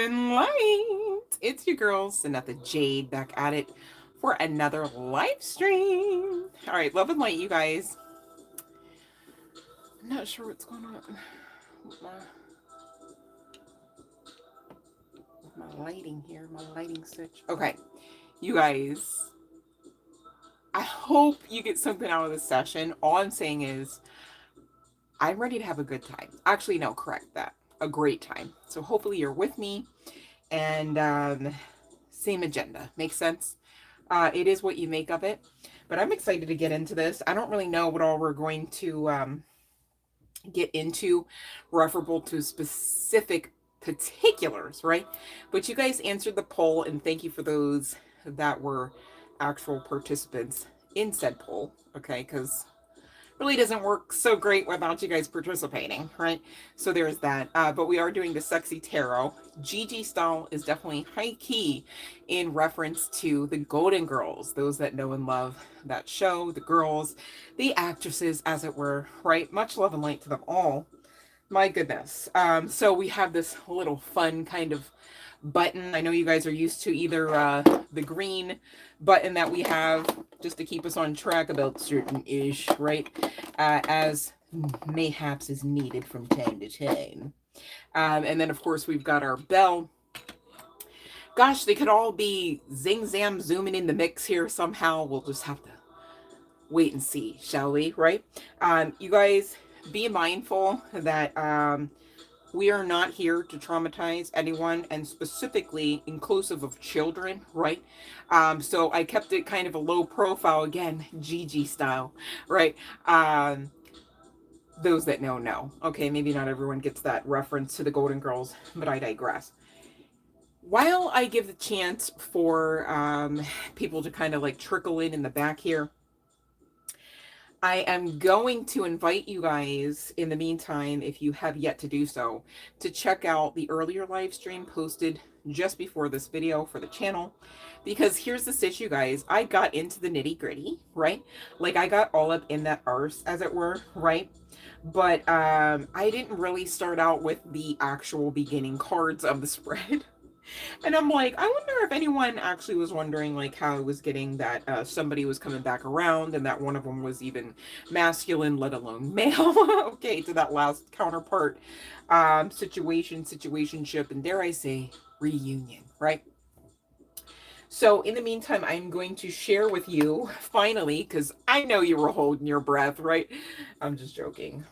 Light. It's your girl, CYNETHA Jade, back at it for another live stream. All right, love and light, you guys. I'm not sure what's going on with my lighting here, my lighting switch. Okay, you guys, I hope you get something out of this session. All I'm saying is I'm ready to have a good time. Actually, no, correct that. A great time. So hopefully you're with me and same agenda. Makes sense? It is what you make of it. But I'm excited to get into this. I don't really know what all we're going to get into referable to specific particulars, right? But you guys answered the poll, and thank you for those that were actual participants in said poll, okay? Because really doesn't work so great without you guys participating, right? So there's that. But we are doing the sexy tarot. GG style is definitely high key in reference to the Golden Girls, those that know and love that show, the girls, the actresses, as it were, right? Much love and light to them all. My goodness. So we have this little fun kind of button. I know you guys are used to either the green button that we have just to keep us on track about certain ish, right? As mayhaps is needed from time to time. And then, of course, we've got our bell. Gosh, they could all be zing zam zooming in the mix here somehow. We'll just have to wait and see, shall we, right? You guys, be mindful that we are not here to traumatize anyone, and specifically inclusive of children, right? So I kept it kind of a low profile, again, GG style, right? Those that know. Okay, maybe not everyone gets that reference to the Golden Girls, but I digress. While I give the chance for people to kind of like trickle in the back here, I am going to invite you guys, in the meantime, if you have yet to do so, to check out the earlier live stream posted just before this video for the channel. Because here's the stitch, you guys. I got into the nitty gritty, right? Like I got all up in that arse, as it were, right? But I didn't really start out with the actual beginning cards of the spread. And I'm like, I wonder if anyone actually was wondering like how I was getting that somebody was coming back around and that one of them was even masculine, let alone male. Okay, to that last counterpart situationship, and dare I say reunion, right? So in the meantime, I'm going to share with you finally, because I know you were holding your breath, right? I'm just joking.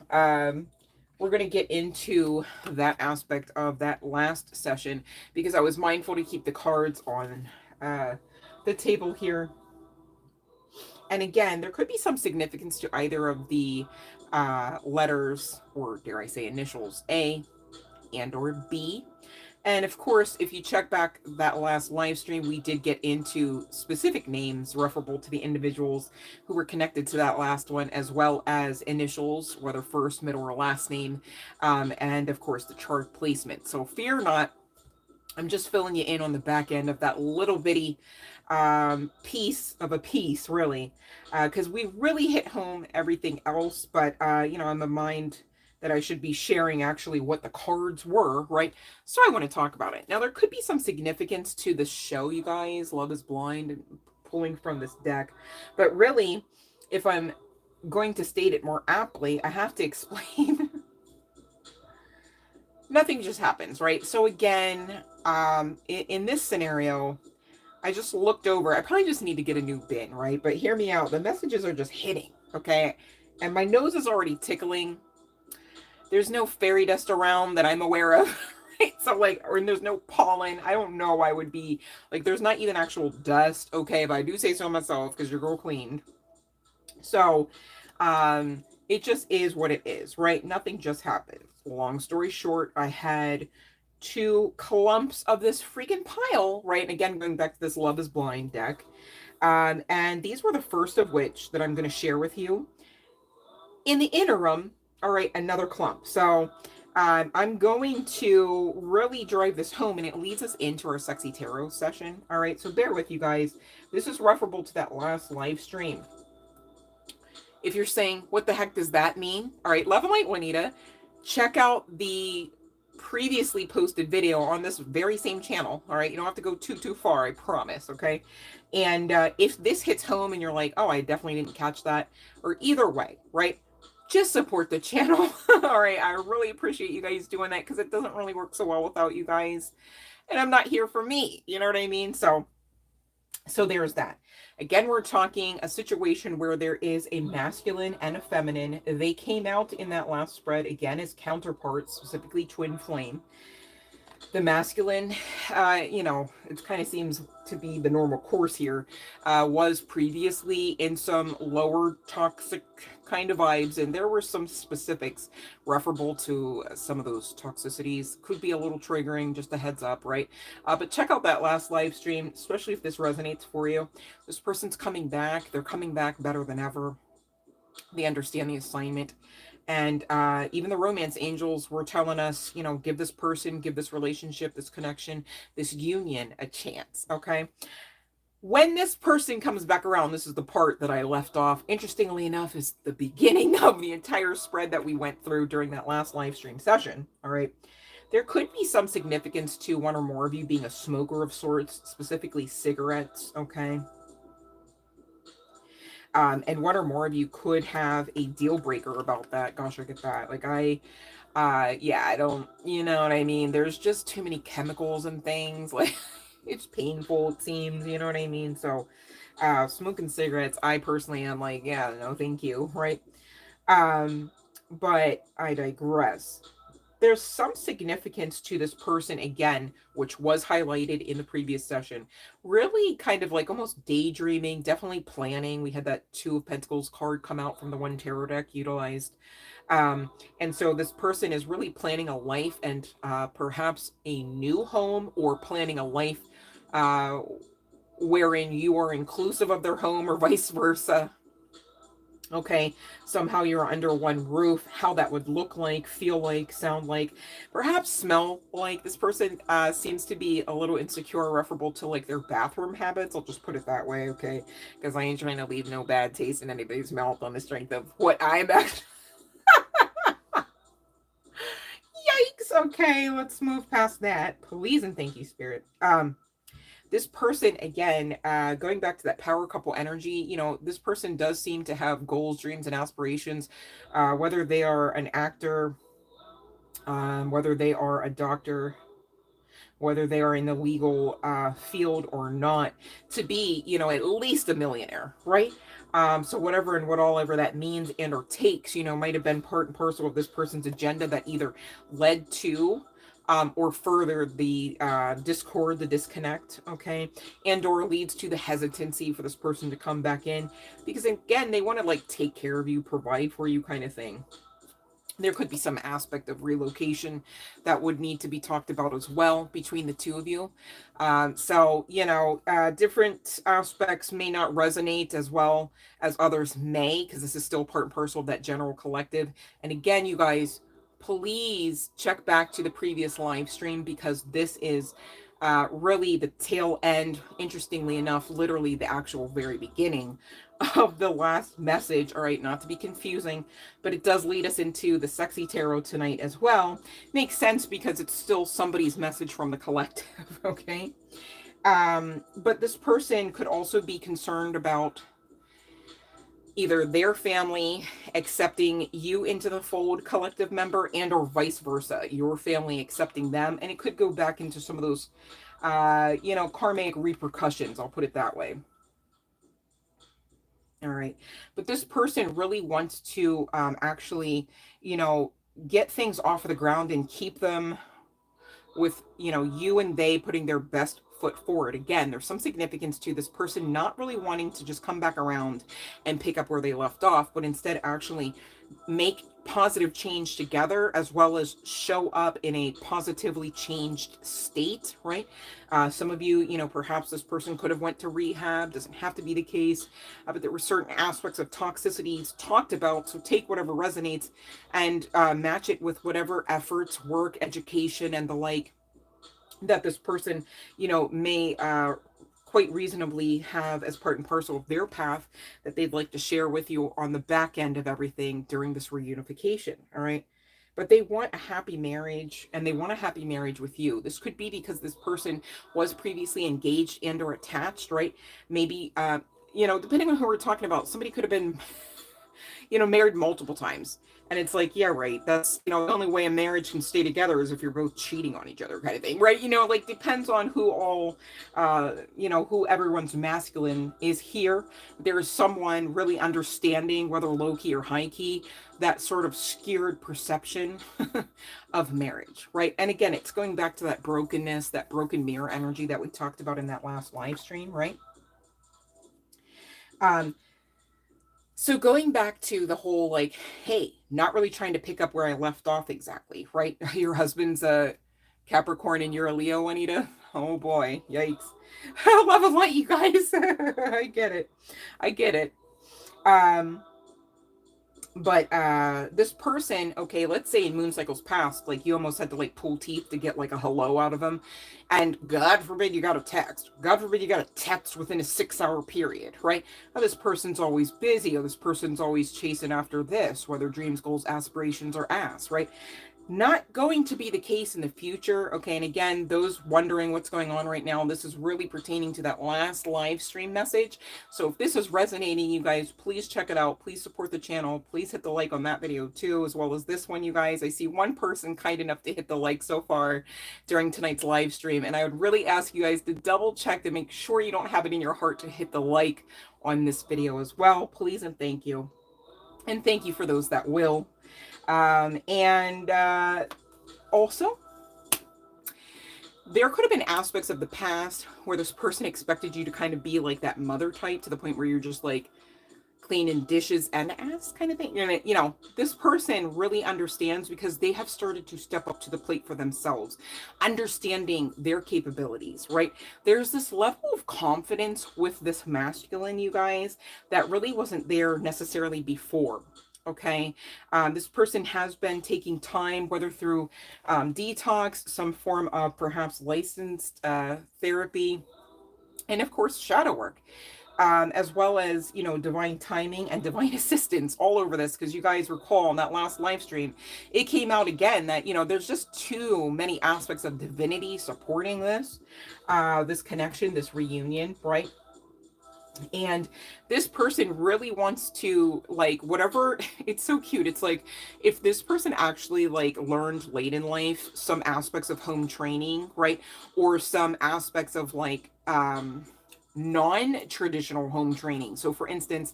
We're going to get into that aspect of that last session because I was mindful to keep the cards on the table here. And again, there could be some significance to either of the letters, or dare I say initials, A and or B. And of course, if you check back that last live stream, we did get into specific names referable to the individuals who were connected to that last one, as well as initials, whether first, middle, or last name, and of course the chart placement. So fear not, I'm just filling you in on the back end of that little bitty piece of a piece, really, because we really hit home everything else. But you know, I'm a mind that I should be sharing actually what the cards were, right? So I want to talk about it. Now, there could be some significance to the show, you guys. Love is Blind and pulling from this deck. But really, if I'm going to state it more aptly, I have to explain. Nothing just happens, right? So again, in this scenario, I just looked over. I probably just need to get a new bin, right? But hear me out. The messages are just hitting, okay? And my nose is already tickling. There's no fairy dust around that I'm aware of, right? So like, or there's no pollen. I don't know why would be, like, there's not even actual dust, okay? But I do say so myself because your girl cleaned. So, it just is what it is, right? Nothing just happens. Long story short, I had 2 clumps of this freaking pile, right? And again, going back to this Love is Blind deck. And these were the first of which that I'm going to share with you. In the interim, all right, another clump. So I'm going to really drive this home, and it leads us into our sexy tarot session. All right, so bear with you guys. This is referable to that last live stream. If you're saying, what the heck does that mean? All right, Love and Light Juanita, check out the previously posted video on this very same channel. All right, you don't have to go too far, I promise. Okay, and if this hits home and you're like, oh, I definitely didn't catch that, or either way, right, just support the channel. All right, I really appreciate you guys doing that, because it doesn't really work so well without you guys, and I'm not here for me, you know what I mean? So there's that. Again, we're talking a situation where there is a masculine and a feminine. They came out in that last spread again as counterparts, specifically twin flame. The masculine, it kind of seems to be the normal course here, was previously in some lower toxic kind of vibes, and there were some specifics referable to some of those toxicities. Could be a little triggering, just a heads up, right? But check out that last live stream, especially if this resonates for you. This person's coming back. They're coming back better than ever. They understand the assignment. And even the romance angels were telling us, give this person, give this relationship, this connection, this union a chance, okay? When this person comes back around, this is the part that I left off, interestingly enough, is the beginning of the entire spread that we went through during that last live stream session, all right? There could be some significance to one or more of you being a smoker of sorts, specifically cigarettes, okay? And one or more of you could have a deal breaker about that. Gosh, I get that. Like I don't, you know what I mean? There's just too many chemicals and things. Like, it's painful, it seems, you know what I mean? So, smoking cigarettes, I personally am like, yeah, no, thank you, right? But I digress. There's some significance to this person, again, which was highlighted in the previous session. Really kind of like almost daydreaming, definitely planning. We had that Two of Pentacles card come out from the one tarot deck utilized. And so this person is really planning a life, and perhaps a new home, or planning a life wherein you are inclusive of their home, or vice versa. Okay, somehow you're under one roof, how that would look like, feel like, sound like, perhaps smell like. This person seems to be a little insecure, referable to like their bathroom habits. I'll just put it that way, okay? Because I ain't trying to leave no bad taste in anybody's mouth on the strength of what I'm actually... Yikes! Okay, let's move past that. Please and thank you, Spirit. This person, again, going back to that power couple energy, this person does seem to have goals, dreams, and aspirations, whether they are an actor, whether they are a doctor, whether they are in the legal field or not, to be, at least a millionaire, right? So whatever and what all ever that means and or takes, might have been part and parcel of this person's agenda that either led to or further the discord, the disconnect, okay, and or leads to the hesitancy for this person to come back in, because again, they want to like take care of you, provide for you kind of thing. There could be some aspect of relocation that would need to be talked about as well between the two of you. So, different aspects may not resonate as well as others may, because this is still part and parcel of that general collective. And again, you guys, please check back to the previous live stream, because this is really the tail end, interestingly enough, literally the actual very beginning of the last message. All right, not to be confusing, but it does lead us into the sexy tarot tonight as well. Makes sense because it's still somebody's message from the collective. Okay, but this person could also be concerned about either their family accepting you into the fold, collective member, and or vice versa, your family accepting them. And it could go back into some of those karmic repercussions, I'll put it that way. All right. But this person really wants to actually, get things off of the ground and keep them with, you and they putting their best foot forward. Again, there's some significance to this person not really wanting to just come back around and pick up where they left off, but instead actually make positive change together, as well as show up in a positively changed state, right? Some of you, perhaps this person could have went to rehab, doesn't have to be the case, but there were certain aspects of toxicities talked about. So take whatever resonates and match it with whatever efforts, work, education, and the like that this person, may quite reasonably have as part and parcel of their path that they'd like to share with you on the back end of everything during this reunification. All right. but they want a happy marriage, and they want a happy marriage with you. This could be because this person was previously engaged and or attached, right? Maybe, depending on who we're talking about, somebody could have been married multiple times. And it's like, yeah, right. That's, the only way a marriage can stay together is if you're both cheating on each other, kind of thing, right? Like, depends on who all, who everyone's masculine is here. There's someone really understanding, whether low key or high key, that sort of skewed perception of marriage, right? And again, it's going back to that brokenness, that broken mirror energy that we talked about in that last live stream, right? So going back to the whole, like, hey, not really trying to pick up where I left off exactly, right? Your husband's a Capricorn and you're a Leo, Anita. Oh boy, yikes. Love and light, you guys. I get it. I get it. But this person, okay, let's say in moon cycles past, like you almost had to like pull teeth to get like a hello out of them, and God forbid you got a text. God forbid you got a text within a 6-hour period, right? Oh, this person's always busy, or this person's always chasing after this, whether dreams, goals, aspirations, or ass, right? Not going to be the case in the future. Okay, and again, those wondering what's going on right now, this is really pertaining to that last live stream message. So if this is resonating, you guys, please check it out. Please support the channel. Please hit the like on that video too, as well as this one, you guys. I see one person kind enough to hit the like so far during tonight's live stream, and I would really ask you guys to double check to make sure you don't have it in your heart to hit the like on this video as well. Please and thank you. And thank you for those that will. Also, there could have been aspects of the past where this person expected you to kind of be like that mother type, to the point where you're just like cleaning dishes and ass kind of thing. This person really understands because they have started to step up to the plate for themselves, understanding their capabilities, right? There's this level of confidence with this masculine, you guys, that really wasn't there necessarily before. Okay, this person has been taking time, whether through detox, some form of perhaps licensed therapy, and of course shadow work, as well as divine timing and divine assistance all over this. Because you guys recall in that last live stream, it came out again that there's just too many aspects of divinity supporting this connection, this reunion, right? And this person really wants to, like, whatever, it's so cute. It's like, if this person actually like learned late in life some aspects of home training, right? Or some aspects of like non-traditional home training. So for instance,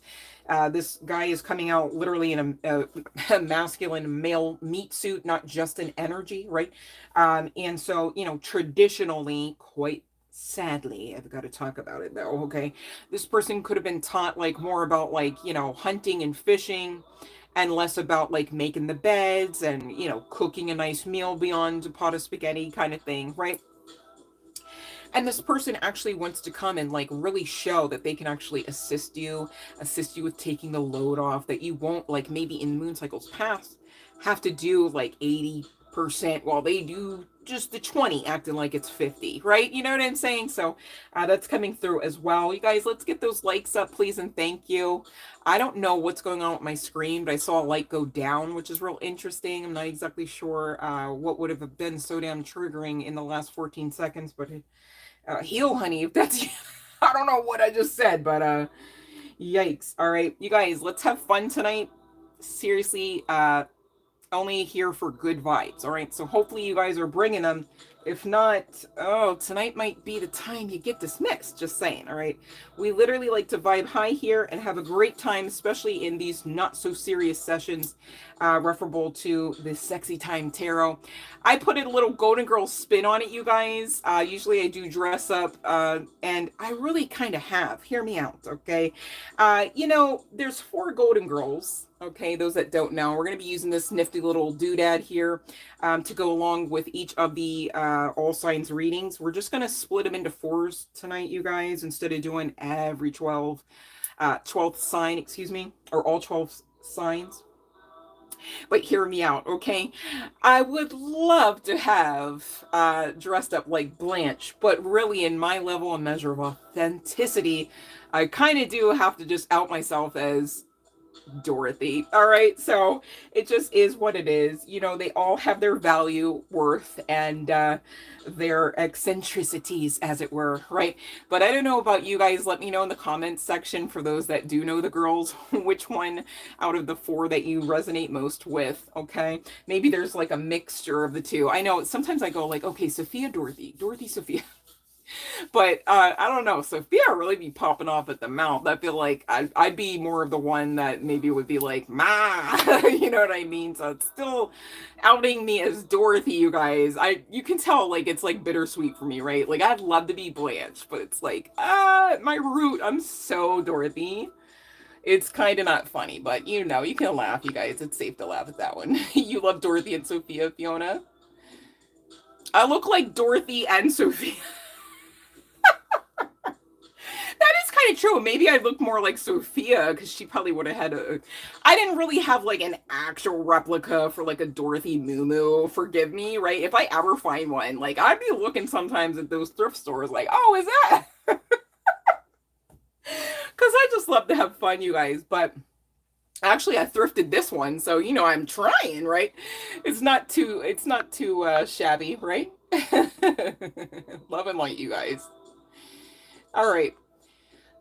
this guy is coming out literally in a masculine male meat suit, not just an energy, right? And so, traditionally, quite sadly, I've got to talk about it though, okay? This person could have been taught like more about like, hunting and fishing, and less about like making the beds and, cooking a nice meal beyond a pot of spaghetti kind of thing, right? And this person actually wants to come and like really show that they can actually assist you with taking the load off, that you won't, like maybe in moon cycles past, have to do like 80% while they do just the 20, acting like it's 50, right? You know what I'm saying? So that's coming through as well. You guys, let's get those likes up, please, and thank you. I don't know what's going on with my screen, but I saw a light go down, which is real interesting. I'm not exactly sure what would have been so damn triggering in the last 14 seconds, but heal, honey, if that's I don't know what I just said, but yikes. All right, you guys, let's have fun tonight. Seriously, only here for good vibes. All right, so hopefully you guys are bringing them. If not, oh, tonight might be the time you get dismissed. Just saying. All right, we literally like to vibe high here and have a great time, especially in these not so serious sessions, referable to the Sexy Time Tarot. I put a little Golden Girl spin on it, you guys. Usually I do dress up, and I really kind of have. Hear me out, okay? There's 4 Golden Girls. Okay, those that don't know, we're going to be using this nifty little doodad here to go along with each of the all signs readings. We're just going to split them into 4s tonight, you guys, instead of doing every 12th sign, excuse me, or all 12 signs. But hear me out, okay? I would love to have dressed up like Blanche, but really in my level and measure of authenticity, I kind of do have to just out myself as Dorothy. All right. So it just is what it is. You know, they all have their value, worth, and their eccentricities, as it were. Right. But I don't know about you guys. Let me know in the comments section for those that do know the girls, which one out of the four that you resonate most with. Okay. Maybe there's like a mixture of the two. I know sometimes I go like, okay, Sophia, Dorothy, Dorothy, Sophia. But I don't know. Sophia really be popping off at the mouth. I feel like I'd be more of the one that maybe would be like, Ma, you know what I mean? So it's still outing me as Dorothy, you guys. You can tell like it's like bittersweet for me, right? Like I'd love to be Blanche, but it's like, my root, I'm so Dorothy. It's kind of not funny, but you know, you can laugh, you guys. It's safe to laugh at that one. You love Dorothy and Sophia, Fiona? I look like Dorothy and Sophia. That is kind of true. Maybe I look more like Sophia because she probably would have had a. I didn't really have like an actual replica for like a Dorothy Moo. Forgive me, right? If I ever find one, like I'd be looking sometimes at those thrift stores, like, oh, is that? Because I just love to have fun, you guys. But actually, I thrifted this one, so you know I'm trying, right? It's not too shabby, right? Love and light, you guys. All right.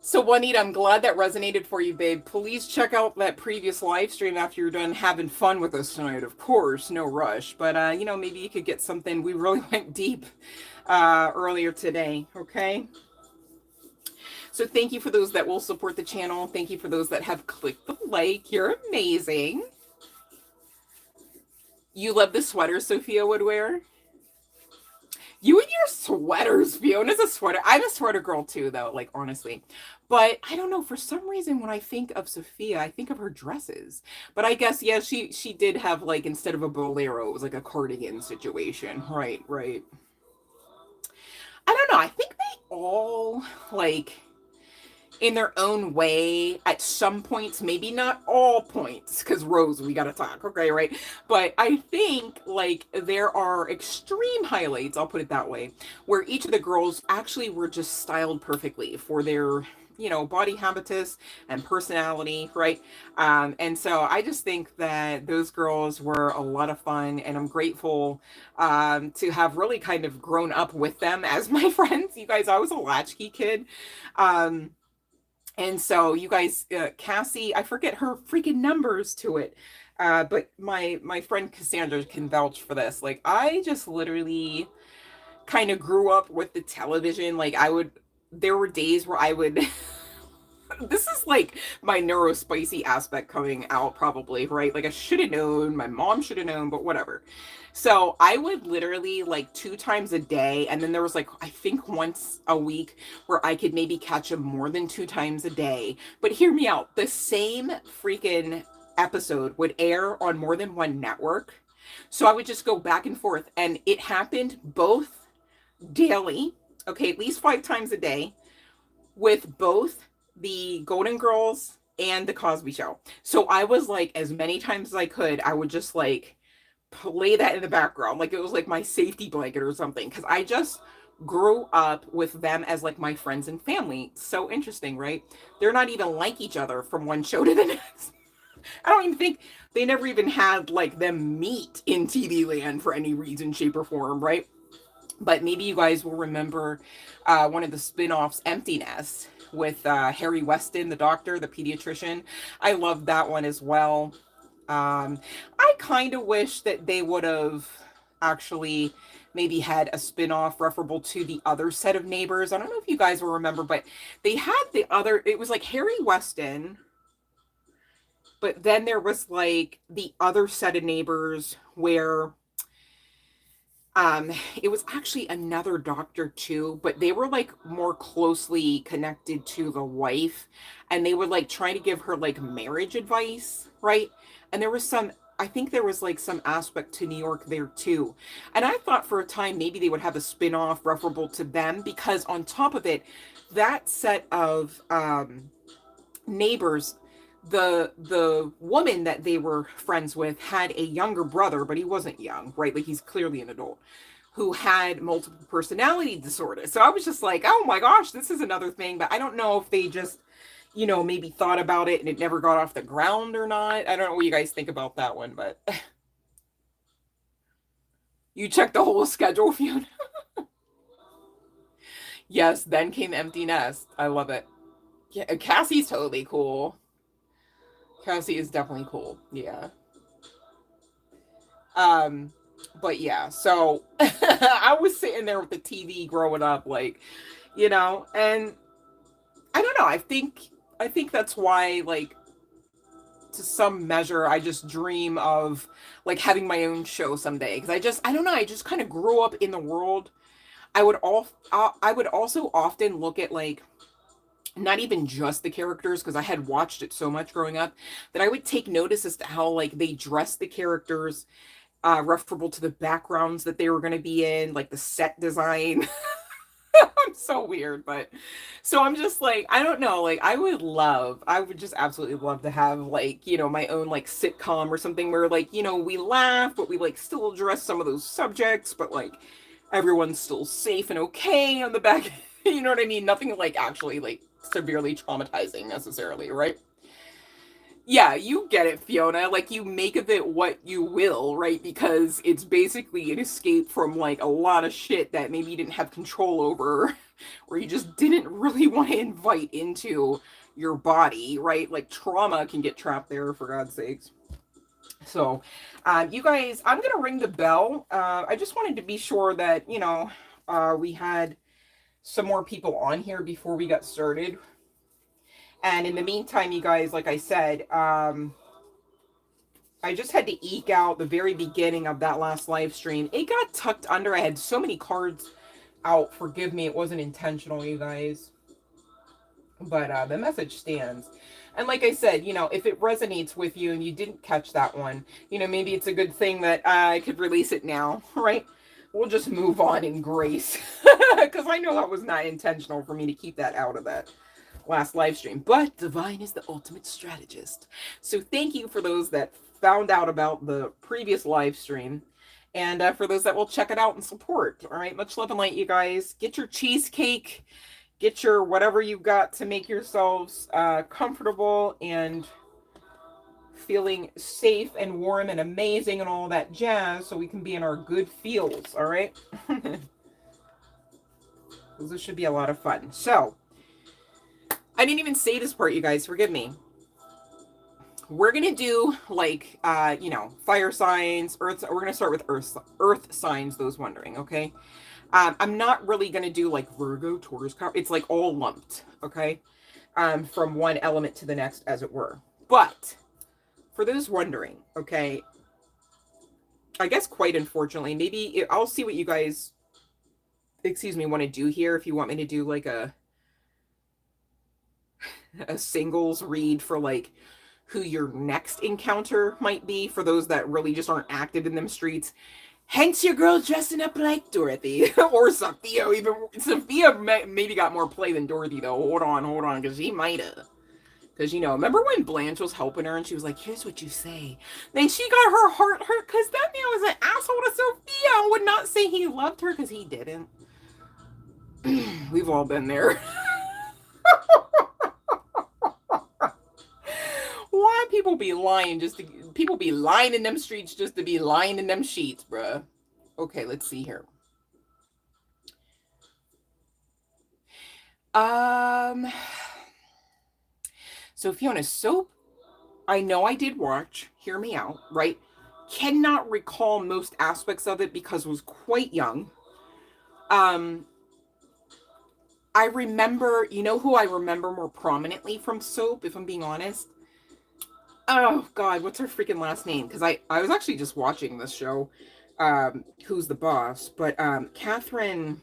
So Juanita, I'm glad that resonated for you, babe. Please check out that previous live stream after you're done having fun with us tonight. Of course, no rush. But, you know, maybe you could get something. We really went deep earlier today, okay? So thank you for those that will support the channel. Thank you for those that have clicked the like. You're amazing. You love the sweater Sophia would wear? You and your sweaters. Fiona's a sweater. I'm a sweater girl too, though, like, honestly. But I don't know, for some reason, when I think of Sophia, I think of her dresses. But I guess, yeah, she did have, like, instead of a bolero, it was like a cardigan situation. Right, right. I don't know. I think they all, like, in their own way at some points, maybe not all points, because Rose, we gotta talk, okay, right? But I think like there are extreme highlights, I'll put it that way, where each of the girls actually were just styled perfectly for their, you know, body habitus and personality, right? And so I just think that those girls were a lot of fun, and I'm grateful to have really kind of grown up with them as my friends. You guys, I was a latchkey kid. And so you guys, Cassie, I forget her freaking numbers to it. But my friend Cassandra can vouch for this. Like I just literally kind of grew up with the television. Like there were days where I would this is like my neurospicy aspect coming out probably, right? Like I should have known, my mom should have known, but whatever. So I would literally like 2 times a day, and then there was like I think once a week where I could maybe catch them more than 2 times a day. But hear me out, the same freaking episode would air on more than one network. So I would just go back and forth, and it happened both daily, okay, at least 5 times a day, with both the Golden Girls and the Cosby Show. So I was like, as many times as I could, I would just like play that in the background. Like it was like my safety blanket or something. Cause I just grew up with them as like my friends and family. So interesting, right? They're not even like each other from one show to the next. I don't even think they never even had like them meet in TV land for any reason, shape, or form, right? But maybe you guys will remember one of the spin-offs, Empty Nest, with Harry Weston, the doctor, the pediatrician. I love that one as well. I kind of wish that they would have actually maybe had a spin-off referable to the other set of neighbors. I don't know if you guys will remember, but they had the other, it was like Harry Weston, but then there was like the other set of neighbors where it was actually another doctor too, but they were like more closely connected to the wife, and they would like try to give her like marriage advice, right? And there was some, I think there was like some aspect to New York there too. And I thought for a time maybe they would have a spin-off referable to them, because on top of it, that set of neighbors, the woman that they were friends with had a younger brother, but he wasn't young, right? Like he's clearly an adult, who had multiple personality disorder. So I was just like, oh my gosh, this is another thing. But I don't know if they just, you know, maybe thought about it and it never got off the ground or not. I don't know what you guys think about that one, but you checked the whole schedule, Fiona. Yes, then came Empty Nest. I love it. Yeah, Cassie's totally cool. Cassie is definitely cool. Yeah. Um, but yeah, so I was sitting there with the TV growing up, like, you know, and I don't know. I think that's why, like, to some measure, I just dream of like having my own show someday. Because I don't know. I just kind of grew up in the world. I would also often look at like not even just the characters because I had watched it so much growing up that I would take notice as to how like they dressed the characters, referable to the backgrounds that they were going to be in, like the set design. I'm so weird, but so I'm just like, I don't know, like I would just absolutely love to have like, you know, my own like sitcom or something where like, you know, we laugh, but we like still address some of those subjects, but like everyone's still safe and okay on the back. You know what I mean? Nothing like actually like severely traumatizing necessarily, right? Yeah, you get it, Fiona. Like, you make of it what you will, right? Because it's basically an escape from, like, a lot of shit that maybe you didn't have control over, or you just didn't really want to invite into your body, right? Like, trauma can get trapped there, for God's sakes. So, you guys, I'm going to ring the bell. I just wanted to be sure that, you know, we had some more people on here before we got started. And in the meantime, you guys, like I said, I just had to eke out the very beginning of that last live stream. It got tucked under. I had so many cards out. Forgive me, it wasn't intentional, you guys. But the message stands. And like I said, you know, if it resonates with you and you didn't catch that one, you know, maybe it's a good thing that I could release it now, right? We'll just move on in grace. Because I know that was not intentional for me to keep that out of that last live stream. But divine is the ultimate strategist. So thank you for those that found out about the previous live stream. And for those that will check it out and support. All right. Much love and light, you guys. Get your cheesecake. Get your whatever you've got to make yourselves comfortable and feeling safe and warm and amazing and all that jazz so we can be in our good feels. All right. This should be a lot of fun. So, I didn't even say this part, you guys. Forgive me. We're going to do, like, you know, fire signs, earth. We're going to start with earth signs, those wondering, okay? I'm not really going to do, like, Virgo, Taurus, it's, like, all lumped, okay? From one element to the next, as it were. But, for those wondering, okay, I guess quite unfortunately, maybe I'll see what you guys, excuse me, want to do here. If you want me to do, like, a singles read for, like, who your next encounter might be for those that really just aren't active in them streets. Hence your girl dressing up like Dorothy. Or Sophia. Even Sophia maybe got more play than Dorothy, though. Hold on, because she might have. Because, you know, remember when Blanche was helping her and she was like, here's what you say. Then she got her heart hurt because that man was an asshole to Sophia and would not say he loved her because he didn't. We've all been there. Why people be lying people be lying in them streets just to be lying in them sheets, bruh. Okay, let's see here. So Fiona, Soap, I know I did watch, hear me out, right? Cannot recall most aspects of it because I was quite young. I remember, you know who I remember more prominently from Soap, if I'm being honest? Oh God, what's her freaking last name? Because I was actually just watching this show, Who's the Boss? But Catherine,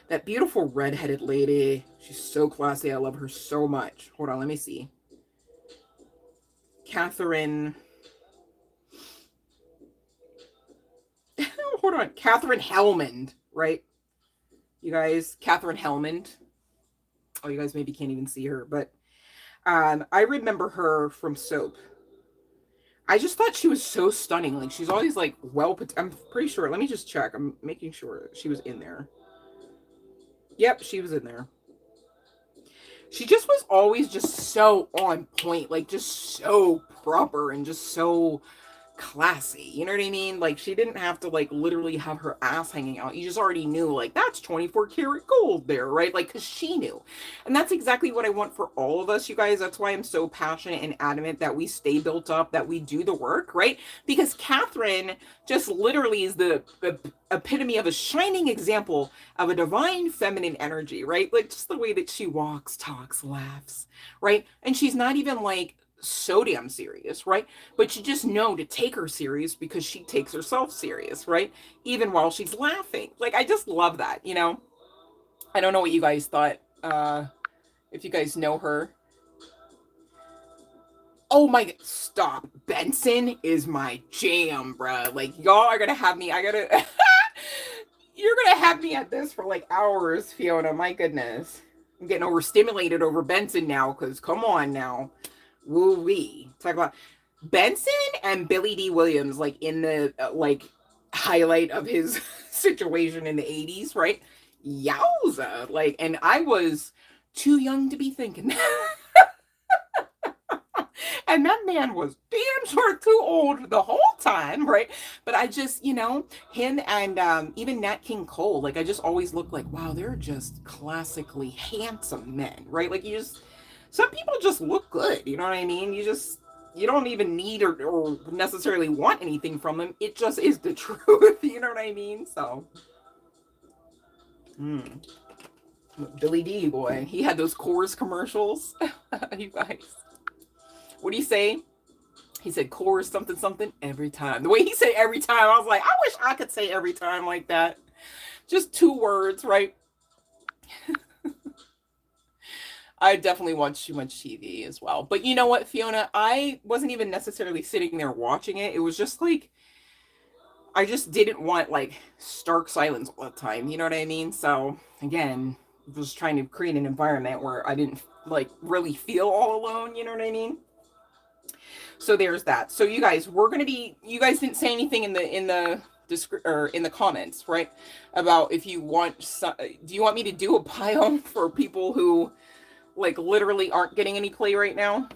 that beautiful redheaded lady, she's so classy. I love her so much. Hold on, let me see. Catherine. Hold on, Catherine Hellmond, right? You guys, Catherine Hellmond. Oh, you guys maybe can't even see her, but I remember her from Soap. I just thought she was so stunning. Like, she's always like, well, I'm pretty sure. Let me just check. I'm making sure she was in there. Yep, she was in there. she just was always just so on point, like just so proper and just so classy. You know what I mean? Like she didn't have to like literally have her ass hanging out. You just already knew like that's 24 karat gold there, right? Like cuz she knew. And that's exactly what I want for all of us, you guys. That's why I'm so passionate and adamant that we stay built up, that we do the work, right? Because Catherine just literally is the epitome of a shining example of a divine feminine energy, right? Like just the way that she walks, talks, laughs, right? And she's not even like so damn serious, right? But you just know to take her serious because she takes herself serious, right? Even while she's laughing. Like I just love that, you know? I don't know what you guys thought. If you guys know her. Oh my, stop. Benson is my jam, bruh. Like y'all are gonna have me, you're gonna have me at this for like hours, Fiona. My goodness. I'm getting overstimulated over Benson now, because come on now. Woo-wee. Talk about Benson and Billy D. Williams, like in the like highlight of his situation in the 80s, right? Yowza. Like, and I was too young to be thinking that. And that man was damn sure too old the whole time, right? But I just, you know, him and even Nat King Cole, like I just always look like, wow, they're just classically handsome men, right? Like you just, some people just look good, you know what I mean? You don't even need or necessarily want anything from them. It just is the truth, you know what I mean? So, Billy D, boy, he had those Coors commercials, you guys. What do you say? He said Coors something something every time. The way he said every time, I was like, I wish I could say every time like that. Just 2 words, right? I definitely watch too much TV as well. But you know what, Fiona? I wasn't even necessarily sitting there watching it. It was just like, I just didn't want like stark silence all the time. You know what I mean? So again, I was trying to create an environment where I didn't like really feel all alone. You know what I mean? So there's that. So you guys, you guys didn't say anything in the comments, right? About if you want, do you want me to do a pile for people who like literally aren't getting any play right now?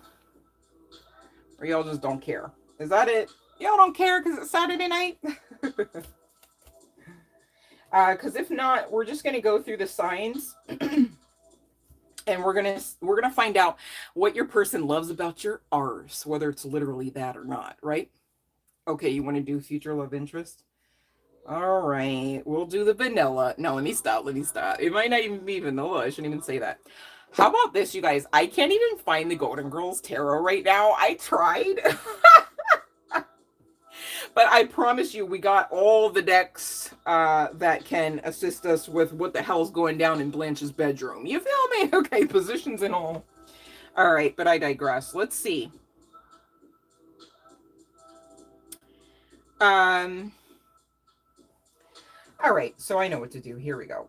Or y'all just don't care? Is that it? Y'all don't care because it's Saturday night? Because if not, we're just going to go through the signs. And we're gonna find out what your person loves about your arse, whether it's literally that or not, right? Okay, you want to do future love interest? All right, we'll do the vanilla. No, let me stop. It might not even be vanilla. I shouldn't even say that. How about this, you guys? I can't even find the Golden Girls Tarot right now. I tried. But I promise you, we got all the decks that can assist us with what the hell's going down in Blanche's bedroom. You feel me? Okay, positions and all. All right, but I digress. Let's see. All right, so I know what to do. Here we go.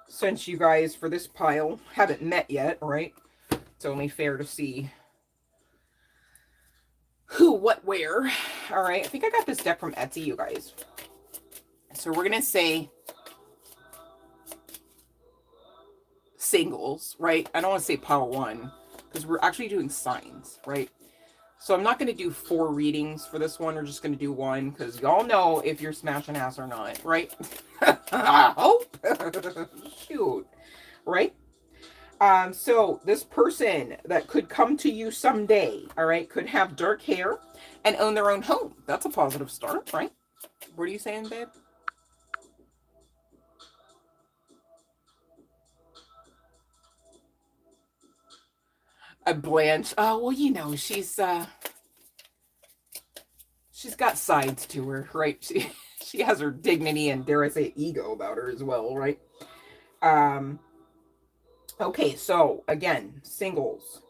Since you guys, for this pile, haven't met yet, right? It's only fair to see who, what, where. All right, I think I got this deck from Etsy, you guys. So we're going to say singles, right? I don't want to say pile 1 because we're actually doing signs, right? So I'm not going to do 4 readings for this one. We're just going to do 1 because y'all know if you're smashing ass or not, right? I hope. Shoot. Right? So this person that could come to you someday, all right, could have dark hair and own their own home. That's a positive start, right? What are you saying, babe? A Blanche. Oh, well, you know, she's got sides to her, right? She has her dignity and, dare I say, ego about her as well, right? Okay, so again, singles.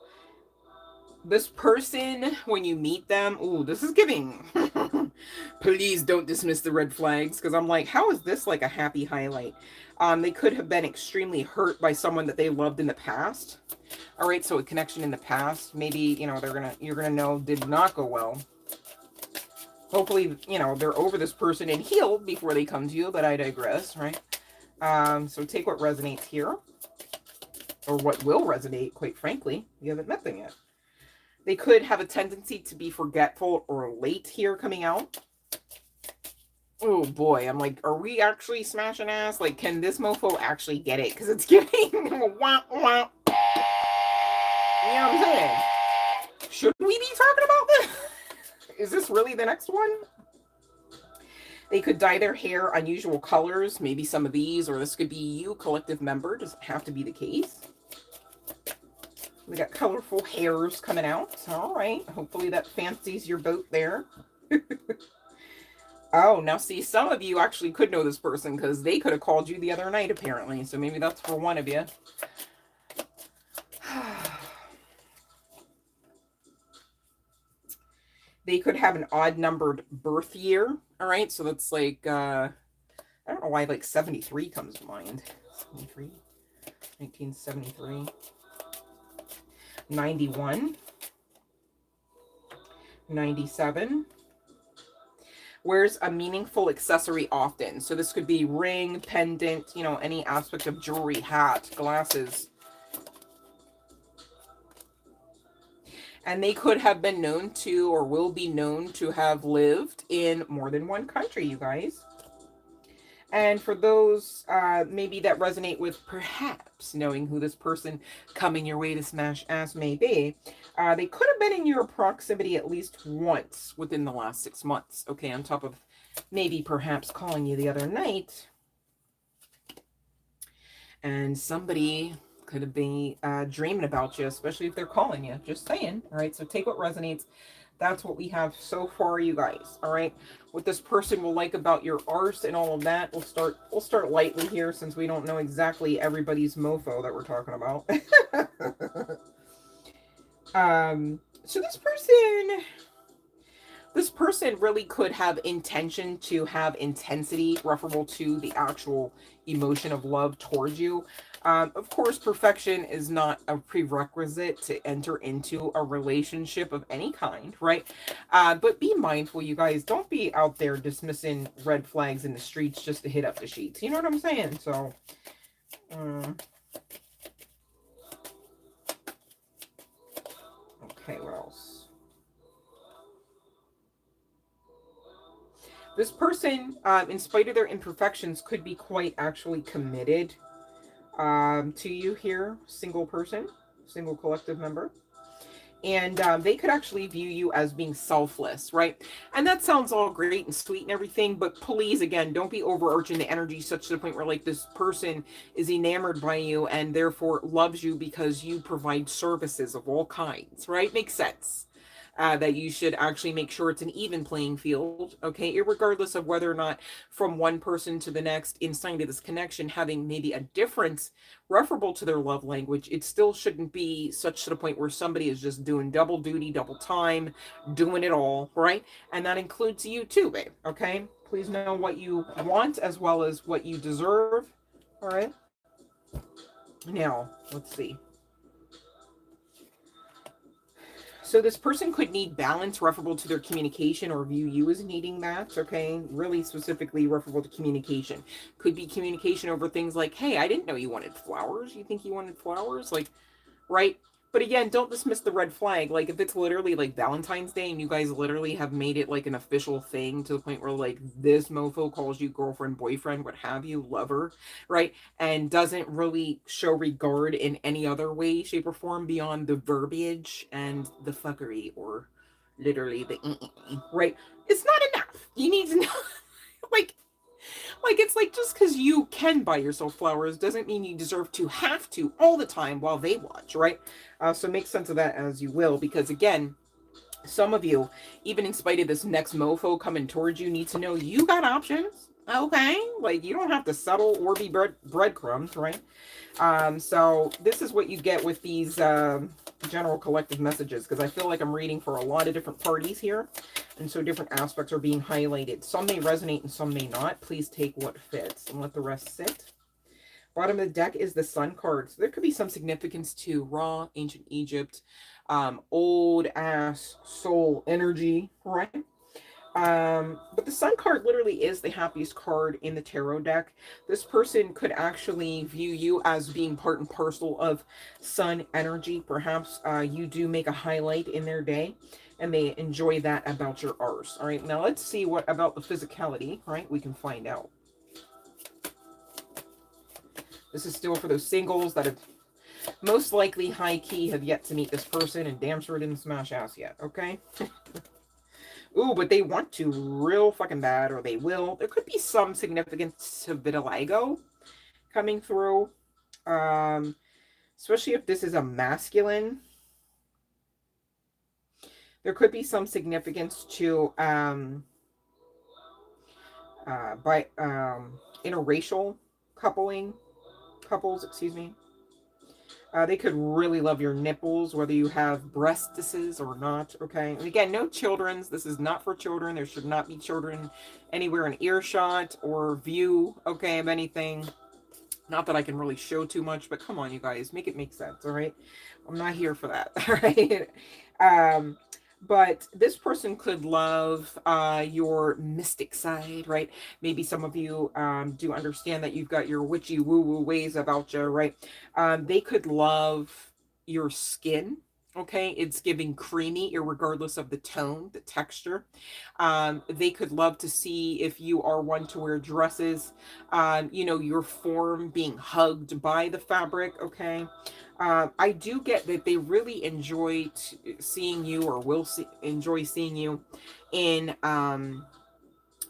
This person, when you meet them, ooh, this is giving. Please don't dismiss the red flags, because I'm like, how is this like a happy highlight? They could have been extremely hurt by someone that they loved in the past. All right, so a connection in the past, maybe, you know, you're gonna know did not go well. Hopefully, you know, they're over this person and healed before they come to you, but I digress, right? So take what resonates here. or what will resonate, quite frankly. You haven't met them yet. They could have a tendency to be forgetful or late here coming out. Oh boy, I'm like, are we actually smashing ass? Like, can this mofo actually get it? Because it's giving wah, wah. You know what I'm saying? Should we be talking about this? Is this really the next one? They could dye their hair unusual colors, maybe some of these, or this could be you, collective member. Doesn't have to be the case. We got colorful hairs coming out. All right. Hopefully that fancies your boat there. Oh, now see, some of you actually could know this person because they could have called you the other night, apparently. So maybe that's for one of you. They could have an odd numbered birth year. All right. So that's like, I don't know why like 73 comes to mind. 73, 1973, 91, 97. Wears a meaningful accessory often. So this could be ring, pendant, you know, any aspect of jewelry, hat, glasses. And they could have been known to, or will be known to have lived in more than one country, you guys. And for those maybe that resonate with perhaps knowing who this person coming your way to smash ass may be, they could have been in your proximity at least once within the last 6 months. Okay, on top of maybe perhaps calling you the other night. And somebody could have been dreaming about you, especially if they're calling you. Just saying. All right, so take what resonates. That's what we have so far, you guys. All right, what this person will like about your art and all of that. We'll start lightly here since we don't know exactly everybody's mofo that we're talking about. So this person really could have intention to have intensity referable to the actual emotion of love towards you. Of course, perfection is not a prerequisite to enter into a relationship of any kind, right? But be mindful, you guys. Don't be out there dismissing red flags in the streets just to hit up the sheets. You know what I'm saying? So, okay, what else? This person, in spite of their imperfections, could be quite actually committed to you here, single person, single collective member. And they could actually view you as being selfless, right? And that sounds all great and sweet and everything, but please, again, don't be overarching the energy such to the point where like this person is enamored by you and therefore loves you because you provide services of all kinds, right? Makes sense. That you should actually make sure it's an even playing field, okay? Irregardless of whether or not from one person to the next inside of this connection having maybe a difference referable to their love language, it still shouldn't be such to the point where somebody is just doing double duty, double time, doing it all, right? And that includes you too, babe, okay? Please know what you want as well as what you deserve, all right? Now, let's see. So this person could need balance referable to their communication or view you as needing that, okay? Really specifically referable to communication. Could be communication over things like, hey, I didn't know you wanted flowers. You think you wanted flowers? Like, right? But again, don't dismiss the red flag. Like, if it's literally like Valentine's Day and you guys literally have made it like an official thing to the point where like this mofo calls you girlfriend, boyfriend, what have you, lover, right? And doesn't really show regard in any other way, shape, or form beyond the verbiage and the fuckery or literally the right? It's not enough. You need to know, like, it's like just because you can buy yourself flowers doesn't mean you deserve to have to all the time while they watch, right? So make sense of that as you will, because again, some of you, even in spite of this next mofo coming towards you, need to know you got options, okay? Like, you don't have to settle or be breadcrumbs, right? So this is what you get with these general collective messages, because I feel like I'm reading for a lot of different parties here, and so different aspects are being highlighted. Some may resonate and some may not. Please take what fits and let the rest sit. Bottom of the deck is the Sun card. So there could be some significance to Ra, ancient Egypt, old ass soul energy, right? But the Sun card literally is the happiest card in the tarot deck. This person could actually view you as being part and parcel of Sun energy. Perhaps you do make a highlight in their day, and they enjoy that about your Rs. All right, now let's see what about the physicality, right? We can find out. This is still for those singles that have most likely high-key have yet to meet this person and damn sure didn't smash ass yet, okay? Ooh, but they want to real fucking bad, or they will. There could be some significance to vitiligo coming through. Especially if this is a masculine. There could be some significance to interracial couples, excuse me. They could really love your nipples, whether you have breastises or not, okay? And again, no children's. This is not for children. There should not be children anywhere in earshot or view, okay, of anything. Not that I can really show too much, but come on, you guys. Make it make sense, all right? I'm not here for that, all right? But this person could love your mystic side, right? Maybe some of you do understand that you've got your witchy woo-woo ways about you, right? They could love your skin, okay? It's giving creamy, regardless of the tone, the texture. They could love to see if you are one to wear dresses, you know, your form being hugged by the fabric, okay? I do get that they really enjoy seeing you, or will enjoy seeing you in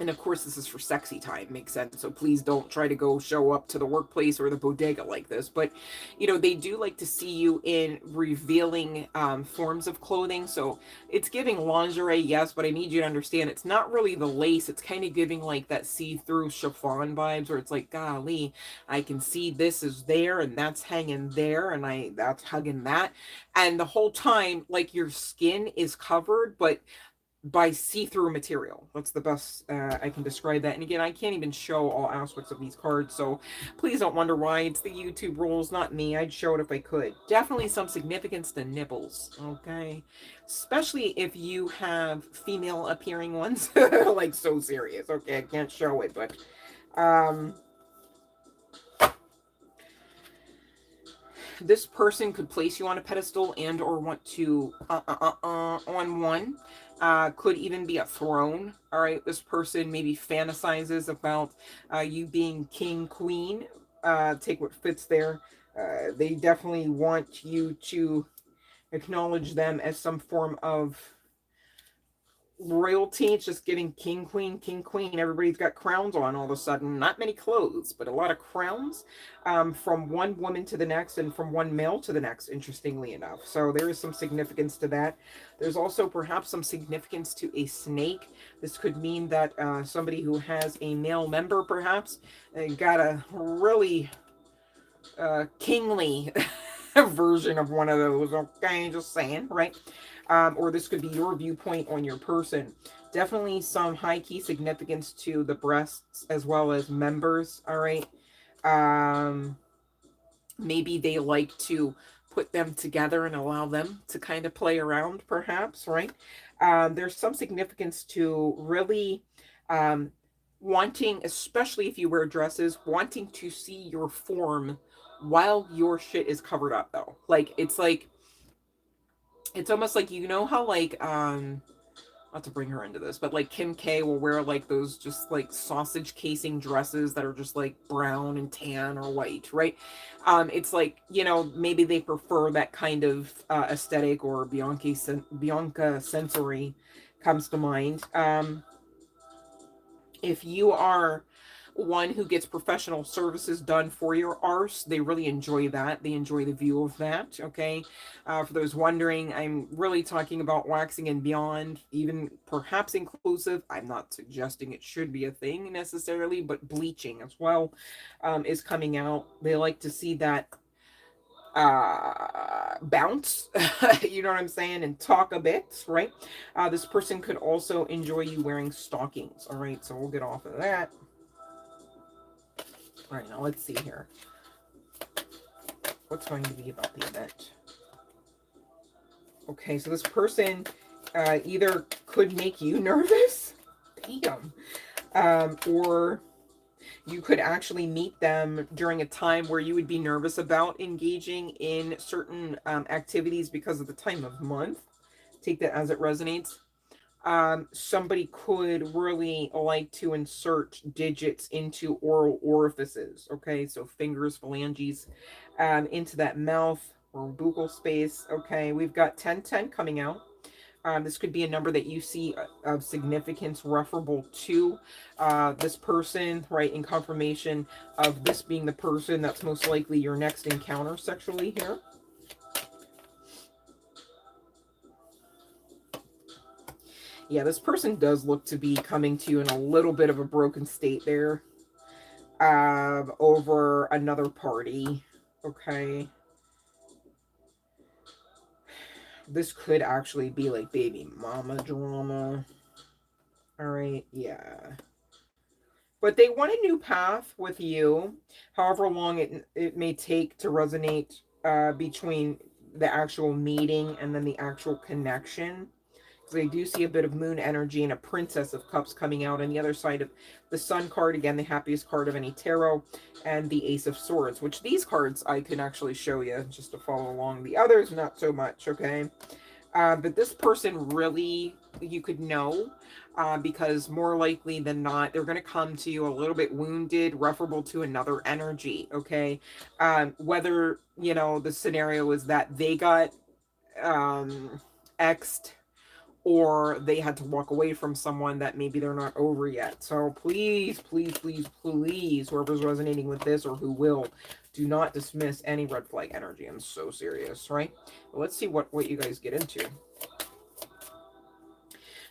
and of course this is for sexy time, makes sense, so please don't try to go show up to the workplace or the bodega like this, but you know, they do like to see you in revealing forms of clothing. So it's giving lingerie, yes, but I need you to understand it's not really the lace. It's kind of giving like that see-through chiffon vibes, where it's like, golly, I can see this is there and that's hanging there and that's hugging that, and the whole time like your skin is covered but by see-through material. That's the best I can describe that. And again, I can't even show all aspects of these cards, so please don't wonder why. It's the YouTube rules, not me. I'd show it if I could. Definitely some significance to nipples, okay? Especially if you have female appearing ones. Like, so serious. Okay, I can't show it, but this person could place you on a pedestal and or want to on one. Could even be a throne. All right, this person maybe fantasizes about you being king, queen. Take what fits there. They definitely want you to acknowledge them as some form of royalty. It's just giving king, queen, king, queen. Everybody's got crowns on all of a sudden. Not many clothes, but a lot of crowns, from one woman to the next and from one male to the next, interestingly enough. So there is some significance to that. There's also perhaps some significance to a snake. This could mean that somebody who has a male member perhaps got a really kingly version of one of those, okay? Just saying, right? Or this could be your viewpoint on your person. Definitely some high-key significance to the breasts as well as members, all right? Maybe they like to put them together and allow them to kind of play around, perhaps, right? There's some significance to really wanting, especially if you wear dresses, wanting to see your form while your shit is covered up, though. Like, it's almost like, you know how like not to bring her into this, but like Kim K will wear like those just like sausage casing dresses that are just like brown and tan or white, right? It's like, you know, maybe they prefer that kind of aesthetic, or Bianca Sensory comes to mind. If you are one who gets professional services done for your arse, they really enjoy that. They enjoy the view of that, okay? For those wondering, I'm really talking about waxing and beyond, even perhaps inclusive. I'm not suggesting it should be a thing necessarily, but bleaching as well is coming out. They like to see that bounce, you know what I'm saying, and talk a bit, right? This person could also enjoy you wearing stockings, all right? So we'll get off of that. All right, now let's see here. What's going to be about the event? Okay, so this person either could make you nervous, Damn. Or you could actually meet them during a time where you would be nervous about engaging in certain activities because of the time of month. Take that as it resonates. Somebody could really like to insert digits into oral orifices. Okay, so fingers, phalanges, into that mouth or buccal space. Okay, we've got 1010 coming out. This could be a number that you see of significance referable to this person, right? In confirmation of this being the person that's most likely your next encounter sexually here. Yeah, this person does look to be coming to you in a little bit of a broken state there, over another party. Okay. This could actually be like baby mama drama. All right, yeah. But they want a new path with you, however long it may take to resonate between the actual meeting and then the actual connection. Because I do see a bit of moon energy and a princess of cups coming out on the other side of the sun card. Again, the happiest card of any tarot, and the ace of swords, which these cards I can actually show you just to follow along. The others, not so much, okay? But this person really, you could know, because more likely than not, they're going to come to you a little bit wounded, referable to another energy, okay? Whether, you know, the scenario is that they got X'd, or they had to walk away from someone that maybe they're not over yet. So please, please, please, please, whoever's resonating with this or who will, do not dismiss any red flag energy. I'm so serious, right? But let's see what you guys get into.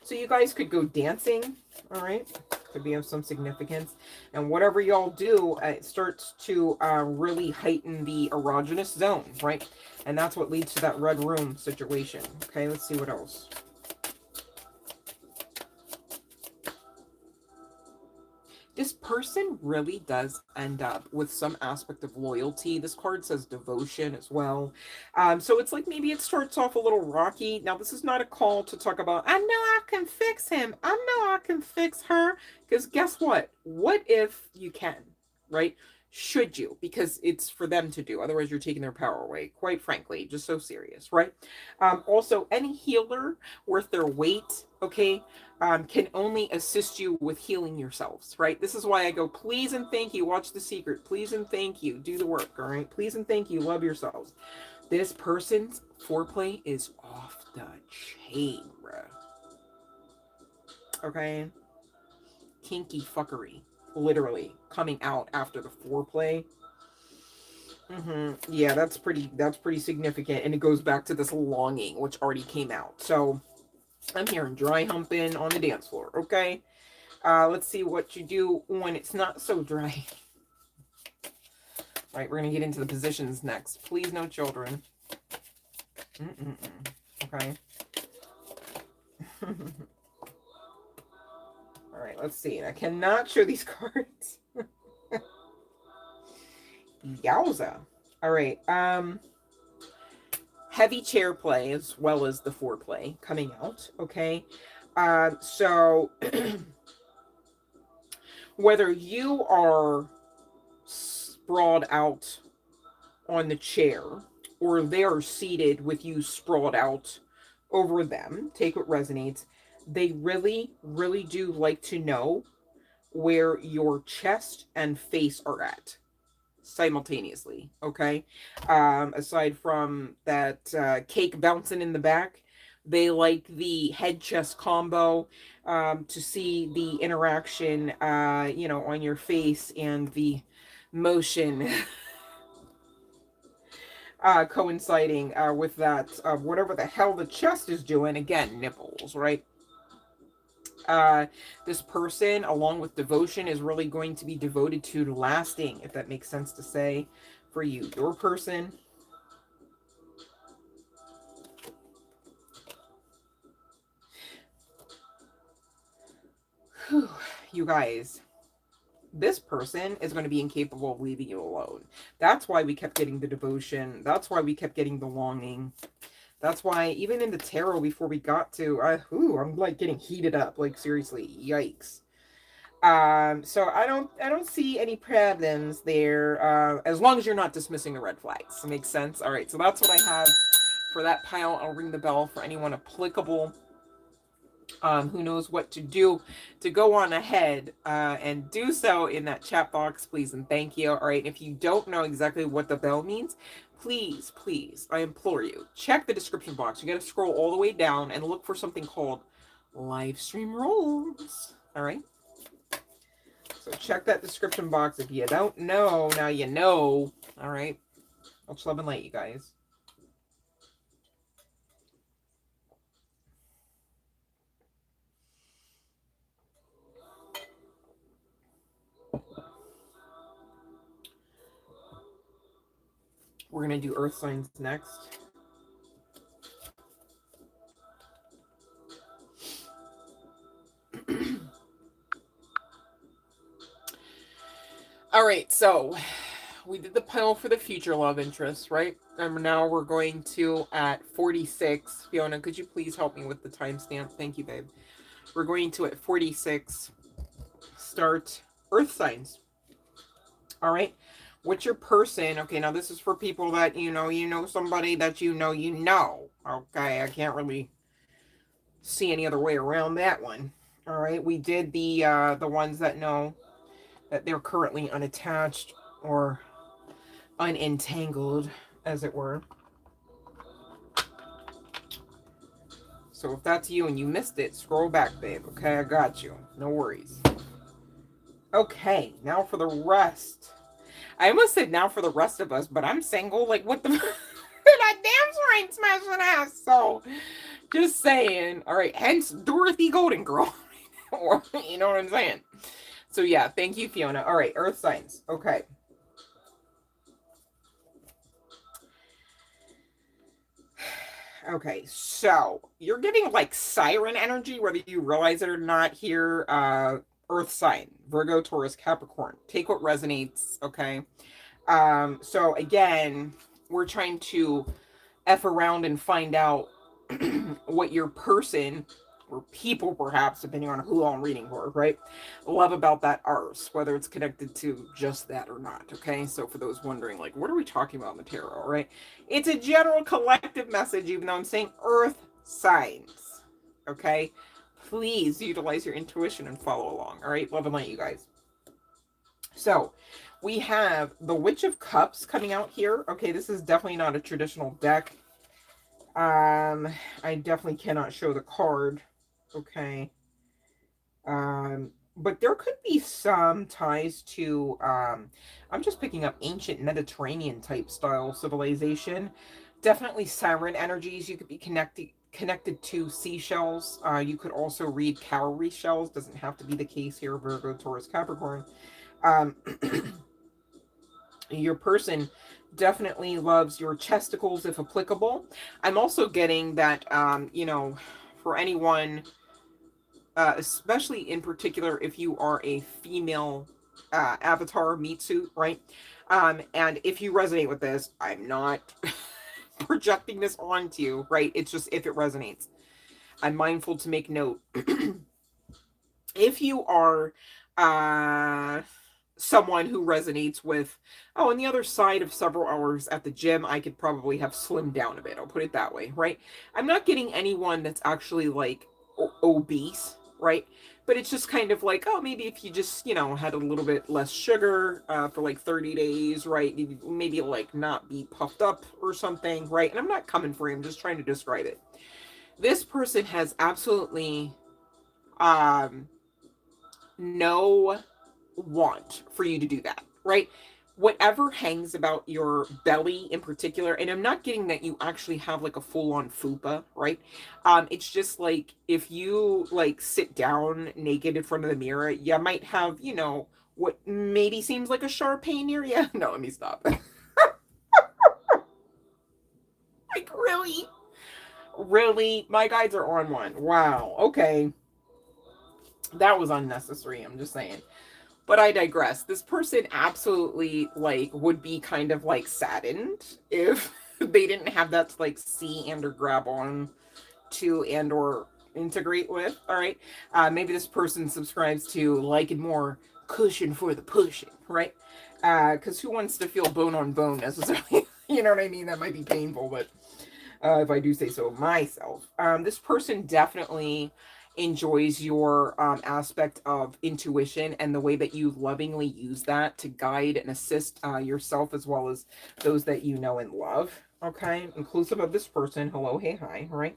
So you guys could go dancing, all right? Could be of some significance. And whatever y'all do, it starts to really heighten the erogenous zone, right? And that's what leads to that red room situation. Okay, let's see what else. This person really does end up with some aspect of loyalty. This card says devotion as well. So it's like maybe it starts off a little rocky. Now, this is not a call to talk about, I know I can fix him. I know I can fix her. Because guess what? What if you can, right? Should you? Because it's for them to do. Otherwise, you're taking their power away. Quite frankly, just so serious, right? Also, any healer worth their weight, okay, can only assist you with healing yourselves, right? This is why I go, please and thank you, watch The Secret. Please and thank you, do the work, all right? Please and thank you, love yourselves. This person's foreplay is off the chain, bro. Okay? Kinky fuckery, literally, coming out after the foreplay. Yeah, that's pretty significant. And it goes back to this longing, which already came out. So I'm hearing dry humping on the dance floor, okay? Let's see what you do when it's not so dry. Right, we're going to get into the positions next. Please, no children. Okay. All right, let's see. I cannot show these cards. Yowza. All right. Heavy chair play as well as the foreplay coming out, okay? So whether you are sprawled out on the chair or they're seated with you sprawled out over them, take what resonates, they really, really do like to know where your chest and face are at simultaneously, okay? Aside from that cake bouncing in the back, they like the head chest combo, to see the interaction, you know, on your face and the motion coinciding with that, whatever the hell the chest is doing. Again, nipples, right? This person, along with devotion, is really going to be devoted to lasting, if that makes sense to say, for you. Your person. Whew, you guys. This person is going to be incapable of leaving you alone. That's why we kept getting the devotion. That's why we kept getting the longing. That's why even in the tarot before we got to, I'm like getting heated up. Like seriously, yikes. So I don't see any problems there. As long as you're not dismissing the red flags. Makes sense. All right. So that's what I have for that pile. I'll ring the bell for anyone applicable. Who knows what to do, to go on ahead and do so in that chat box, please and thank you. All right, if you don't know exactly what the bell means, please, please, I implore you, check the description box. You got to scroll all the way down and look for something called live stream roles. All right, so check that description box. If you don't know, now you know. All right, much love and light, you guys. We're going to do earth signs next. All right, so we did the pile for the future love interest, right? And now we're going to at 46. Fiona, could you please help me with the timestamp? Thank you, babe. We're going to at 46 start earth signs. All right. What's your person? Okay, now this is for people that you know somebody that you know. Okay, I can't really see any other way around that one. All right, we did the ones that know that they're currently unattached or unentangled, as it were. So if that's you and you missed it, scroll back, babe. Okay, I got you. No worries. Okay, now for the rest. I almost said now for the rest of us, but I'm single. Like, what the... that damn sure ain't smashing ass. So, just saying. All right, hence Dorothy Golden Girl. Or, you know what I'm saying? So, yeah, thank you, Fiona. All right, earth signs. Okay. Okay, so you're getting like siren energy, whether you realize it or not here. Earth sign, Virgo, Taurus, Capricorn. Take what resonates, okay? So again, we're trying to F around and find out what your person or people, perhaps, depending on who I'm reading for, right, love about that arse, whether it's connected to just that or not, okay? So for those wondering, like, what are we talking about in the tarot, right? It's a general collective message, even though I'm saying earth signs, okay? Please utilize your intuition and follow along, all right? Love and light, you guys. So we have the Witch of Cups coming out here. Okay, this is definitely not a traditional deck. I definitely cannot show the card. Okay. But there could be some ties to, I'm just picking up ancient Mediterranean type style civilization. Definitely siren energies. You could be connected to seashells. You could also read cowrie shells. Doesn't have to be the case here. Virgo, Taurus, Capricorn. Your person definitely loves your chesticles if applicable. I'm also getting that, for anyone, especially in particular if you are a female avatar meat suit, right? And if you resonate with this, I'm not projecting this onto you, right? It's just if it resonates. I'm mindful to make note. If you are someone who resonates with, on the other side of several hours at the gym, I could probably have slimmed down a bit. I'll put it that way, right? I'm not getting anyone that's actually like obese, right? But it's just kind of like, maybe if you just, had a little bit less sugar for like 30 days, right? Maybe like not be puffed up or something, right? And I'm not coming for you. I'm just trying to describe it. This person has absolutely no want for you to do that, right? Whatever hangs about your belly in particular, and I'm not getting that you actually have like a full-on fupa, right? It's just like if you like sit down naked in front of the mirror, you might have, what maybe seems like a sharp pain near you. No, let me stop. Like, really? Really? My guides are on one. Wow. Okay. That was unnecessary, I'm just saying. But I digress. This person absolutely like would be kind of like saddened if they didn't have that to like see and or grab on to and or integrate with. All right, maybe this person subscribes to like and more cushion for the pushing, right? Because who wants to feel bone on bone necessarily? You know what I mean? That might be painful, but if I do say so myself. This person definitely enjoys your aspect of intuition and the way that you lovingly use that to guide and assist yourself as well as those that you know and love. Okay, inclusive of this person. Hello, hey, hi, right?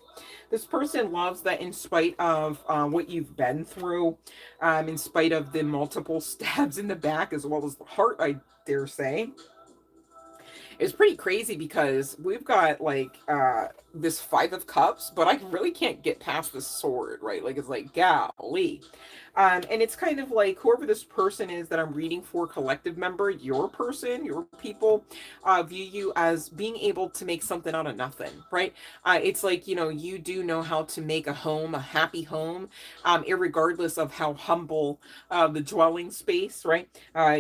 This person loves that in spite of what you've been through, in spite of the multiple stabs in the back as well as the heart, I dare say, it's pretty crazy because we've got like this 5 of Cups, but I really can't get past the sword, right? Like it's like golly. And it's kind of like whoever this person is that I'm reading for, collective member, your person, your people, view you as being able to make something out of nothing, right? It's like, you know, you do know how to make a home, a happy home, irregardless of how humble the dwelling space, right?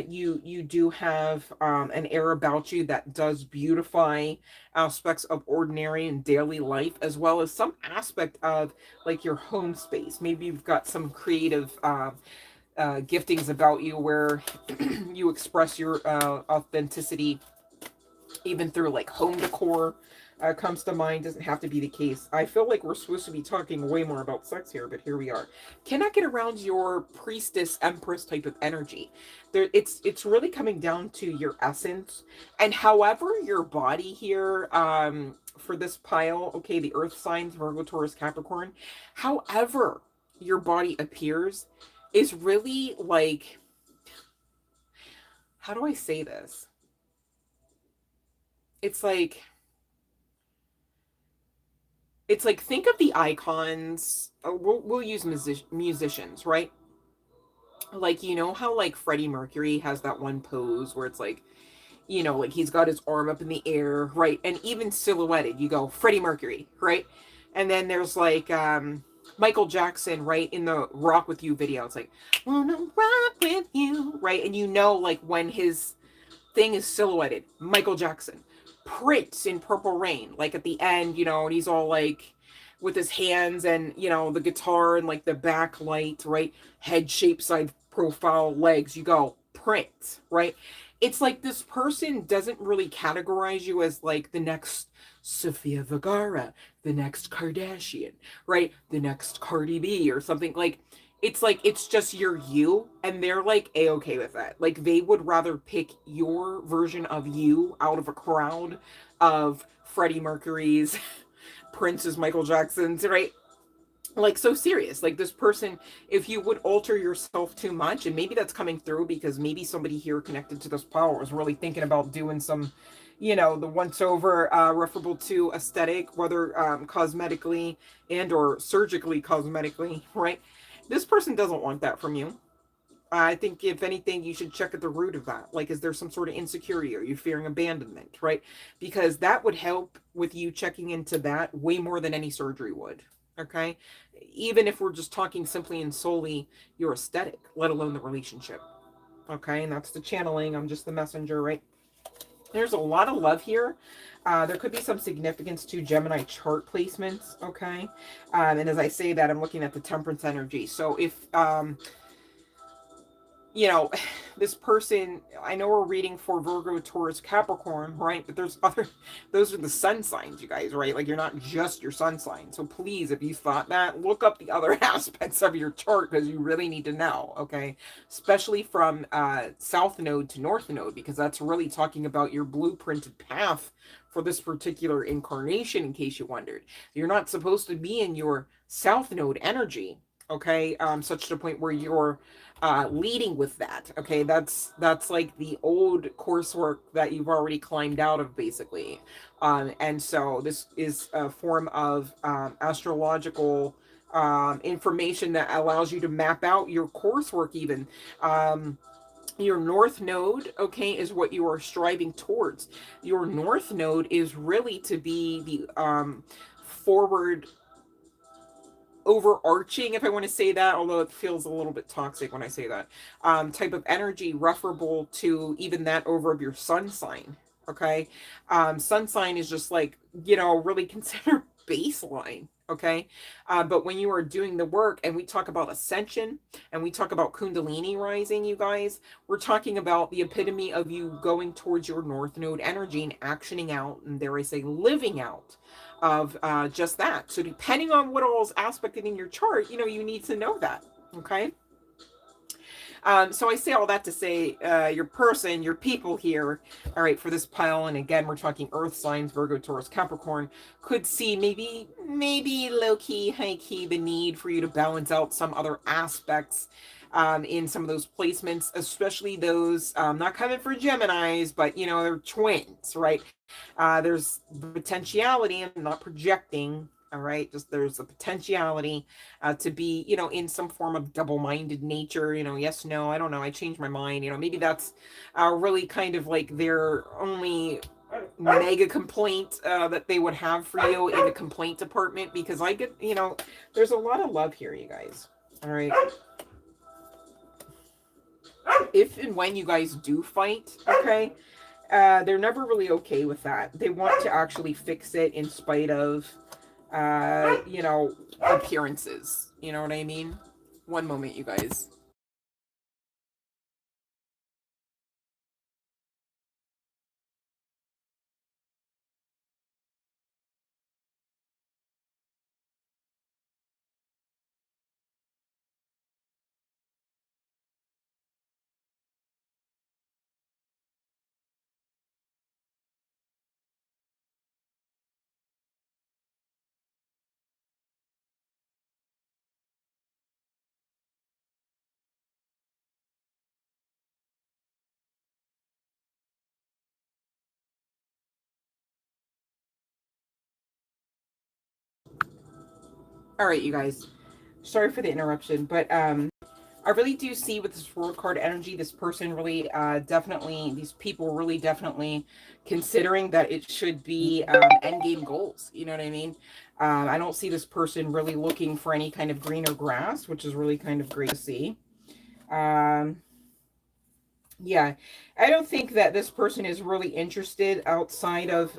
You do have an air about you that does beautify aspects of ordinary and daily life, as well as some aspect of like your home space. Maybe you've got some creative giftings about you where you express your authenticity even through like home decor. Comes to mind. Doesn't have to be the case. I feel like we're supposed to be talking way more about sex here, but here we are. Cannot get around your priestess empress type of energy. There, it's really coming down to your essence, and however your body here for this pile. Okay, the Earth signs Virgo, Taurus, Capricorn. However your body appears is really like, how do I say this? It's like think of the icons. We'll use musicians, right? Like, you know how like Freddie Mercury has that one pose where it's like, you know, like he's got his arm up in the air, right? And even silhouetted, you go Freddie Mercury, right? And then there's like Michael Jackson, right, in the Rock With You video. It's like, wanna rock with you, right? And you know, like when his thing is silhouetted, Michael Jackson. Prince in Purple Rain, like at the end, you know, and he's all like with his hands and, you know, the guitar and like the backlight, right? Head shape, side profile, legs. You go, Prince, right? It's like this person doesn't really categorize you as like the next Sofia Vergara, the next Kardashian, right? The next Cardi B or something. Like it's just you're you, and they're like a-okay with that. Like they would rather pick your version of you out of a crowd of Freddie Mercury's, Prince's, Michael Jackson's, right? Like so serious. Like this person, if you would alter yourself too much, and maybe that's coming through because maybe somebody here connected to this power is really thinking about doing some, you know, the once over referable to aesthetic, whether cosmetically and or surgically cosmetically, right? This person doesn't want that from you. I think if anything, you should check at the root of that. Like, is there some sort of insecurity? Are you fearing abandonment, right? Because that would help with you checking into that way more than any surgery would. Okay. Even if we're just talking simply and solely your aesthetic, let alone the relationship. Okay. And that's the channeling. I'm just the messenger, right? There's a lot of love here. There could be some significance to Gemini chart placements. Okay. And as I say that, I'm looking at the temperance energy. So if, you know, this person, I know we're reading for Virgo, Taurus, Capricorn, right? But there's other, those are the sun signs, you guys, right? Like you're not just your sun sign. So please, if you thought that, look up the other aspects of your chart because you really need to know, okay? Especially from South Node to North Node, because that's really talking about your blueprinted path for this particular incarnation, in case you wondered. You're not supposed to be in your South Node energy, okay? Such to the point where you're leading with that. Okay, that's like the old coursework that you've already climbed out of, basically. And so this is a form of astrological information that allows you to map out your coursework even. Your north node, okay, is what you are striving towards. Your north node is really to be the forward overarching, if I want to say that, although it feels a little bit toxic when I say that, type of energy referable to even that over of your sun sign. Okay. Sun sign is just like, you know, really considered baseline. Okay. But when you are doing the work and we talk about ascension and we talk about Kundalini rising, you guys, we're talking about the epitome of you going towards your North Node energy and actioning out, and dare I say, living out of just that. So depending on what all is aspected in your chart, you know, you need to know that. Okay. So I say all that to say, your person, your people here, all right, for this pile, and again, we're talking earth signs, Virgo, Taurus, Capricorn, could see maybe low key, high key, the need for you to balance out some other aspects in some of those placements, especially those, not coming for Geminis, but, you know, they're twins, right? There's the potentiality, and not projecting, all right, just there's a potentiality to be, you know, in some form of double-minded nature, you know, yes, no, I don't know, I changed my mind, you know, maybe that's really kind of like their only mega complaint that they would have for you in the complaint department, because I get, you know, there's a lot of love here, you guys, all right. If and when you guys do fight, okay, they're never really okay with that. They want to actually fix it in spite of, you know, appearances. You know what I mean? One moment, you guys. All right, you guys. Sorry for the interruption, but I really do see with this world card energy, this person really definitely, these people really definitely considering that it should be end game goals. You know what I mean? I don't see this person really looking for any kind of greener grass, which is really kind of great to see. Um, yeah, I don't think that this person is really interested outside of,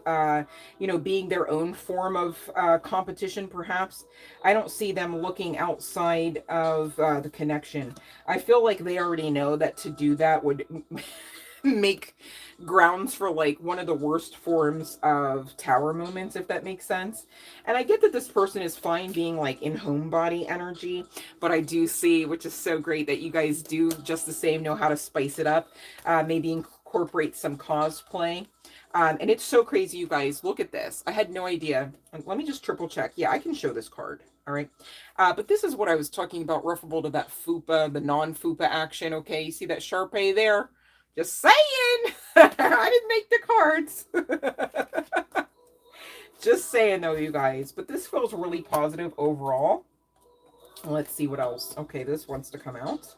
you know, being their own form of competition, perhaps. I don't see them looking outside of the connection. I feel like they already know that to do that would make grounds for like one of the worst forms of tower moments, if that makes sense. And I get that this person is fine being like in homebody energy, but I do see, which is so great, that you guys do just the same know how to spice it up, maybe incorporate some cosplay. And it's so crazy, you guys. Look at this. I had no idea. Let me just triple check. Yeah, I can show this card. All right. But this is what I was talking about, referable to that FUPA, the non-FUPA action. Okay, you see that Sharpay there? Just saying. I didn't make the cards. Just saying, though, you guys. But this feels really positive overall. Let's see what else. Okay, this wants to come out.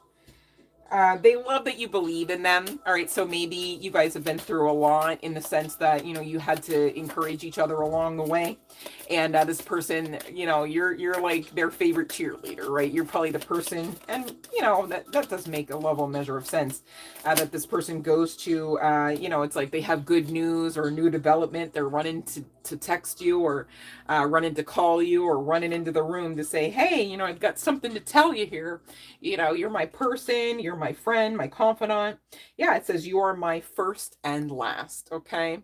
They love that you believe in them. All right, so maybe you guys have been through a lot in the sense that, you know, you had to encourage each other along the way. And this person, you know, you're like their favorite cheerleader, right? You're probably the person, and you know that does make a level measure of sense. That this person goes to, you know, it's like they have good news or new development. They're running to text you, or running to call you, or running into the room to say, hey, you know, I've got something to tell you here. You know, you're my person, you're my friend, my confidant. Yeah, it says you are my first and last. Okay.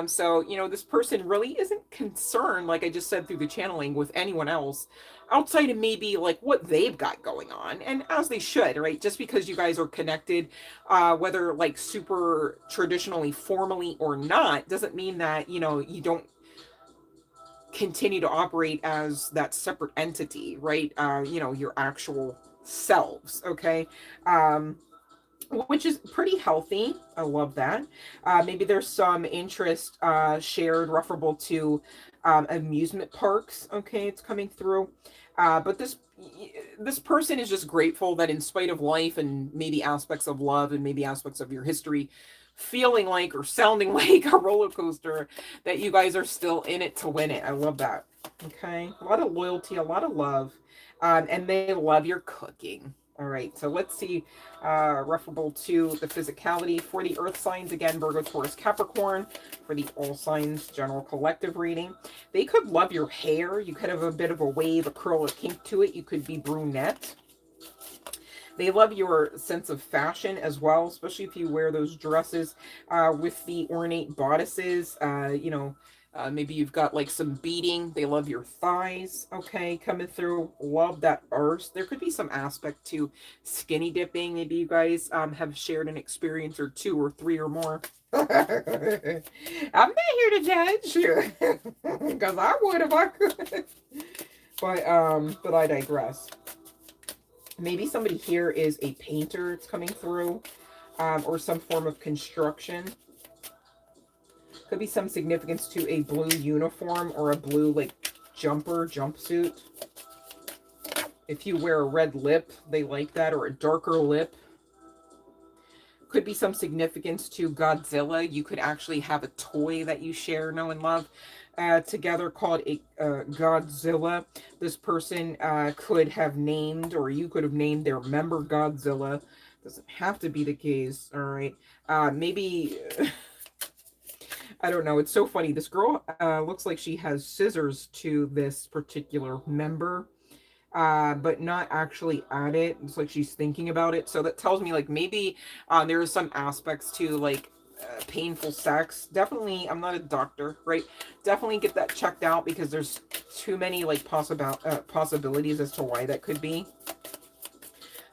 So, you know, this person really isn't concerned, like I just said through the channeling, with anyone else outside of maybe like what they've got going on. And as they should, right? Just because you guys are connected, whether like super traditionally, formally or not, doesn't mean that, you know, you don't continue to operate as that separate entity, right? You know, your actual selves. Okay. Which is pretty healthy. I love that. Maybe there's some interest shared, referable to amusement parks. Okay, it's coming through. But this person is just grateful that in spite of life and maybe aspects of love and maybe aspects of your history feeling like or sounding like a roller coaster, that you guys are still in it to win it. I love that. Okay, a lot of loyalty, a lot of love, and they love your cooking. All right, so let's see, referable to the physicality for the earth signs. Again, Virgo, Taurus, Capricorn, for the all signs general collective reading. They could love your hair. You could have a bit of a wave, a curl, a kink to it. You could be brunette. They love your sense of fashion as well, especially if you wear those dresses with the ornate bodices, you know, maybe you've got like some beading. They love your thighs, okay, coming through. Love that earth. There could be some aspect to skinny dipping. Maybe you guys have shared an experience or two or three or more. I'm not here to judge you, because I would if I could. But I digress. Maybe somebody here is a painter. It's coming through, or some form of construction. Could be some significance to a blue uniform or a blue, like, jumpsuit. If you wear a red lip, they like that, or a darker lip. Could be some significance to Godzilla. You could actually have a toy that you share, know, and love together called a Godzilla. This person could have named, or you could have named their member Godzilla. Doesn't have to be the case, all right? Maybe... I don't know. It's so funny. This girl looks like she has scissors to this particular member, but not actually at it. It's like she's thinking about it. So that tells me, like, maybe there are some aspects to, like, painful sex. Definitely, I'm not a doctor, right? Definitely get that checked out, because there's too many, like, possibilities as to why that could be.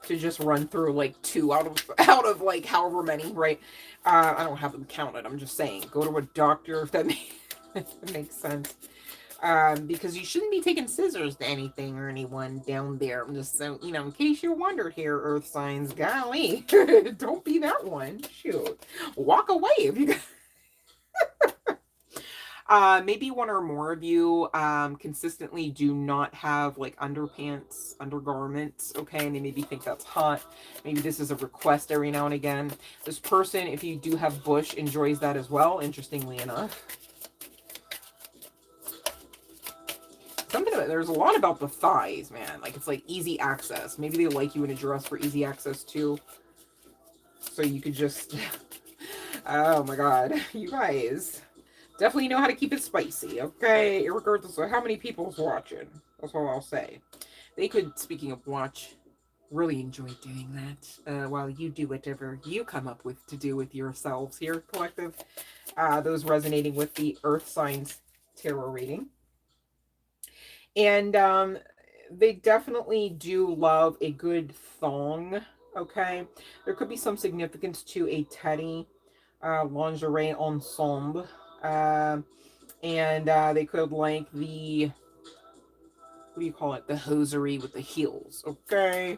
To just run through like 2 out of like however many, right? I don't have them counted. I'm just saying, go to a doctor if that makes sense. Because you shouldn't be taking scissors to anything or anyone down there. I'm just so, you know, in case you wondered here, earth signs, golly, don't be that one. Shoot, walk away if you. Maybe one or more of you consistently do not have like underpants, undergarments, okay? And they maybe think that's hot. Maybe this is a request every now and again. This person, if you do have bush, enjoys that as well, interestingly enough. There's a lot about the thighs, man. Like, it's like easy access. Maybe they like you in a dress for easy access too. So you could just, oh my God, you guys. Definitely know how to keep it spicy, okay? Regardless of how many people's watching. That's all I'll say. They could, speaking of watch, really enjoy doing that while you do whatever you come up with to do with yourselves here, collective. Those resonating with the Earth Signs Tarot reading. And they definitely do love a good thong, okay? There could be some significance to a teddy lingerie ensemble. And they could like the, what do you call it? The hosiery with the heels, okay?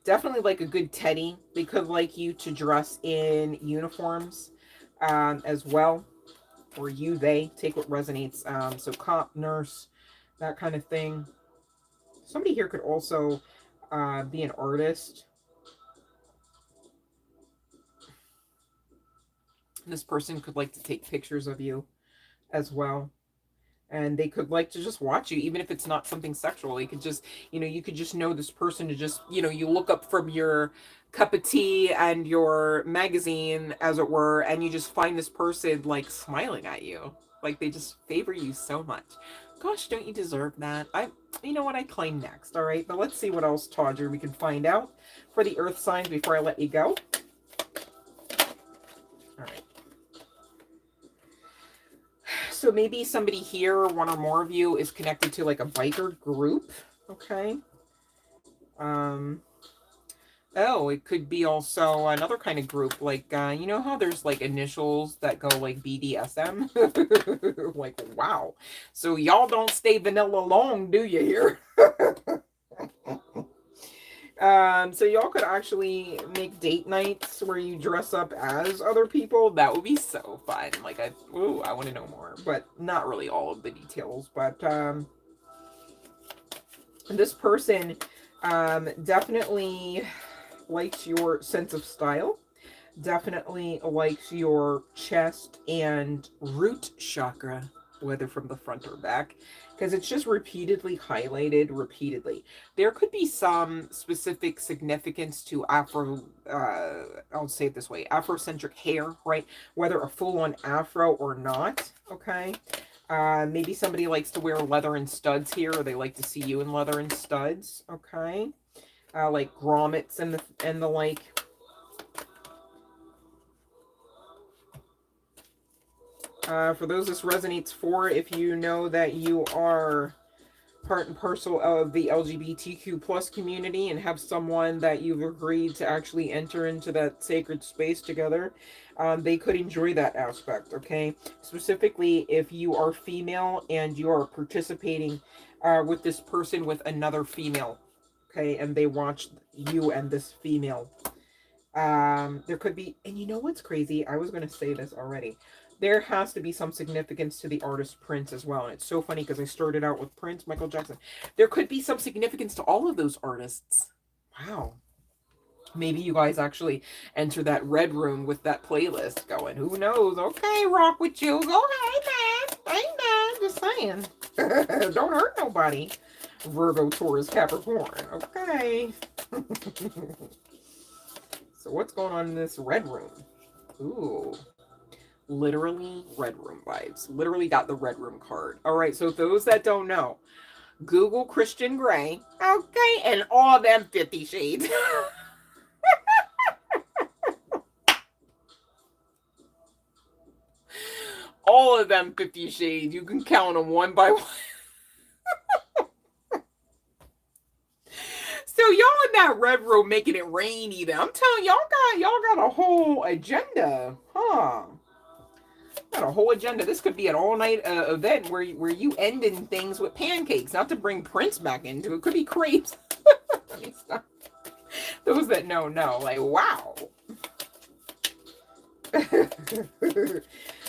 Definitely like a good teddy. They could like you to dress in uniforms as well. Or you, they, take what resonates. So cop, nurse, that kind of thing. Somebody here could also be an artist. This person could like to take pictures of you as well. And they could like to just watch you, even if it's not something sexual. They could just, you know, you could just know this person to just, you know, you look up from your cup of tea and your magazine, as it were, and you just find this person like smiling at you. Like they just favor you so much. Gosh, don't you deserve that? You know what, I claim next, all right? But let's see what else, Todger, we can find out for the earth signs before I let you go. All right. So maybe somebody here, one or more of you, is connected to like a biker group, okay? Oh, it could be also another kind of group, like, you know how there's like initials that go like BDSM? Like, wow. So y'all don't stay vanilla long, do you here? So y'all could actually make date nights where you dress up as other people. That would be so fun. Like, I want to know more, but not really all of the details. But this person definitely likes your sense of style. Definitely likes your chest and root chakra. whether from the front or back, because it's just repeatedly highlighted repeatedly. There could be some specific significance to I'll say it this way, Afrocentric hair, right? Whether a full-on afro or not, okay? Maybe somebody likes to wear leather and studs here, or they like to see you in leather and studs, okay? Like grommets and the like. For those this resonates for, if you know that you are part and parcel of the LGBTQ plus community and have someone that you've agreed to actually enter into that sacred space together, they could enjoy that aspect, okay? Specifically, if you are female and you are participating with this person with another female, okay? And they watch you and this female. There could be, and you know what's crazy? I was going to say this already. There has to be some significance to the artist Prince as well. And it's so funny because I started out with Prince, Michael Jackson. There could be some significance to all of those artists. Wow. Maybe you guys actually enter that red room with that playlist going. Who knows? Okay, rock with you. Go, hey, man. Hey, man. Just saying. Don't hurt nobody. Virgo, Taurus, Capricorn. Okay. So what's going on in this red room? Ooh. Literally red room vibes. Literally got the red room card. All right, so those that don't know, Google Christian Grey, okay, and all them 50 Shades. All of them 50 Shades. You can count them one by one. So y'all in that red room making it rain either. I'm telling y'all got a whole agenda, huh? Got a whole agenda. This could be an all-night event where you ending things with pancakes. Not to bring Prince back into it. Could be crepes. Let me stop. Those that know, like, wow.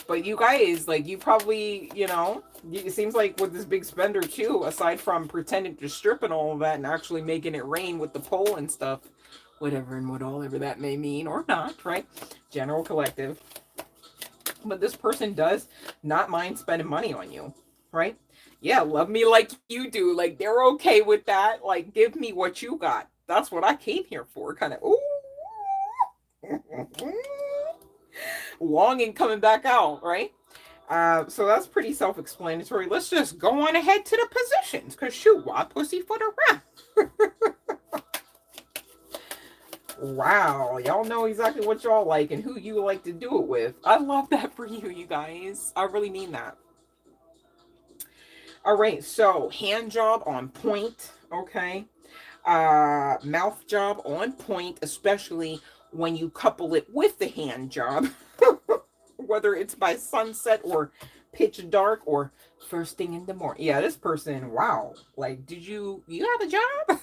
But you guys, like, you probably, you know, it seems like with this big spender too, aside from pretending to strip and all of that and actually making it rain with the pole and stuff, whatever and whatever that may mean or not, right? General collective. But this person does not mind spending money on you, right? Yeah, love me like you do. Like, they're okay with that. Like, give me what you got. That's what I came here for. Kind of, ooh. Longing coming back out, right? So that's pretty self-explanatory. Let's just go on ahead to the positions. Because shoot, why pussy for the rest? Wow, y'all know exactly what y'all like and who you like to do it with. I love that for you, you guys. I really mean that. All right, so hand job on point, okay? Mouth job on point, especially when you couple it with the hand job. Whether it's by sunset or pitch dark or first thing in the morning. Yeah, this person, wow. Like, did you have a job?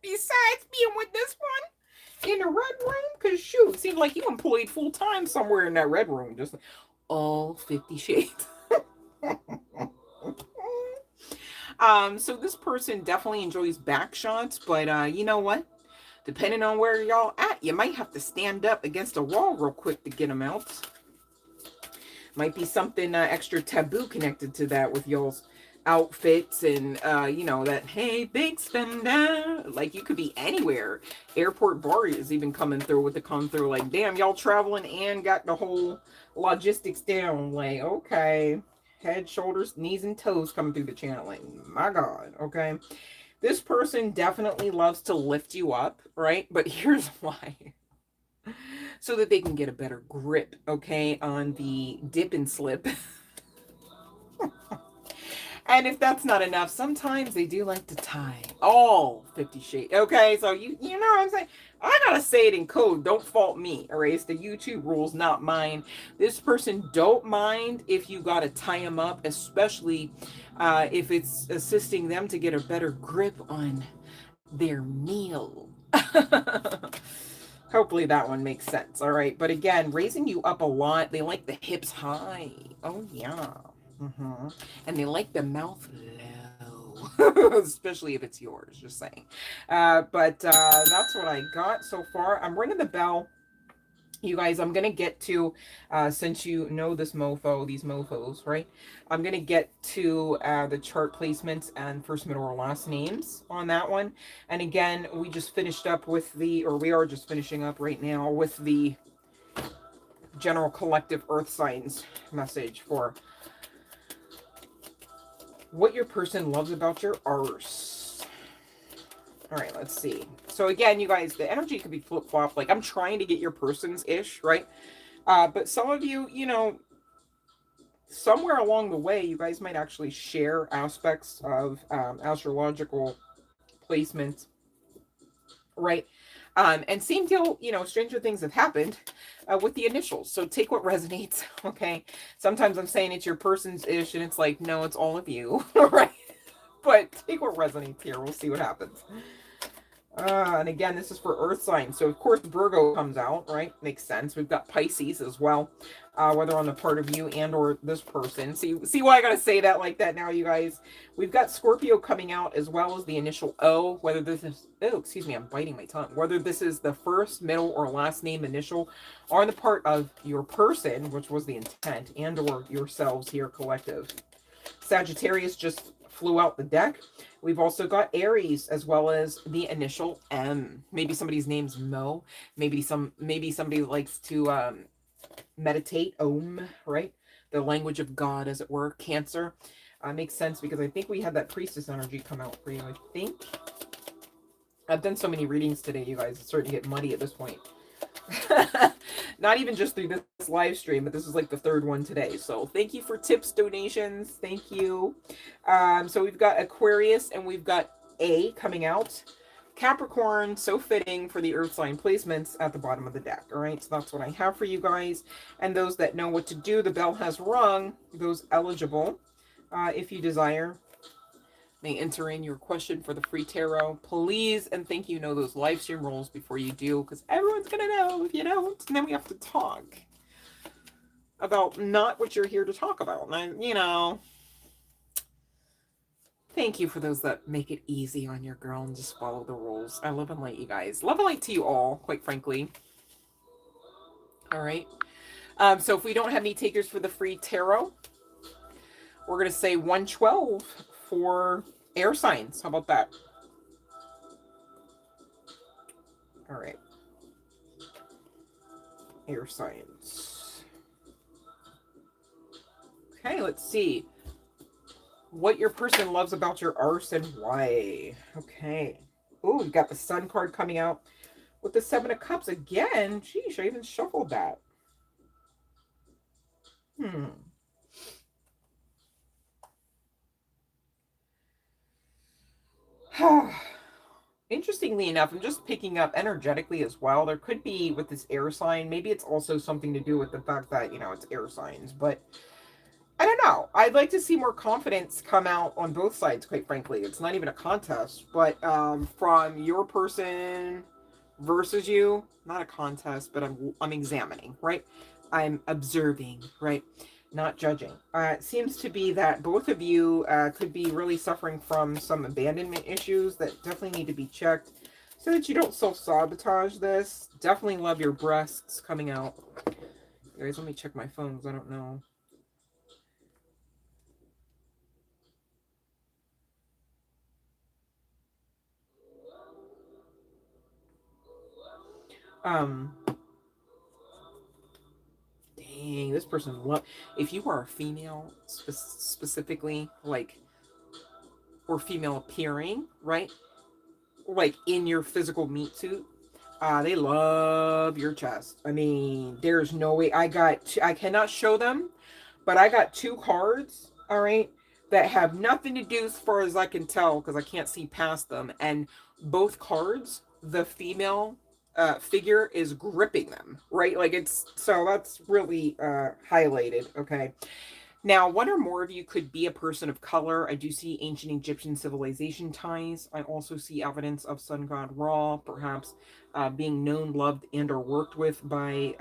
Besides being with this one in the red room? Because shoot, it seems like you employed full time somewhere in that red room. Just all 50 Shades. So this person definitely enjoys back shots, but you know what? Depending on where y'all at, you might have to stand up against a wall real quick to get them out. Might be something extra taboo connected to that with y'all's outfits and, you know, that, hey, big spender. Like, you could be anywhere. Airport bar is even coming through with the come through. Like, damn, y'all traveling and got the whole logistics down. Like, okay. Head, shoulders, knees, and toes coming through the channeling. My God, okay? This person definitely loves to lift you up, right? But here's why. So that they can get a better grip, okay, on the dip and slip. And if that's not enough, sometimes they do like to tie all 50 Shades. Okay, so you know what I'm saying? I gotta say it in code. Don't fault me, all right? It's the YouTube rules, not mine. This person don't mind if you gotta tie them up, especially if it's assisting them to get a better grip on their meal. Hopefully that one makes sense, all right? But again, raising you up a lot. They like the hips high. Oh, yeah. Mm-hmm. And they like the mouth low, especially if it's yours, just saying. But that's what I got so far. I'm ringing the bell You guys, I'm going to get to, since you know this mofo, these mofos, right? I'm going to get to the chart placements and first, middle, or last names on that one. And again, we just finished up with the, or we are just finishing up right now with the general collective earth signs message for what your person loves about your arse. All right, let's see. So again, you guys, the energy could be flip-flop. Like, I'm trying to get your person's-ish, right? But some of you, you know, somewhere along the way, you guys might actually share aspects of astrological placements, right? And same deal, you know, stranger things have happened with the initials. So take what resonates, okay? Sometimes I'm saying it's your person's-ish, and it's like, no, it's all of you, right? But take what resonates here. We'll see what happens. And again, this is for earth signs. So, of course, Virgo comes out, right? Makes sense. We've got Pisces as well, whether on the part of you and or this person. See why I got to say that like that now, you guys? We've got Scorpio coming out as well as the initial O, whether this is, oh, excuse me, I'm biting my tongue. Whether this is the first, middle, or last name initial on the part of your person, which was the intent, and or yourselves here, collective. Sagittarius just flew out the deck. We've also got Aries as well as the initial M. Maybe somebody's name's Mo. Maybe somebody likes to meditate, Om, right? The language of God, as it were. Cancer makes sense because I think we had that priestess energy come out for you. I think I've done so many readings today, you guys. It's starting to get muddy at this point. Not even just through this live stream, but this is like the third one today. So thank you for tips, donations. Thank you. So we've got Aquarius and we've got A coming out. Capricorn, so fitting for the earth sign placements at the bottom of the deck. All right, so that's what I have for you guys. And those that know what to do, the bell has rung. Those eligible, if you desire, may enter in your question for the free tarot. Please and thank you know those live stream rules before you do, because everyone's going to know if you don't. And then we have to talk about not what you're here to talk about. And I, you know, thank you for those that make it easy on your girl and just follow the rules. I love and light you guys. Love and light to you all, quite frankly. All right. So if we don't have any takers for the free tarot, we're going to say 112 for air signs. How about that? All right. Air signs. Okay, let's see. What your person loves about your arse and why. Okay. Oh, we've got the Sun card coming out with the Seven of Cups again. Sheesh, I even shuffled that. Interestingly enough, I'm just picking up energetically as well. There could be with this air sign, maybe it's also something to do with the fact that, you know, it's air signs, but I don't know. I'd like to see more confidence come out on both sides, quite frankly. It's not even a contest, but from your person versus you, not a contest, but I'm examining, right? I'm observing, right? Not judging. It seems to be that both of you could be really suffering from some abandonment issues that definitely need to be checked so that you don't self-sabotage this. Definitely love your breasts coming out. Guys, let me check my phone because I don't know. Dang, this person if you are a female specifically, like, or female appearing, right? Like in your physical meat suit, they love your chest. I mean, there's no way. I cannot show them, but I got two cards, all right, that have nothing to do as far as I can tell because I can't see past them. And both cards, the female figure is gripping them, right? Like it's, so that's really highlighted, okay? Now, one or more of you could be a person of color. I do see ancient Egyptian civilization ties. I also see evidence of sun god Ra, perhaps being known, loved, and or worked with by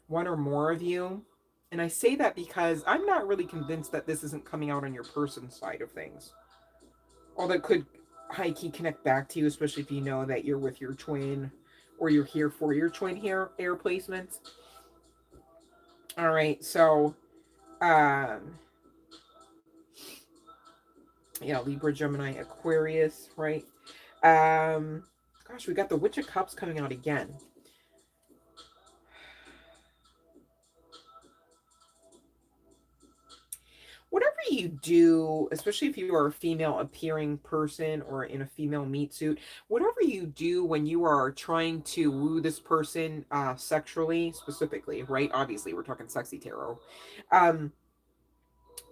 one or more of you. And I say that because I'm not really convinced that this isn't coming out on your person side of things. Although it could high-key connect back to you, especially if you know that you're with your twin or you're here for your twin air placements. All right, so yeah, Libra, Gemini, Aquarius, right? Gosh, we got the Witch of Cups coming out again. Whatever you do, especially if you are a female appearing person or in a female meat suit, whatever you do when you are trying to woo this person sexually, specifically, right? Obviously, we're talking sexy tarot.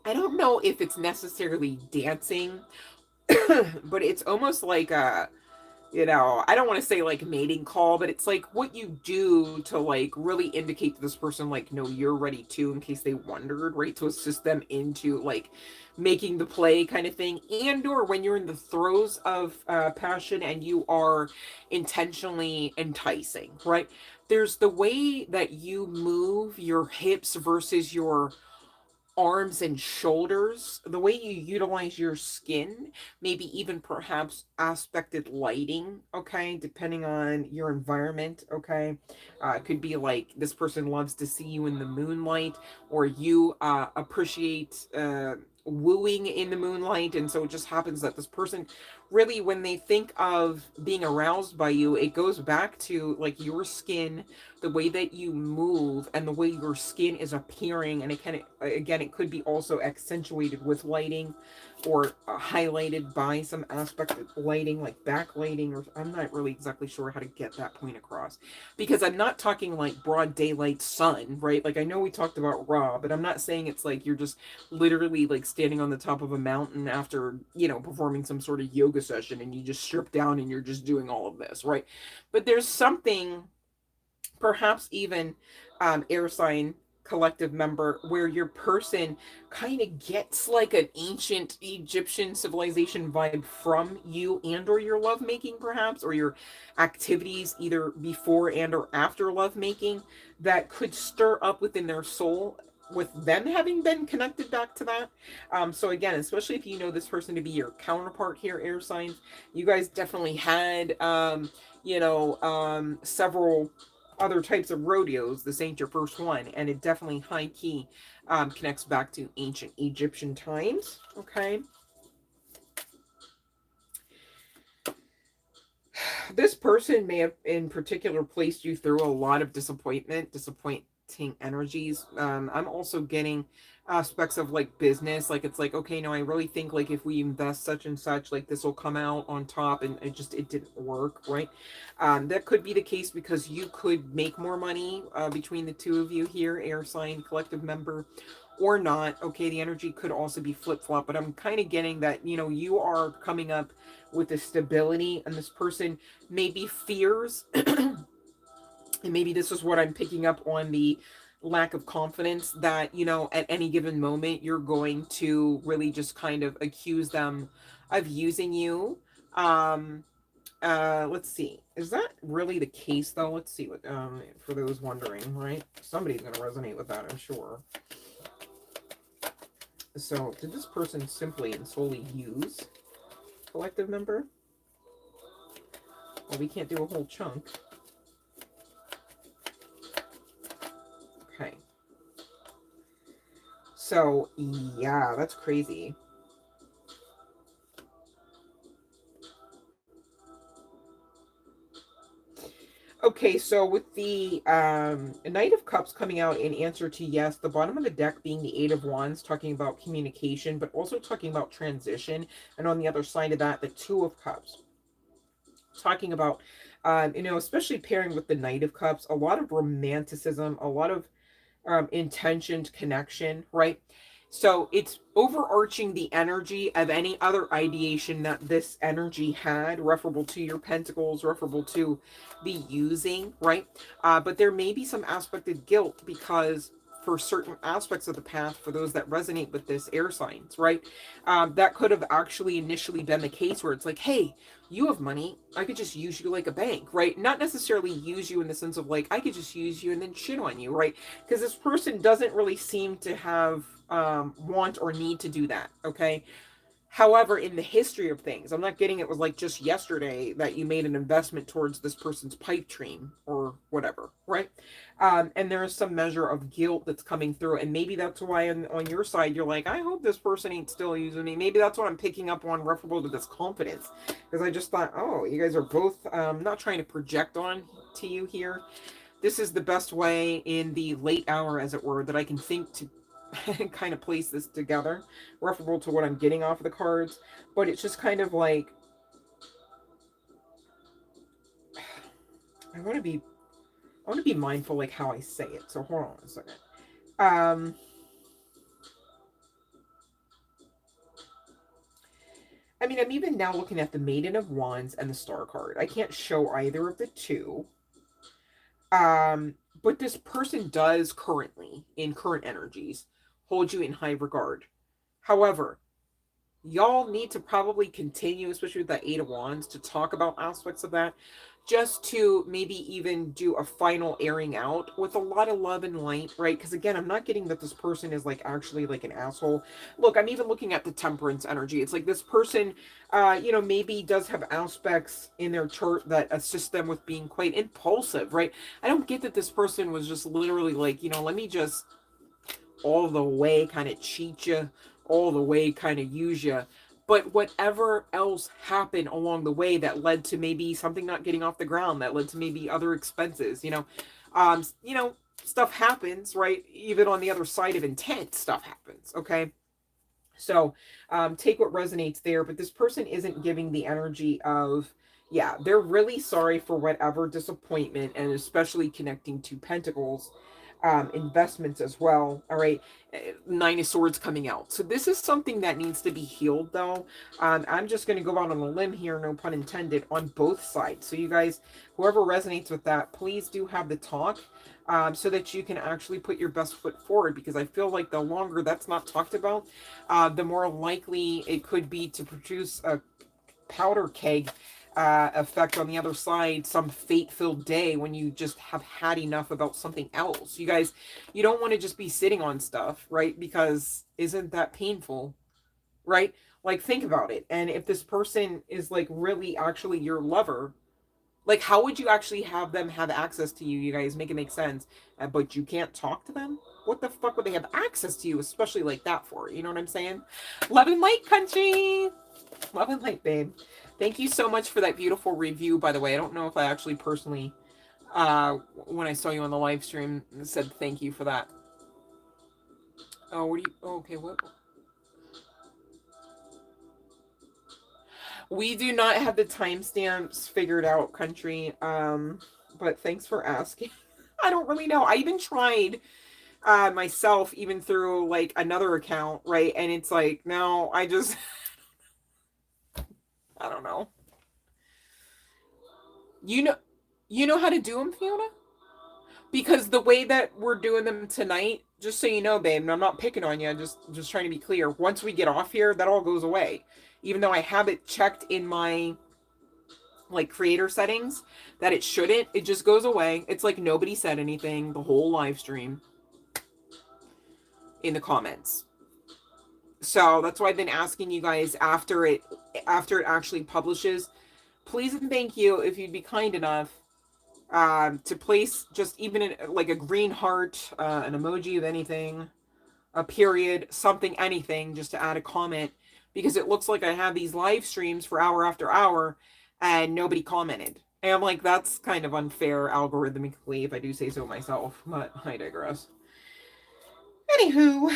I don't know if it's necessarily dancing, but it's almost like a, you know, I don't want to say like mating call, but it's like what you do to like really indicate to this person, like, no, you're ready too, in case they wondered, right? To assist them into like making the play kind of thing. And or when you're in the throes of passion and you are intentionally enticing, right? There's the way that you move your hips versus your arms and shoulders, the way you utilize your skin, maybe even perhaps aspected lighting, okay, depending on your environment, okay. It could be like this person loves to see you in the moonlight, or you appreciate wooing in the moonlight, and so it just happens that this person really, when they think of being aroused by you, it goes back to like your skin, the way that you move, and the way your skin is appearing. And it can, again, it could be also accentuated with lighting, or highlighted by some aspect of lighting, like backlighting, or I'm not really exactly sure how to get that point across, because I'm not talking like broad daylight sun, right? Like, I know we talked about raw, but I'm not saying it's like you're just literally like standing on the top of a mountain after, you know, performing some sort of yoga session, and you just strip down and you're just doing all of this, right? But there's something, perhaps even air sign collective member, where your person kind of gets like an ancient Egyptian civilization vibe from you, and or your lovemaking, perhaps, or your activities either before and or after lovemaking, that could stir up within their soul, with them having been connected back to that. So again, especially if you know this person to be your counterpart here, air signs, you guys definitely had several other types of rodeos. This ain't your first one, and it definitely high key connects back to ancient Egyptian times. Okay, this person may have in particular placed you through a lot of disappointing energies. I'm also getting aspects of like business, like it's like, okay, no, I really think like if we invest such and such, like this will come out on top, and it didn't work, right? That could be the case because you could make more money between the two of you here, air sign collective member, or not. Okay, the energy could also be flip-flop, but I'm kind of getting that, you know, you are coming up with a stability, and this person maybe fears and maybe this is what I'm picking up on, the lack of confidence, that, you know, at any given moment you're going to really just kind of accuse them of using you. Let's see, is that really the case though? Let's see what for those wondering, right? Somebody's going to resonate with that, I'm sure. So did this person simply and solely use collective member? Well, we can't do a whole chunk. Okay. So, yeah, that's crazy. Okay, so with the Knight of Cups coming out in answer to yes, the bottom of the deck being the Eight of Wands, talking about communication, but also talking about transition. And on the other side of that, the Two of Cups, talking about, especially pairing with the Knight of Cups, a lot of romanticism, a lot of intentioned connection, right? So it's overarching the energy of any other ideation that this energy had, referable to your pentacles, referable to the using, right? But there may be some aspect of guilt, because for certain aspects of the path, for those that resonate with this, air signs, right? That could have actually initially been the case where it's like, hey, you have money, I could just use you like a bank, right? Not necessarily use you in the sense of like, I could just use you and then shit on you, right? Because this person doesn't really seem to have want or need to do that, okay? However, in the history of things, I'm not getting it was like just yesterday that you made an investment towards this person's pipe dream or whatever, right? And there is some measure of guilt that's coming through. And maybe that's why on your side, you're like, I hope this person ain't still using me. Maybe that's what I'm picking up on referable to this confidence. Because I just thought, oh, you guys are both not trying to project on to you here. This is the best way in the late hour, as it were, that I can think to kind of place this together, referable to what I'm getting off of the cards. But it's just kind of like, I want to be mindful like how I say it. So hold on a second. I mean, I'm even now looking at the Maiden of Wands and the Star card. I can't show either of the two. But this person does currently, in current energies, hold you in high regard. However, y'all need to probably continue, especially with the Eight of Wands, to talk about aspects of that, just to maybe even do a final airing out with a lot of love and light, right? Because again, I'm not getting that this person is like actually like an asshole. Look, I'm even looking at the Temperance energy. It's like this person, maybe does have aspects in their chart that assist them with being quite impulsive, right? I don't get that this person was just literally like, let me just all the way kind of cheat you, all the way kind of use you. But whatever else happened along the way that led to maybe something not getting off the ground, that led to maybe other expenses, stuff happens, right? Even on the other side of intent, stuff happens, okay? So take what resonates there, but this person isn't giving the energy of, yeah, they're really sorry for whatever disappointment, and especially connecting to Pentacles investments as well. All right. Nine of Swords coming out. So this is something that needs to be healed though. I'm just going to go out on a limb here, no pun intended, on both sides. So you guys, whoever resonates with that, please do have the talk so that you can actually put your best foot forward, because I feel like the longer that's not talked about, the more likely it could be to produce a powder keg effect on the other side some fate-filled day when you just have had enough about something else. You guys, you don't want to just be sitting on stuff, right? Because isn't that painful, right? Like, think about it. And if this person is like really actually your lover, like, how would you actually have them have access to you? You guys make it make sense, but you can't talk to them. What the fuck would they have access to you, especially like that for? You know what I'm saying? Love and light, country. Love and light, babe. Thank you so much for that beautiful review, by the way. I don't know if I actually personally, when I saw you on the live stream, said thank you for that. Oh, what do you... Oh, okay, what? We do not have the timestamps figured out, country. But thanks for asking. I don't really know. I even tried myself, even through like another account, right? And it's like, no, I just... I don't know. You know how to do them, Fiona? Because the way that we're doing them tonight, just so you know, babe, and I'm not picking on you, just trying to be clear. Once we get off here, that all goes away. Even though I have it checked in my like creator settings that it shouldn't, it just goes away. It's like nobody said anything the whole live stream in the comments. So that's why I've been asking you guys after it actually publishes, please and thank you if you'd be kind enough to place just even like a green heart, an emoji of anything, a period, something, anything, just to add a comment, because it looks like I have these live streams for hour after hour and nobody commented. And I'm like, that's kind of unfair algorithmically, if I do say so myself, but I digress. Anywho,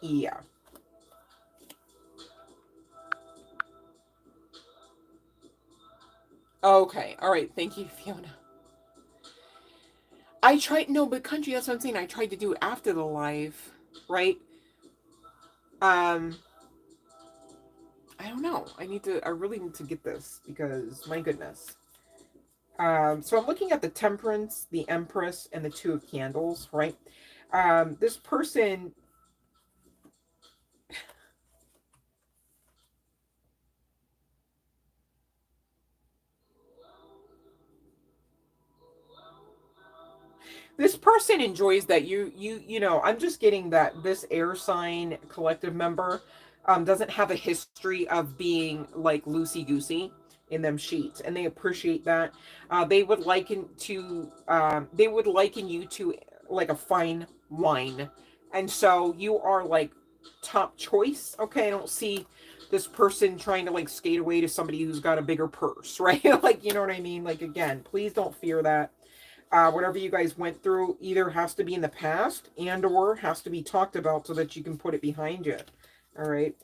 yeah. Okay, all right, thank you, Fiona. I tried, no, but country, that's what I'm saying. I tried to do it after the live, right? I don't know. I really need to get this, because my goodness. So I'm looking at the Temperance, the Empress, and the Two of Candles, right? This person... This person enjoys that you know, I'm just getting that this air sign collective member doesn't have a history of being like loosey goosey in them sheets, and they appreciate that. They would liken you to like a fine wine, and so you are like top choice. Okay, I don't see this person trying to like skate away to somebody who's got a bigger purse, right? Like, you know what I mean? Like, again, please don't fear that. Whatever you guys went through either has to be in the past and or has to be talked about so that you can put it behind you. All right.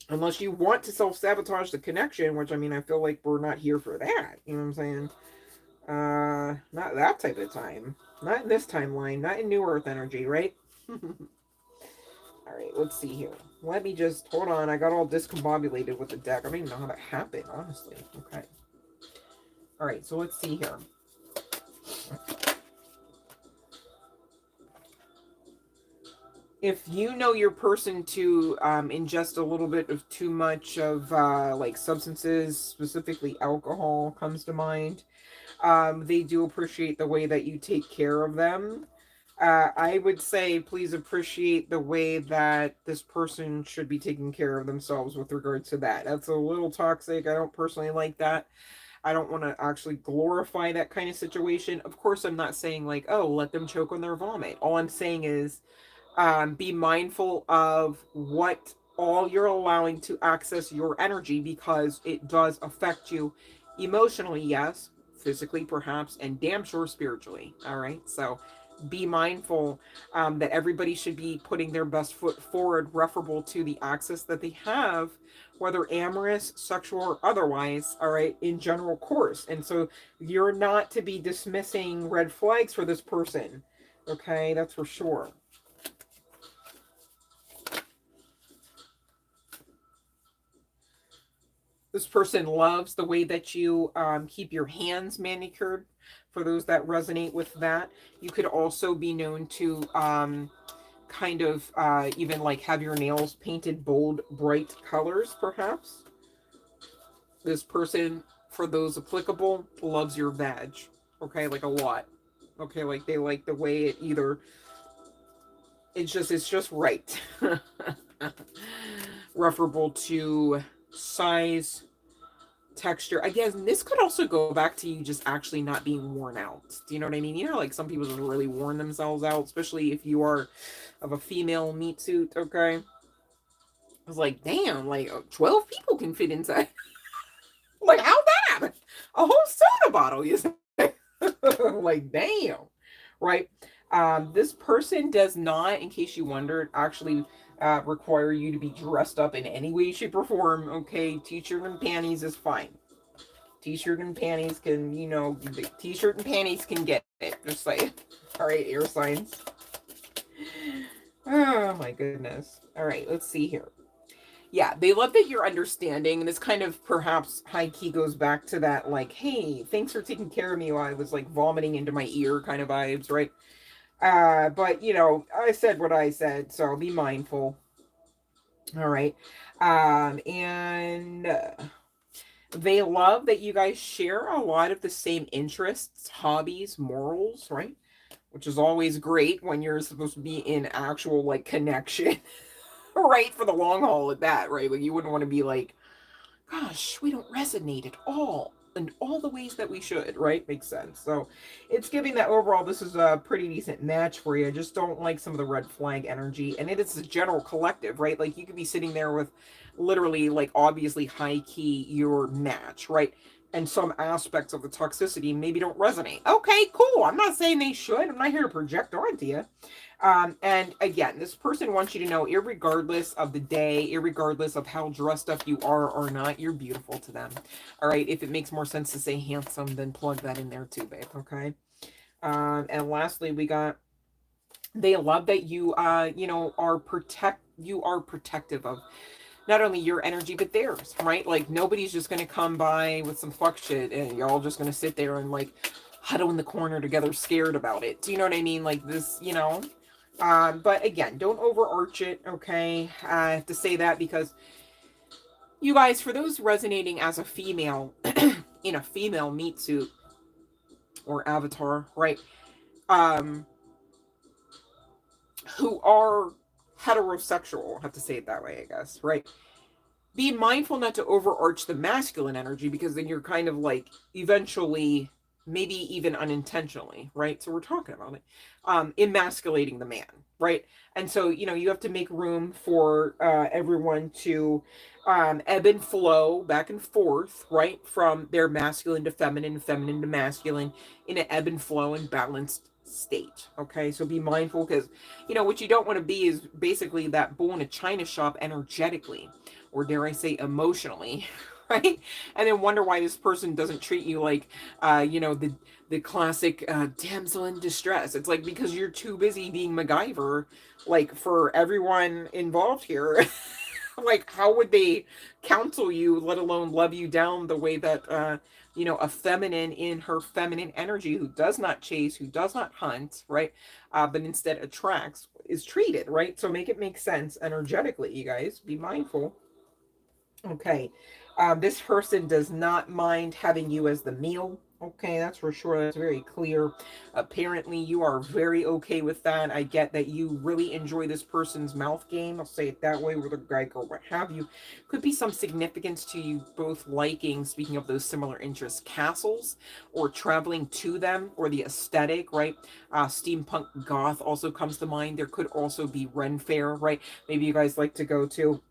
Unless you want to self-sabotage the connection, which, I mean, I feel like we're not here for that. You know what I'm saying? Not that type of time. Not in this timeline. Not in New Earth energy, right? All right, let's see here. Let me just, hold on. I got all discombobulated with the deck. I don't even know how that happened, honestly. Okay. All right, so let's see here. If you know your person to ingest a little bit of too much of like substances, specifically alcohol comes to mind, they do appreciate the way that you take care of them. I would say please appreciate the way that this person should be taking care of themselves with regards to that. That's a little toxic. I don't personally like that. I don't want to actually glorify that kind of situation. Of course, I'm not saying like, oh, let them choke on their vomit. All I'm saying is be mindful of what all you're allowing to access your energy, because it does affect you emotionally, yes, physically perhaps, and damn sure spiritually. All right, so be mindful that everybody should be putting their best foot forward referable to the access that they have, whether amorous, sexual, or otherwise, all right, in general course. And so you're not to be dismissing red flags for this person, okay? That's for sure. This person loves the way that you keep your hands manicured. For those that resonate with that, you could also be known to kind of even like have your nails painted bold, bright colors, perhaps. This person, for those applicable, loves your vag. Okay, like a lot. Okay, like they like the way it either, it's just right. Referable to size, texture. Again, this could also go back to you just actually not being worn out. Do you know what I mean? You know, like some people just really worn themselves out, especially if you are of a female meat suit, okay? I was like, damn, like 12 people can fit inside. Like, how that happen? A whole soda bottle, you say? Like, damn. Right? This person does not, in case you wondered, actually require you to be dressed up in any way, shape, or form. Okay, t-shirt and panties is fine. T-shirt and panties can, you know, t-shirt and panties can get it. Just like, all right, air signs. Oh my goodness. All right, let's see here. Yeah, they love that you're understanding. And this kind of perhaps high key goes back to that, like, hey, thanks for taking care of me while I was like vomiting into my ear kind of vibes, right? But you know, I said what I said, so be mindful. All right. And they love that you guys share a lot of the same interests, hobbies, morals, right? Which is always great when you're supposed to be in actual like connection, right? For the long haul at that, right? Like you wouldn't want to be like, gosh, we don't resonate at all in all the ways that we should, right? Makes sense. So it's giving that overall, this is a pretty decent match for you. I just don't like some of the red flag energy. And it is a general collective, right? Like you could be sitting there with literally like obviously high key your match, right? And some aspects of the toxicity maybe don't resonate. Okay, cool. I'm not saying they should. I'm not here to project onto you. And again, this person wants you to know, irregardless of the day, irregardless of how dressed up you are or not, you're beautiful to them. All right. If it makes more sense to say handsome, then plug that in there too, babe. Okay. And lastly, we got, they love that you, you know, you are protective of not only your energy, but theirs, right? Like nobody's just going to come by with some fuck shit and y'all just going to sit there and like huddle in the corner together, scared about it. Do you know what I mean? Like this, you know, but again, don't overarch it, okay? I have to say that because you guys, for those resonating as a female in a female meat suit or avatar, right? um, who are heterosexual, I have to say it that way, I guess, right? Be mindful not to overarch the masculine energy, because then you're kind of like eventually, maybe even unintentionally, right? So we're talking about it, emasculating the man, right? And so, you know, you have to make room for everyone to ebb and flow back and forth, right? From their masculine to feminine, feminine to masculine, in an ebb and flow and balanced state. Okay, so be mindful, because you know what you don't want to be is basically that bull in a china shop energetically, or dare I say emotionally, right? And then wonder why this person doesn't treat you like, you know, the classic damsel in distress. It's like, because you're too busy being MacGyver, like, for everyone involved here. Like, how would they counsel you, let alone love you down the way that, you know, a feminine in her feminine energy, who does not chase, who does not hunt, right? But instead attracts, is treated, right? So make it make sense energetically, you guys. Be mindful. Okay. This person does not mind having you as the meal. Okay, that's for sure. That's very clear. Apparently, you are very okay with that. I get that you really enjoy this person's mouth game. I'll say it that way, with a guy, girl, what have you. Could be some significance to you both liking, speaking of those similar interests, castles, or traveling to them, or the aesthetic, right? Steampunk goth also comes to mind. There could also be Ren Fair, right? Maybe you guys like to go to.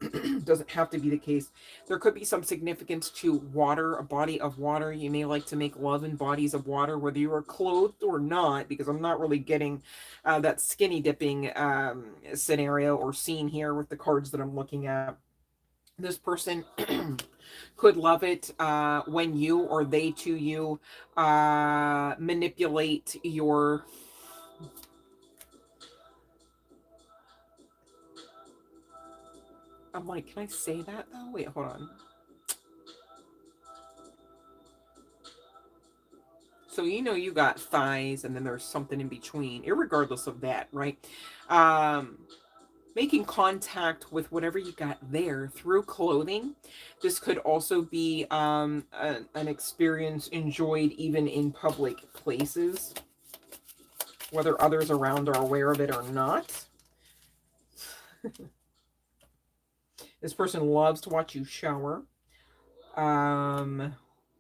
Doesn't have to be the case. There could be some significance to water, a body of water. You may like to make love in bodies of water, whether you are clothed or not, because I'm not really getting that skinny dipping scenario or scene here with the cards that I'm looking at. This person could love it when you, or they to you, manipulate your... I'm like, can I say that though? Wait, hold on. So you know you got thighs, and then there's something in between, irregardless of that, right? Um, Making contact with whatever you got there through clothing. This could also be an experience enjoyed even in public places, whether others around are aware of it or not. This person loves to watch you shower.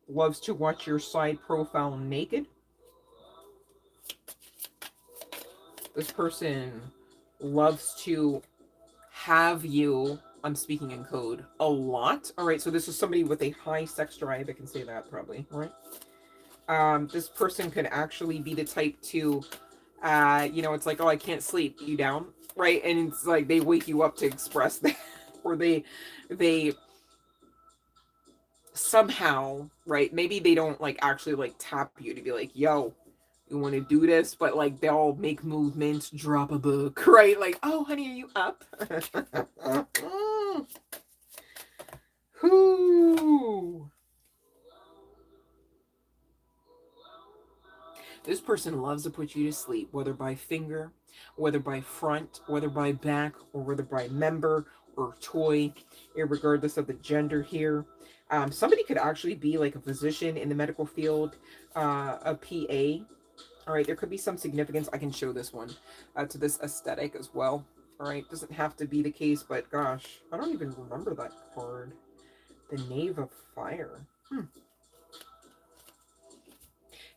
Loves to watch your side profile naked. This person loves to have you, I'm speaking in code, a lot. All right, so this is somebody with a high sex drive. I can say that probably, right? This person could actually be the type to, you know, it's like, oh, I can't sleep, you down, right? And it's like they wake you up to express that, or they somehow, right? Maybe they don't like actually like tap you to be like, yo, you want to do this, but like they'll make movements, drop a book, right? Like, oh, honey, are you up? Whoo. This person loves to put you to sleep, whether by finger, whether by front, whether by back, or whether by member or toy, regardless of the gender here. Somebody could actually be like a physician in the medical field, a PA. All right, there could be some significance. I can show this one to this aesthetic as well. All right, doesn't have to be the case, but gosh, I don't even remember that card. The Knave of Fire.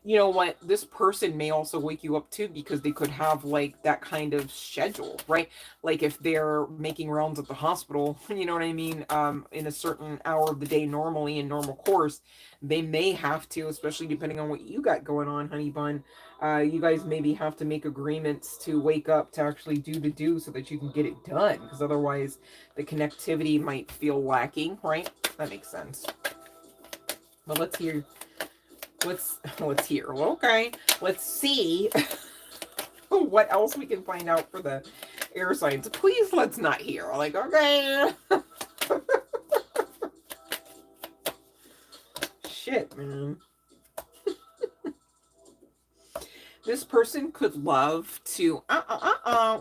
You know what, this person may also wake you up too, because they could have like that kind of schedule, right? Like if they're making rounds at the hospital, you know what I mean, in a certain hour of the day, normally in normal course, they may have to, especially depending on what you got going on, honey bun. You guys maybe have to make agreements to wake up to actually do so that you can get it done, because otherwise the connectivity might feel lacking, right? That makes sense. But let's hear. Let's hear. Okay, let's see what else we can find out for the air signs. Please, let's not hear. Like, okay. Shit, man. This person could love to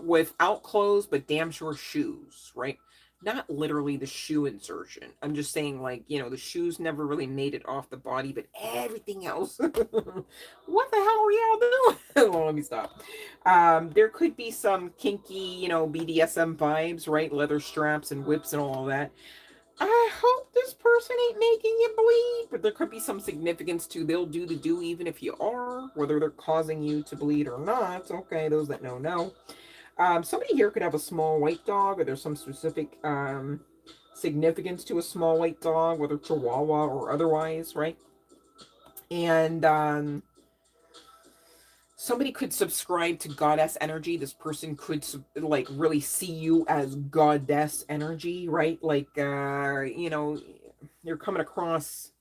without clothes, but damn sure shoes, right? not literally the shoe insertion. I'm just saying, like, you know, the shoes never really made it off the body, but everything else. What the hell are y'all doing? Well, let me stop. There could be some kinky, you know, BDSM vibes, right? Leather straps and whips and all that. I hope this person ain't making you bleed, but there could be some significance to they'll do the do even if you are, whether they're causing you to bleed or not. Okay, those that know. Somebody here could have a small white dog, or there's some specific significance to a small white dog, whether Chihuahua or otherwise, right? And somebody could subscribe to goddess energy. This person could like really see you as goddess energy, right? Like you know, you're coming across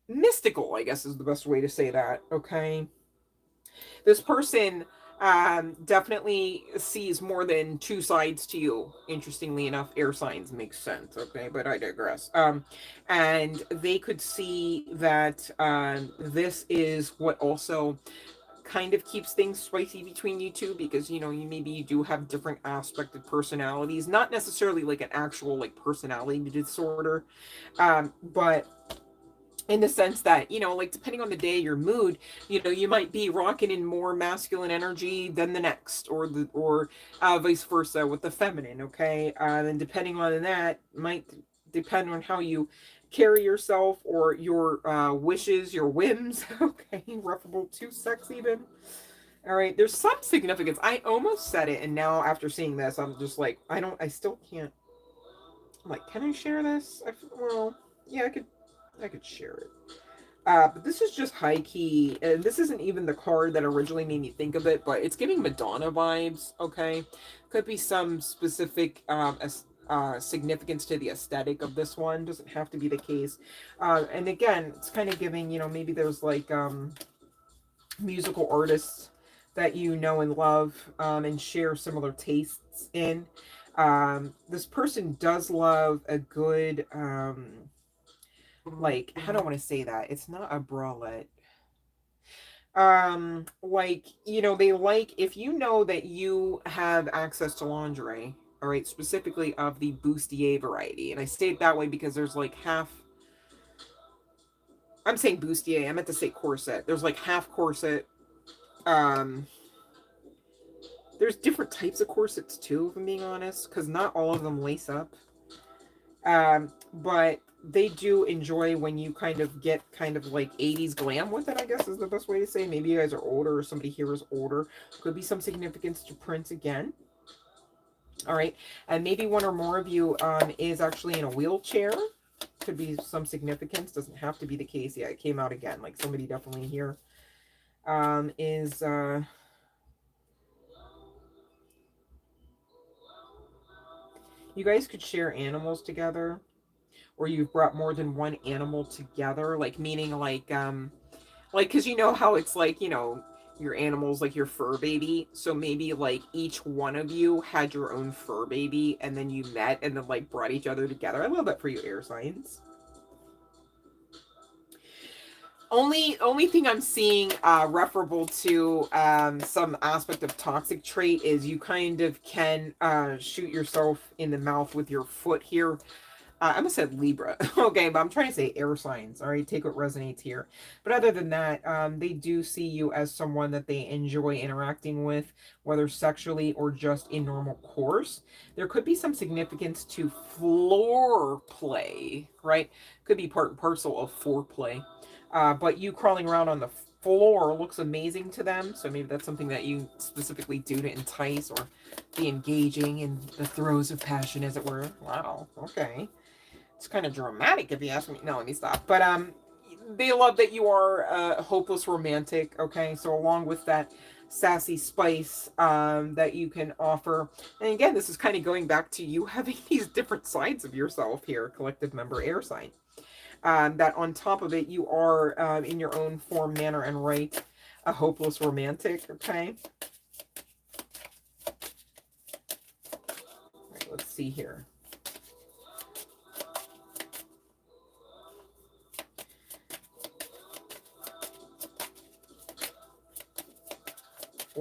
mystical, I guess is the best way to say that. Okay, this person definitely sees more than two sides to you. Interestingly enough, air signs make sense. Okay, but I digress. And they could see that this is what also kind of keeps things spicy between you two, because you know, you do have different aspected personalities, not necessarily like an actual like personality disorder, but in the sense that, you know, like depending on the day, your mood, you know, you might be rocking in more masculine energy than the next, or vice versa with the feminine. Okay, and depending on that might depend on how you carry yourself, or your wishes, your whims. Okay, referable to sex even. All right, there's some significance. I almost said it, and now after seeing this, I'm just like, I still can't. I'm like, can I share this? Well, yeah, I could share it. But this is just high key, and this isn't even the card that originally made me think of it, but it's giving Madonna vibes. Okay, could be some specific significance to the aesthetic of this one. Doesn't have to be the case. And again, it's kind of giving, you know, maybe there's like musical artists that you know and love, and share similar tastes in. This person does love a good like, how do I want to say that? It's not a bralette. Like, you know, they like, if you know that you have access to lingerie, all right, specifically of the bustier variety, and I say it that way because there's like half, I'm saying bustier, I meant to say corset. There's like half corset. um there's different types of corsets too, if I'm being honest, because not all of them lace up. But they do enjoy when you kind of get kind of like 80s glam with it, I guess is the best way to say. Maybe you guys are older, or somebody here is older. Could be some significance to Prince again. All right. And maybe one or more of you is actually in a wheelchair. Could be some significance. Doesn't have to be the case. Yeah, it came out again. Like somebody definitely here is you guys could share animals together, or you've brought more than one animal together, like meaning like, because you know how it's like, you know, your animals like your fur baby, so maybe like each one of you had your own fur baby, and then you met and then like brought each other together. I love that for you, air signs. Only thing I'm seeing referable to some aspect of toxic trait is you kind of can shoot yourself in the mouth with your foot here. I almost said Libra. Okay, but I'm trying to say air signs. All right, take what resonates here. But other than that, they do see you as someone that they enjoy interacting with, whether sexually or just in normal course. There could be some significance to floor play, right? Could be part and parcel of foreplay. But you crawling around on the floor looks amazing to them. So maybe that's something that you specifically do to entice or be engaging in the throes of passion, as it were. Wow. Okay. It's kind of dramatic if you ask me. No, let me stop. But they love that you are a hopeless romantic. Okay, so along with that sassy spice that you can offer, and again, this is kind of going back to you having these different sides of yourself here, collective member air sign. That on top of it, you are in your own form, manner, and right, a hopeless romantic. Okay. All right, let's see here.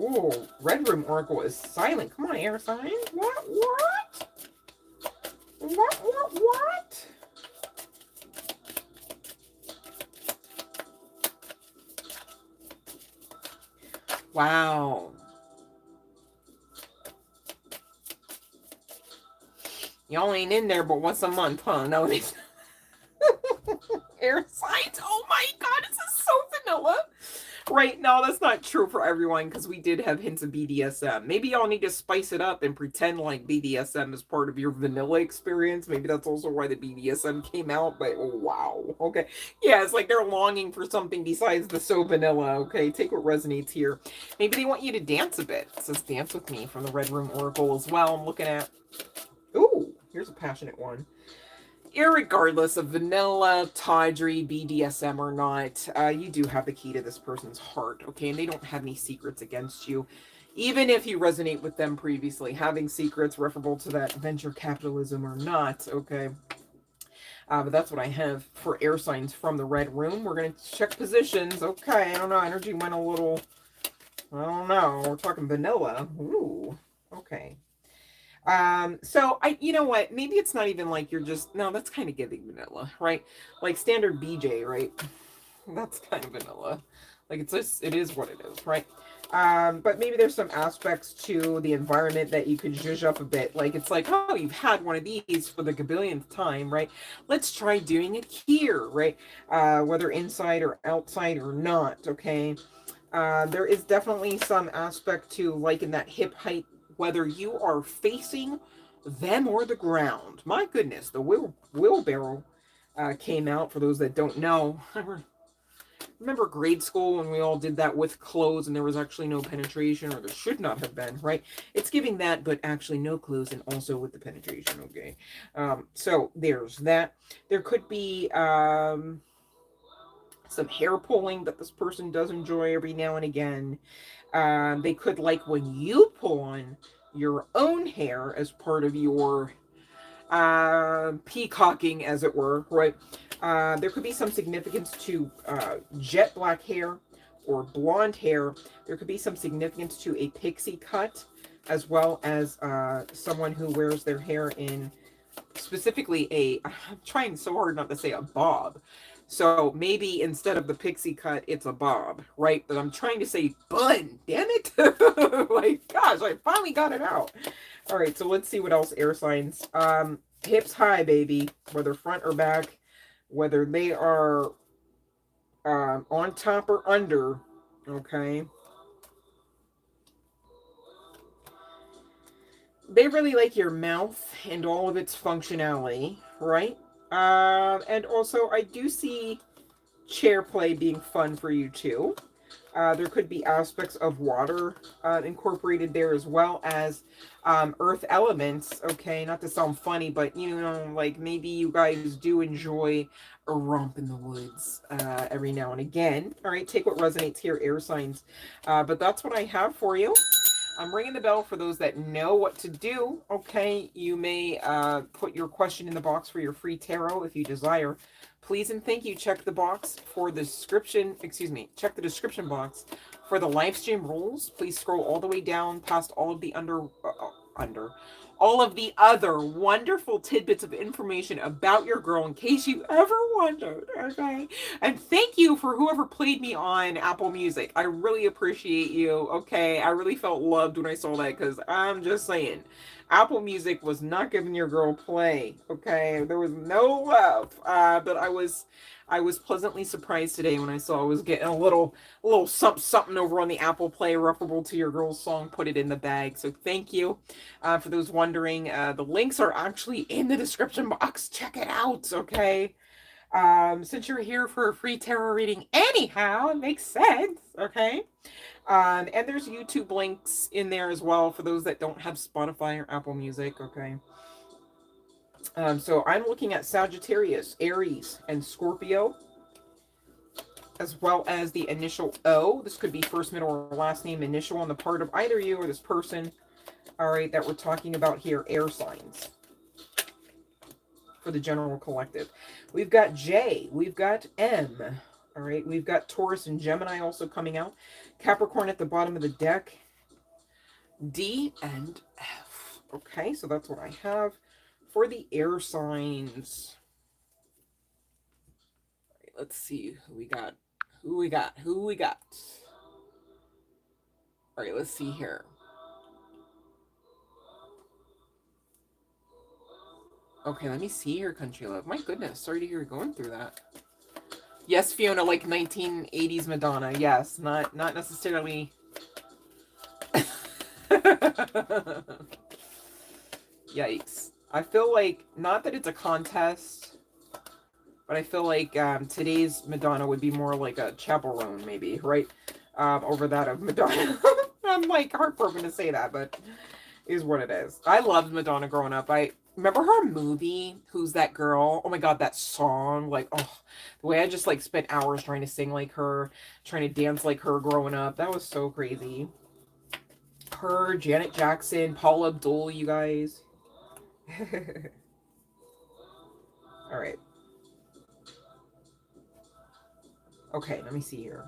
Oh, Red Room Oracle is silent. Come on, air sign. What? What? Wow. Y'all ain't in there but once a month, huh? No, it's air signs. Oh my god, this is so vanilla. Right, no, that's not true for everyone, because we did have hints of BDSM. Maybe y'all need to spice it up and pretend like BDSM is part of your vanilla experience. Maybe that's also why the BDSM came out, but oh, wow. Okay. Yeah, it's like they're longing for something besides the so vanilla. Okay, take what resonates here. Maybe they want you to dance a bit. It says dance with me from the Red Room Oracle as well. I'm looking at... Ooh, here's a passionate one. Irregardless of vanilla, tawdry, BDSM or not, you do have the key to this person's heart, okay? And they don't have any secrets against you. Even if you resonate with them previously, having secrets referable to that venture capitalism or not, okay? But that's what I have for air signs from the Red Room. We're going to check positions. Okay, I don't know. Energy went a little... I don't know. We're talking vanilla. Ooh, okay. So you know what, maybe it's not even like you're just, no, that's kind of giving vanilla, right? Like standard BJ, right? That's kind of vanilla. Like it's just, it is what it is, right? But maybe there's some aspects to the environment that you could zhuzh up a bit. Like it's like, oh, you've had one of these for the gabillionth time, right? Let's try doing it here, right? Whether inside or outside or not, okay? There is definitely some aspect to like in that hip height, whether you are facing them or the ground. My goodness, the wheelbarrow came out, for those that don't know. Remember grade school when we all did that with clothes and there was actually no penetration, or there should not have been, right? It's giving that, but actually no clothes and also with the penetration, okay? So there's that. There could be... some hair pulling that this person does enjoy every now and again. They could like when you pull on your own hair as part of your peacocking, as it were, right? There could be some significance to jet black hair or blonde hair. There could be some significance to a pixie cut, as well as someone who wears their hair in specifically I'm trying so hard not to say a bob. So maybe instead of the pixie cut, it's a bob, right? But I'm trying to say bun, damn it. Like, gosh, I finally got it out. All right, so let's see what else air signs. Hips high, baby, whether front or back, whether they are on top or under, okay? They really like your mouth and all of its functionality, right? And also, I do see chair play being fun for you too. There could be aspects of water incorporated there, as well as earth elements. Okay, not to sound funny, but you know, like maybe you guys do enjoy a romp in the woods every now and again. All right, take what resonates here, air signs. But that's what I have for you. I'm ringing the bell for those that know what to do. Okay, you may put your question in the box for your free tarot if you desire. Please and thank you. Check the box for the description. Excuse me. Check the description box for the live stream rules. Please scroll all the way down past all of the all of the other wonderful tidbits of information about your girl in case you ever wondered, okay? And thank you for whoever played me on Apple Music. I really appreciate you, okay? I really felt loved when I saw that, because I'm just saying, Apple Music was not giving your girl play, okay? There was no love, but I was pleasantly surprised today when I saw I was getting a little something over on the Apple Play referable to your girl's song, Put It in the Bag. So thank you. For those wondering, the links are actually in the description box. Check it out, okay? Since you're here for a free tarot reading anyhow, it makes sense, okay? And there's YouTube links in there as well for those that don't have Spotify or Apple Music, okay? So I'm looking at Sagittarius, Aries, and Scorpio, as well as the initial O. This could be first, middle, or last name initial on the part of either you or this person, all right, that we're talking about here, air signs for the general collective. We've got J, we've got M, all right, we've got Taurus and Gemini also coming out. Capricorn at the bottom of the deck. D, and F. Okay, so that's what I have for the air signs. All right, let's see who we got. Who we got? Who we got? All right, let's see here. Okay, let me see here, Country Love. My goodness, sorry to hear you're going through that. Yes, Fiona, like 1980s Madonna. Yes, not necessarily. Yikes. I feel like, not that it's a contest, but I feel like today's Madonna would be more like a chaperone, maybe, right? Over that of Madonna. I'm like heartbroken to say that, but is what it is. I loved Madonna growing up. I remember her movie, Who's That Girl? Oh my god, that song. Like, oh, the way I just like spent hours trying to sing like her, trying to dance like her growing up. That was so crazy. Her, Janet Jackson, Paula Abdul, you guys. All right. Okay, let me see here.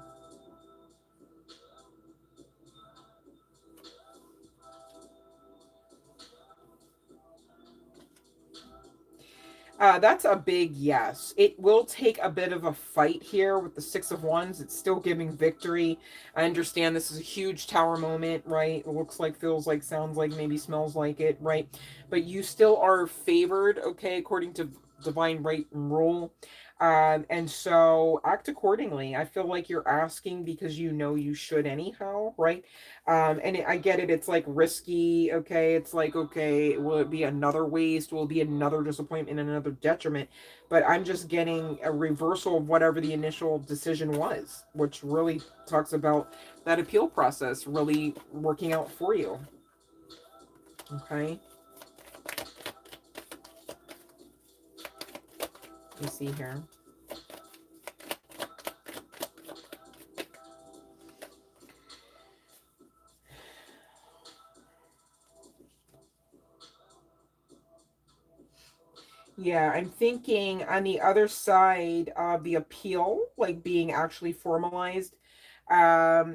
That's a big yes. It will take a bit of a fight here with the Six of Wands. It's still giving victory. I understand this is a huge tower moment, right? It looks like, feels like, sounds like, maybe smells like it, right? But you still are favored, okay, according to divine right and rule. And so act accordingly. I feel like you're asking because you know you should anyhow, right? I get it. It's like risky. Okay. It's like, okay, will it be another waste? Will it be another disappointment and another detriment? But I'm just getting a reversal of whatever the initial decision was, which really talks about that appeal process really working out for you. Okay. Let me see here. Yeah, I'm thinking on the other side of the appeal, like being actually formalized,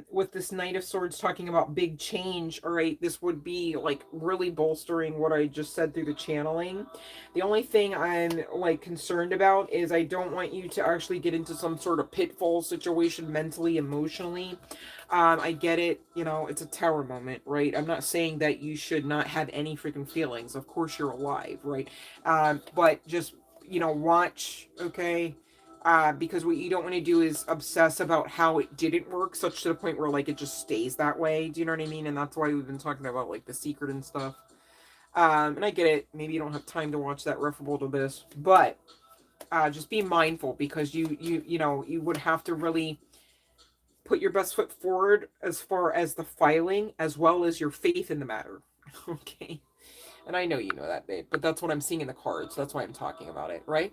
with this Knight of Swords talking about big change, all right, this would be like really bolstering what I just said through the channeling. The only thing I'm like concerned about is I don't want you to actually get into some sort of pitfall situation mentally, emotionally. I get it, you know, it's a tower moment, right? I'm not saying that you should not have any freaking feelings. Of course you're alive, right? But just, you know, watch, okay? Because what you don't want to do is obsess about how it didn't work, such to the point where like it just stays that way. Do you know what I mean? And that's why we've been talking about like The Secret and stuff. And I get it. Maybe you don't have time to watch that referable to this, but just be mindful because you know you would have to really put your best foot forward as far as the filing as well as your faith in the matter. Okay. And I know you know that, babe, but that's what I'm seeing in the cards. That's why I'm talking about it, right?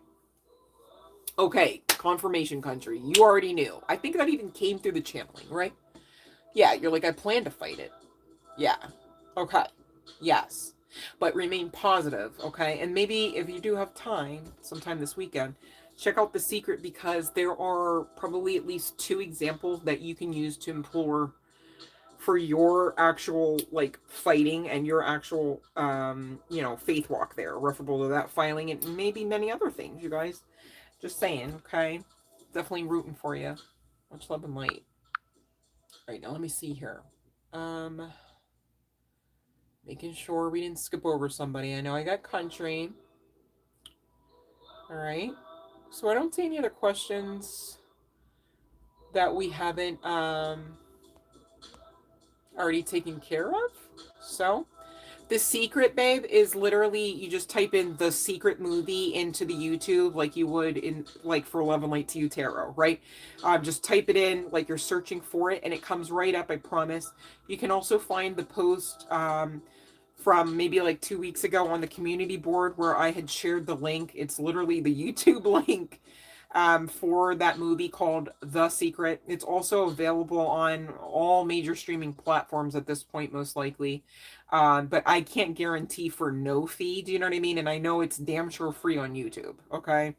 Okay, confirmation country. You already knew. I think that even came through the channeling, right? Yeah, you're like, I plan to fight it. Yeah. Okay. Yes. But remain positive, okay? And maybe if you do have time, sometime this weekend, check out The Secret because there are probably at least 2 examples that you can use to implore for your actual like fighting and your actual you know faith walk there referable to that filing and maybe many other things, you guys. Just saying, okay? Definitely rooting for you. Much love and light. All right, now let me see here. um Making sure we didn't skip over somebody. I know I got country. All right, so I don't see any other questions that we haven't already taken care of. So The Secret, babe, is literally you just type in The Secret movie into the YouTube like you would in like for Love and Light to You Tarot, right? Just type it in like you're searching for it and it comes right up, I promise. You can also find the post from maybe like 2 weeks ago on the community board where I had shared the link. It's literally the YouTube link for that movie called The Secret. It's also available on all major streaming platforms at this point, most likely. But I can't guarantee for no fee. Do you know what I mean? And I know it's damn sure free on YouTube. Okay.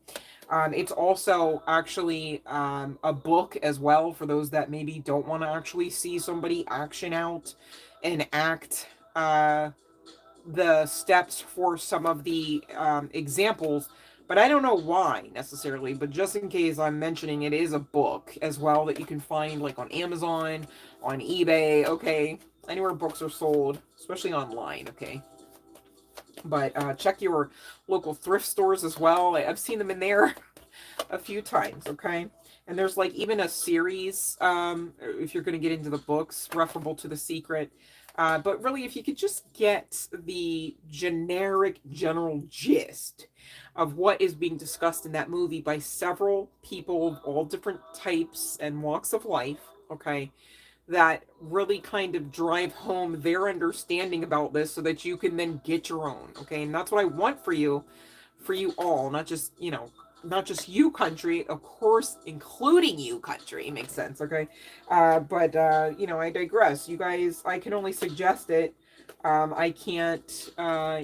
It's also actually a book as well for those that maybe don't want to actually see somebody action out enact the steps for some of the examples, but I don't know why necessarily. But just in case I'm mentioning, it is a book as well that you can find like on Amazon, on eBay, okay, anywhere books are sold, especially online, okay. But check your local thrift stores as well. I've seen them in there a few times, okay. And there's like even a series, if you're going to get into the books, referable to The Secret. But really, if you could just get the generic, general gist of what is being discussed in that movie by several people of all different types and walks of life, okay, that really kind of drive home their understanding about this so that you can then get your own, okay? And that's what I want for you all, not just, you know, not just you country, of course, including you country, makes sense, okay? But you know, I digress. You guys, I can only suggest it. I can't,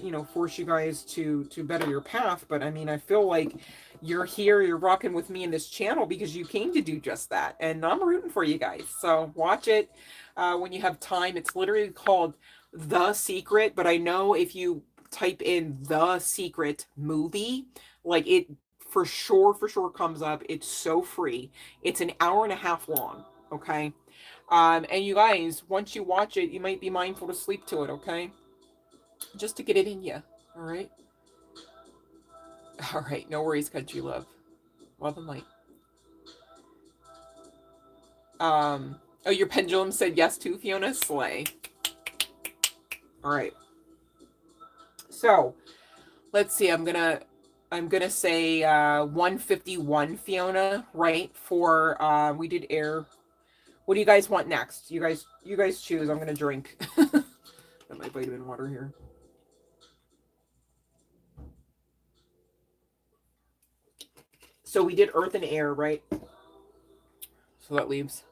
you know, force you guys to better your path, but I mean, I feel like you're here, you're rocking with me in this channel because you came to do just that, and I'm rooting for you guys. So watch it when you have time. It's literally called The Secret, but I know if you type in The Secret movie, like it for sure comes up. It's so free. It's an hour and a half long, okay? And you guys, once you watch it, you might be mindful to sleep to it, okay? Just to get it in you, all right? All right, no worries, country love. Love and light. Oh, your pendulum said yes too, Fiona. Slay. All right. So, let's see. I'm gonna say 151, Fiona, right? For we did air. What do you guys want next? You guys choose. I'm gonna drink. Got my vitamin water here. So we did earth and air, right? So that leaves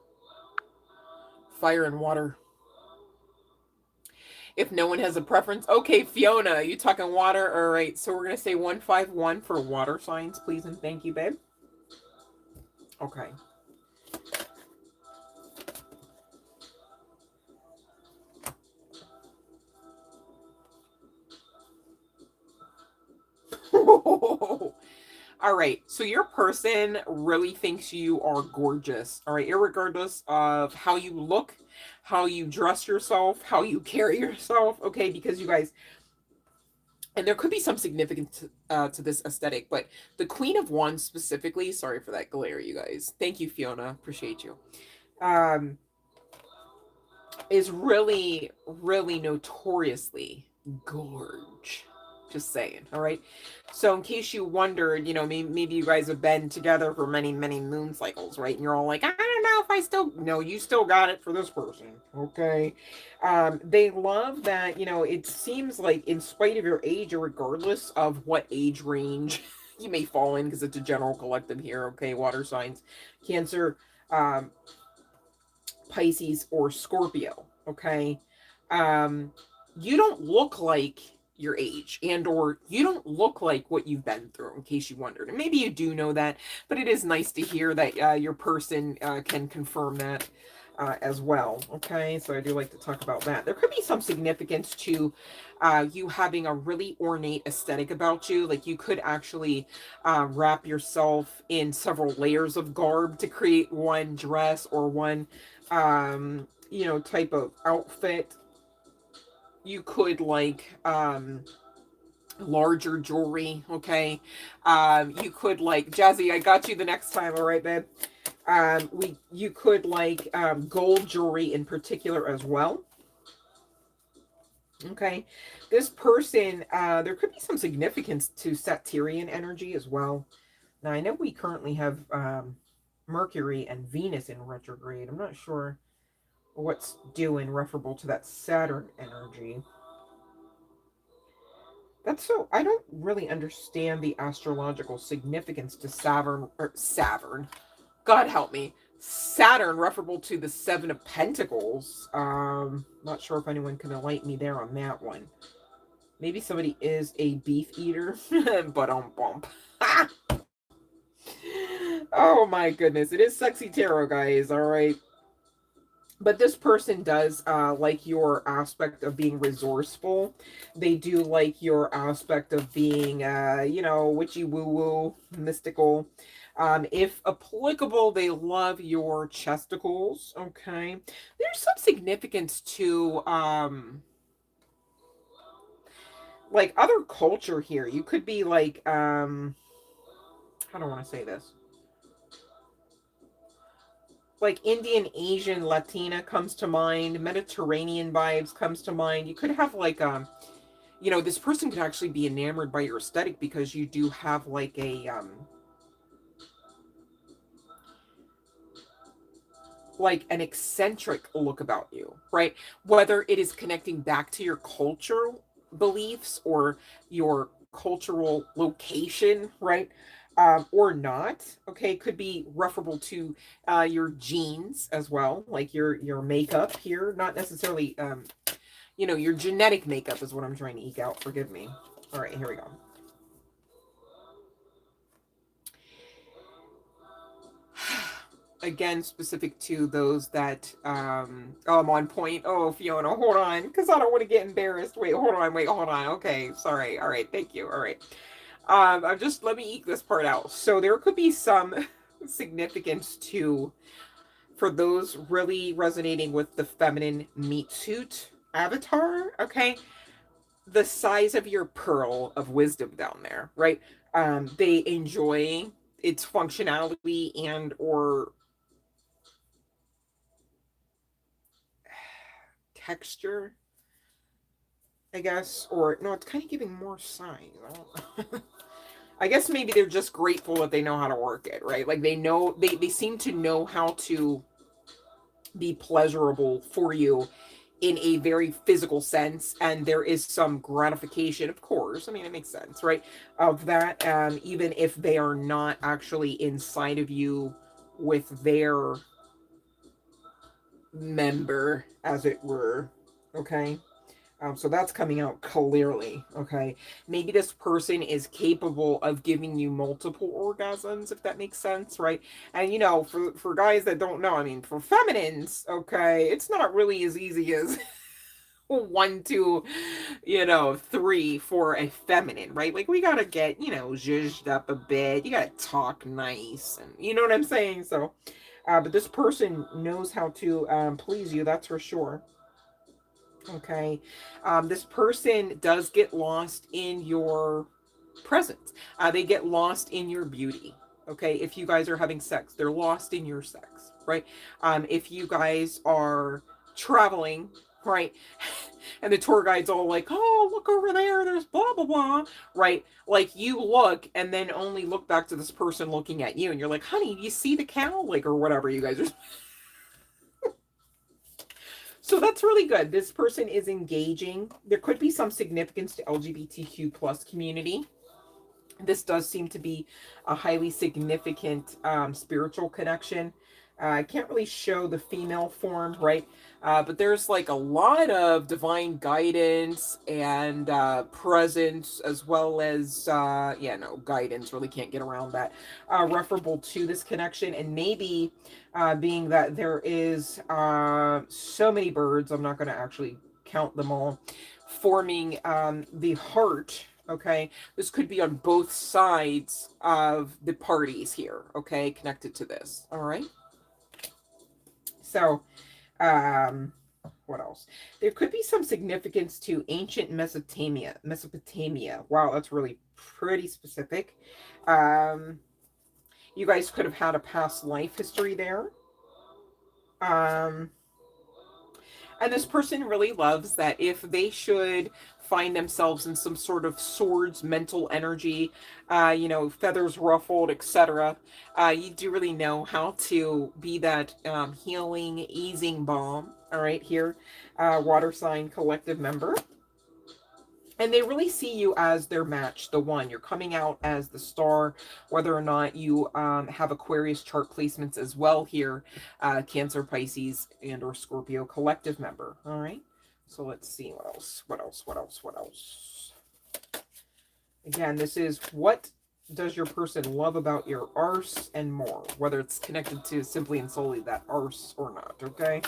fire and water. If no one has a preference. Okay, Fiona, you talking water? All right. So we're going to say 151 for water signs, please and thank you, babe. Okay. All right, so your person really thinks you are gorgeous, all right, irregardless of how you look, how you dress yourself, how you carry yourself, okay, because you guys, and there could be some significance to this aesthetic, but the Queen of Wands specifically, sorry for that glare, you guys. Thank you, Fiona. Appreciate you. Is really, really notoriously gorge. Just saying, all right? So in case you wondered, you know, maybe you guys have been together for many, many moon cycles, right? And you're all like, I don't know if I still... No, you still got it for this person, okay? They love that, you know, it seems like in spite of your age or regardless of what age range you may fall in, because it's a general collective here, okay? Water signs, Cancer, Pisces, or Scorpio, okay? You don't look like your age, and or you don't look like what you've been through, in case you wondered. And maybe you do know that, but it is nice to hear that your person can confirm that as well, okay? So I do like to talk about that. There could be some significance to you having a really ornate aesthetic about you. Like you could actually wrap yourself in several layers of garb to create one dress or one you know, type of outfit. You could like larger jewelry, okay? You could like, Jazzy, I got you the next time, all right, babe? You could like gold jewelry in particular as well. Okay, this person, there could be some significance to Satyrian energy as well. Now, I know we currently have Mercury and Venus in retrograde. I'm not sure what's doing referable to that Saturn energy. That's so, I don't really understand the astrological significance to Saturn, God help me. Saturn referable to the Seven of Pentacles. Not sure if anyone can enlighten me there on that one. Maybe somebody is a beef eater, but on bump. Oh my goodness, it is sexy tarot, guys. All right. But this person does like your aspect of being resourceful. They do like your aspect of being, you know, witchy woo-woo, mystical. If applicable, they love your chesticles, okay? There's some significance to, like, other culture here. You could be like, how do I want to say this? Like Indian, Asian, Latina comes to mind. Mediterranean vibes comes to mind. You could have like you know, this person could actually be enamored by your aesthetic because you do have like an eccentric look about you, right? Whether it is connecting back to your cultural beliefs or your cultural location, right? Or not, okay, could be referable to your genes as well, like your makeup here, not necessarily you know, your genetic makeup is what I'm trying to eke out. Forgive me. All right, here we go. Again, specific to those that oh, I'm on point. Oh, Fiona, hold on, because I don't want to get embarrassed. Wait, hold on. Okay, sorry. All right, thank you. All right. I'm just, let me eke this part out. So there could be some significance to, for those really resonating with the feminine meat suit avatar, okay? The size of your pearl of wisdom down there, right? They enjoy its functionality and or texture, I guess, or no, it's kind of giving more size. I guess maybe they're just grateful that they know how to work it, right? Like they know, they seem to know how to be pleasurable for you in a very physical sense, and there is some gratification, of course. I mean, it makes sense, right? Of that, even if they are not actually inside of you with their member, as it were. Okay. So that's coming out clearly, okay? Maybe this person is capable of giving you multiple orgasms, if that makes sense, right? And, you know, for guys that don't know, I mean, for feminines, okay, it's not really as easy as one, two, you know, three for a feminine, right? Like, we gotta get, you know, zhuzhed up a bit. You gotta talk nice, and you know what I'm saying? So, but this person knows how to please you, that's for sure. Okay. This person does get lost in your presence. They get lost in your beauty. Okay. If you guys are having sex, they're lost in your sex, right? If you guys are traveling, right? And the tour guide's all like, oh, look over there, there's blah, blah, blah, right? Like you look and then only look back to this person looking at you and you're like, honey, do you see the cow? Like, or whatever you guys are. So that's really good. This person is engaging. There could be some significance to LGBTQ plus community. This does seem to be a highly significant spiritual connection. I can't really show the female form, right? But there's like a lot of divine guidance and presence, as well as, yeah, no, guidance, really can't get around that, referable to this connection. And maybe being that there is so many birds, I'm not going to actually count them all, forming the heart. Okay, this could be on both sides of the parties here, okay, connected to this. All right. So, um, what else? There could be some significance to ancient Mesopotamia. Mesopotamia. Wow, that's really pretty specific. Um, you guys could have had a past life history there. Um, And this person really loves that if they should find themselves in some sort of swords mental energy, you know, feathers ruffled, etc., you do really know how to be that healing, easing balm. All right, here, water sign collective member. And they really see you as their match, the one. You're coming out as the star, whether or not you have Aquarius chart placements as well here, Cancer, Pisces, and or Scorpio collective member. All right. So let's see what else, what else. Again, this is what does your person love about your arse and more, whether it's connected to simply and solely that arse or not, okay?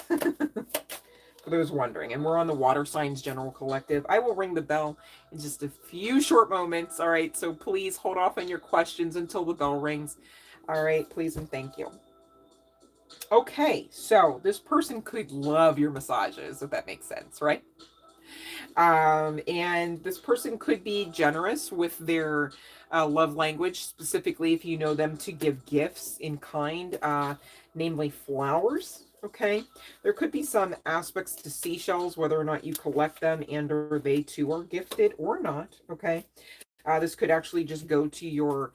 For those wondering. And we're on the Water Signs General Collective. I will ring the bell in just a few short moments. All right. So please hold off on your questions until the bell rings. All right. Please and thank you. Okay. So this person could love your massages, if that makes sense, right? And this person could be generous with their love language, specifically if you know them to give gifts in kind, namely flowers. Okay, there could be some aspects to seashells, whether or not you collect them and or they too are gifted or not. Okay, this could actually just go to your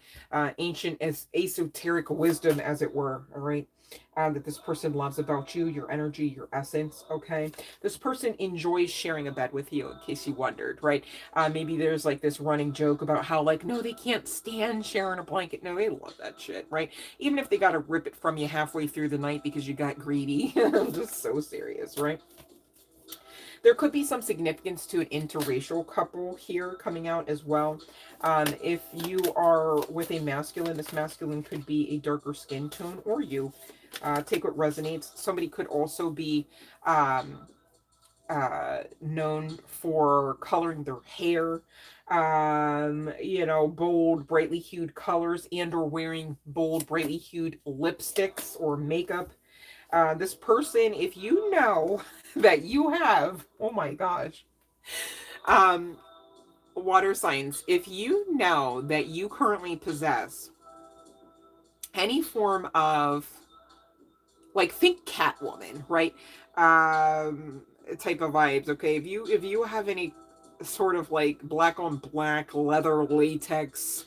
ancient esoteric wisdom, as it were. All right. That this person loves about you, your energy, your essence, okay? This person enjoys sharing a bed with you, in case you wondered, right? Maybe there's like this running joke about how like, no, they can't stand sharing a blanket. No, they love that shit, right? Even if they got to rip it from you halfway through the night because you got greedy. I'm just so serious, right? There could be some significance to an interracial couple here coming out as well. If you are with a masculine, this masculine could be a darker skin tone, or you. Take what resonates. Somebody could also be known for coloring their hair, you know, bold, brightly hued colors, and or wearing bold, brightly hued lipsticks or makeup. This person, if you know that you have, oh my gosh, water signs, if you know that you currently possess any form of, like, think Catwoman, right? Type of vibes, okay? If you have any sort of like black on black leather latex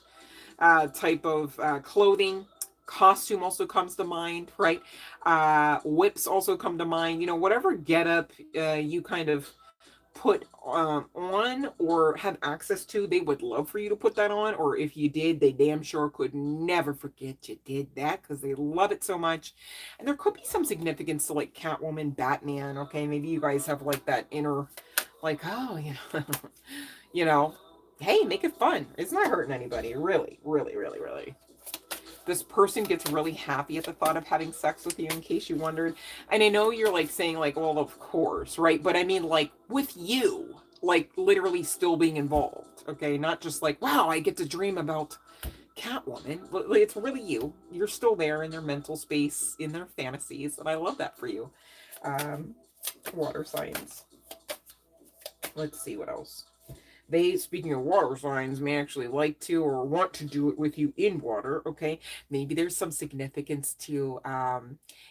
type of clothing, costume also comes to mind, right? Whips also come to mind. You know, whatever getup you kind of put on or have access to, they would love for you to put that on. Or if you did, they damn sure could never forget you did that because they love it so much. And there could be some significance to like Catwoman, Batman. Okay, maybe you guys have like that inner, like, oh, you know, you know, hey, make it fun. It's not hurting anybody, really, really, really, really. This person gets really happy at the thought of having sex with you, in case you wondered. And I know you're like saying like, well, of course, right? But I mean like with you, like literally still being involved, okay? Not just like, wow, I get to dream about Catwoman. It's really you. You're still there in their mental space, in their fantasies, and I love that for you. Water signs. Let's see what else. They, speaking of water signs, may actually like to or want to do it with you in water, okay? Maybe there's some significance to,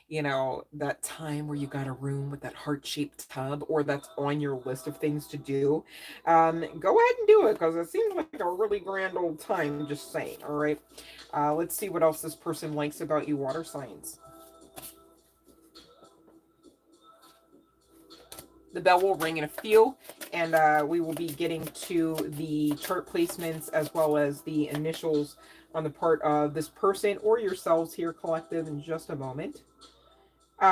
you know, that time where you got a room with that heart-shaped tub, or that's on your list of things to do. Go ahead and do it, because it seems like a really grand old time, just saying, all right? Let's see what else this person likes about you, water signs. The bell will ring in a few, and we will be getting to the chart placements as well as the initials on the part of this person or yourselves here, collective, in just a moment. They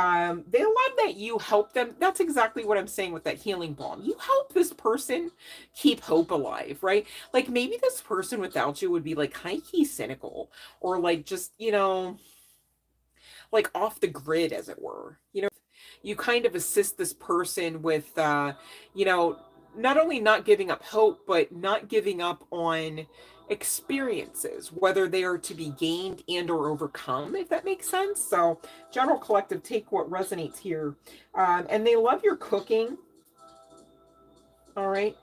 love that you help them. That's exactly what I'm saying with that healing balm. You help this person keep hope alive, right? Like maybe this person without you would be like high-key cynical, or like just, you know, like off the grid, as it were. You know, you kind of assist this person with, you know, not only not giving up hope, but not giving up on experiences, whether they are to be gained and or overcome, if that makes sense. So general collective, take what resonates here. And they love your cooking. All right.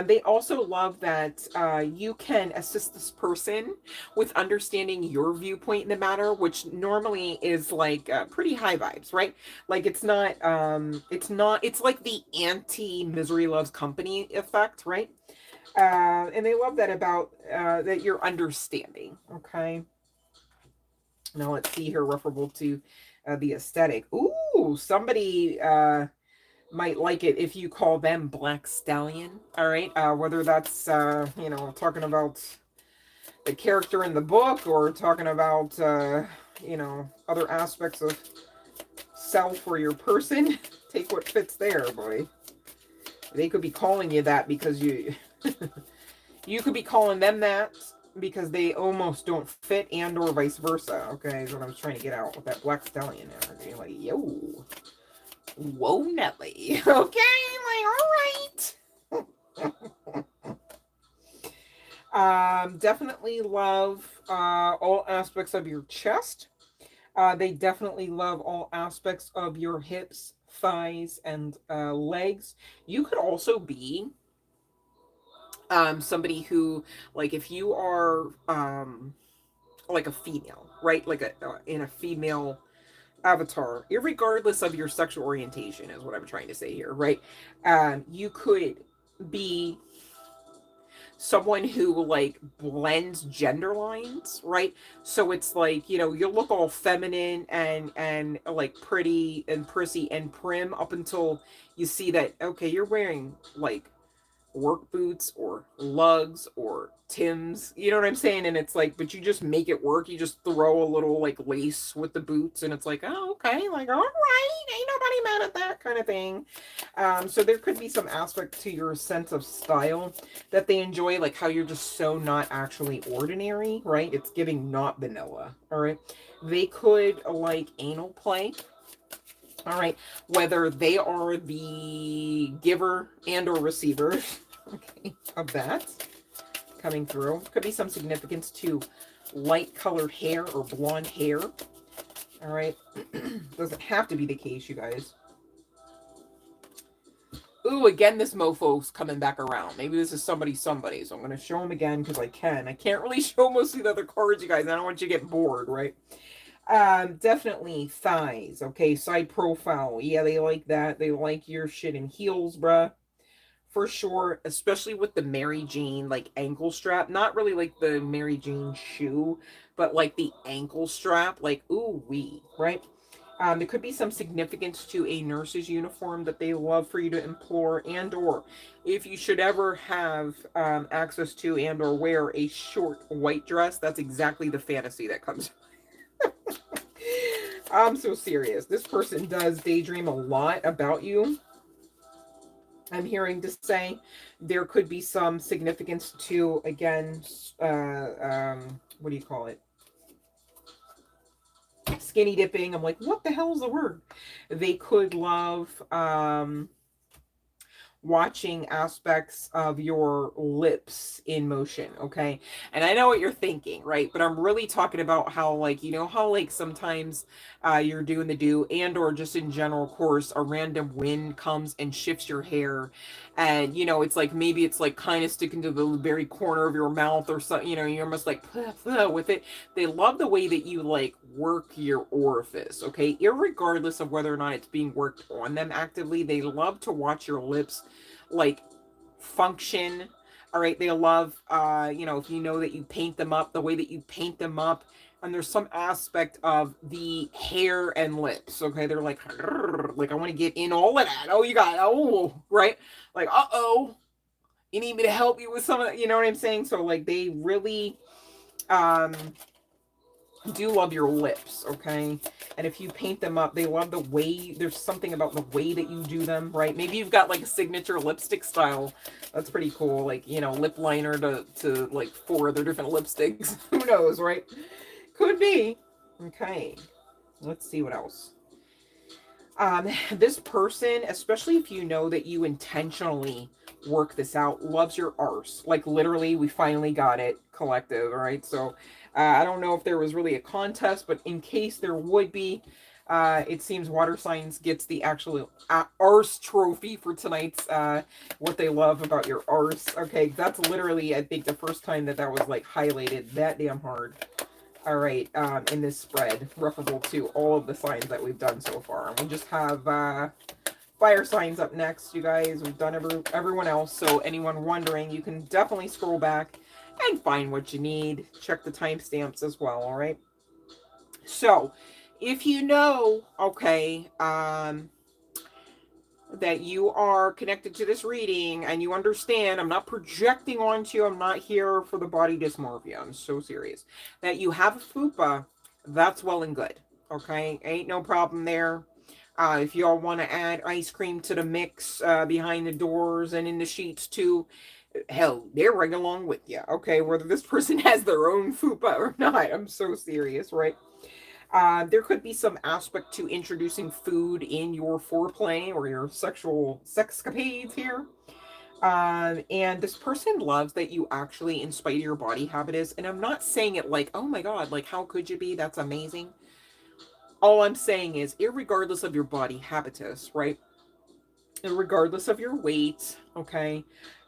They also love that you can assist this person with understanding your viewpoint in the matter, which normally is like pretty high vibes, right? Like it's not, it's like the anti-misery loves company effect, right? And they love that about that you're understanding. Okay. Now let's see here, referable to the aesthetic. Ooh, somebody might like it if you call them Black Stallion. All right. Whether that's, you know, talking about the character in the book, or talking about, you know, other aspects of self or your person. Take what fits there, boy. They could be calling you that because you, you could be calling them that because they almost don't fit, and or vice versa. Okay, is what I was trying to get out with that Black Stallion energy. Like, yo. Whoa, Nelly. Okay, like, all right. Definitely love all aspects of your chest. They definitely love all aspects of your hips, thighs, and legs. You could also be somebody who, like, if you are like a female, right? Like in a female avatar, irregardless of your sexual orientation, is what I'm trying to say here, right? You could be someone who like blends gender lines, right? So it's like, you know, you look all feminine and like pretty and prissy and prim up until you see that, okay, you're wearing like work boots or lugs or Tims, you know what I'm saying? And it's like, but you just make it work. You just throw a little like lace with the boots, and it's like, oh, okay, like, all right, ain't nobody mad at that kind of thing. So there could be some aspect to your sense of style that they enjoy, like how you're just so not actually ordinary, right? It's giving not vanilla, all right? They could like anal play. All right, whether they are the giver and or receiver, okay, of that coming through. Could be some significance to light colored hair or blonde hair. All right, doesn't have to be the case, you guys. Ooh, again, this mofo's coming back around. Maybe this is somebody, so I'm going to show them again because I can. I can't really show most of the other cards, you guys. I don't want you to get bored, right? Definitely thighs, okay? Side profile. Yeah, they like that. They like your shit in heels, bruh. For sure, especially with the Mary Jane, like, ankle strap. Not really like the Mary Jane shoe, but like the ankle strap. Like, ooh, wee, right? There could be some significance to a nurse's uniform that they love for you to implore, and or if you should ever have access to and or wear a short white dress, that's exactly the fantasy that comes. I'm so serious. This person does daydream a lot about you. I'm hearing to say there could be some significance to, again, what do you call it? Skinny dipping. I'm like, what the hell is the word? They could love watching aspects of your lips in motion, okay? And I know what you're thinking, right? But I'm really talking about how, like, you know how like sometimes you're doing the do, and or just in general course, a random wind comes and shifts your hair, and you know, it's like maybe it's like kind of sticking to the very corner of your mouth or something, you know, you're almost like with it. They love the way that you like work your orifice, okay? Irregardless of whether or not it's being worked on them actively, they love to watch your lips like function. All right, they love you know, if you know that you paint them up, the way that you paint them up, and there's some aspect of the hair and lips, okay? They're like I want to get in all of that. Oh, you got, oh, right, like, uh-oh, you need me to help you with some of that, you know what I'm saying? So like they really do love your lips, okay? And if you paint them up, they love the way, there's something about the way that you do them, right? Maybe you've got like a signature lipstick style. That's pretty cool. Like, you know, lip liner to like 4 other different lipsticks. Who knows, right? Could be. Okay. Let's see what else. This person, especially if you know that you intentionally work this out, loves your arse. Like literally, we finally got it, collective. All right, so I don't know if there was really a contest, but in case there would be, it seems water signs gets the actual arse trophy for tonight's what they love about your arse. Okay, that's literally, I think, the first time that that was like highlighted that damn hard. All right, in this spread, referable to all of the signs that we've done so far. And we just have fire signs up next, you guys. We've done everyone else, so anyone wondering, you can definitely scroll back and find what you need. Check the timestamps as well, all right? So, if you know, okay, that you are connected to this reading and you understand, I'm not projecting onto you, I'm not here for the body dysmorphia, I'm so serious, that you have a fupa, that's well and good, okay? Ain't no problem there. If y'all want to add ice cream to the mix behind the doors and in the sheets too, hell, they're right along with you, okay? Whether this person has their own fupa or not, I'm so serious, right? There could be some aspect to introducing food in your foreplay or your sexual sexcapades here. And this person loves that you actually, in spite of your body habitus, and I'm not saying it like, oh my God, like, how could you be? That's amazing. All I'm saying is, irregardless of your body habitus, right? Regardless of your weight, okay,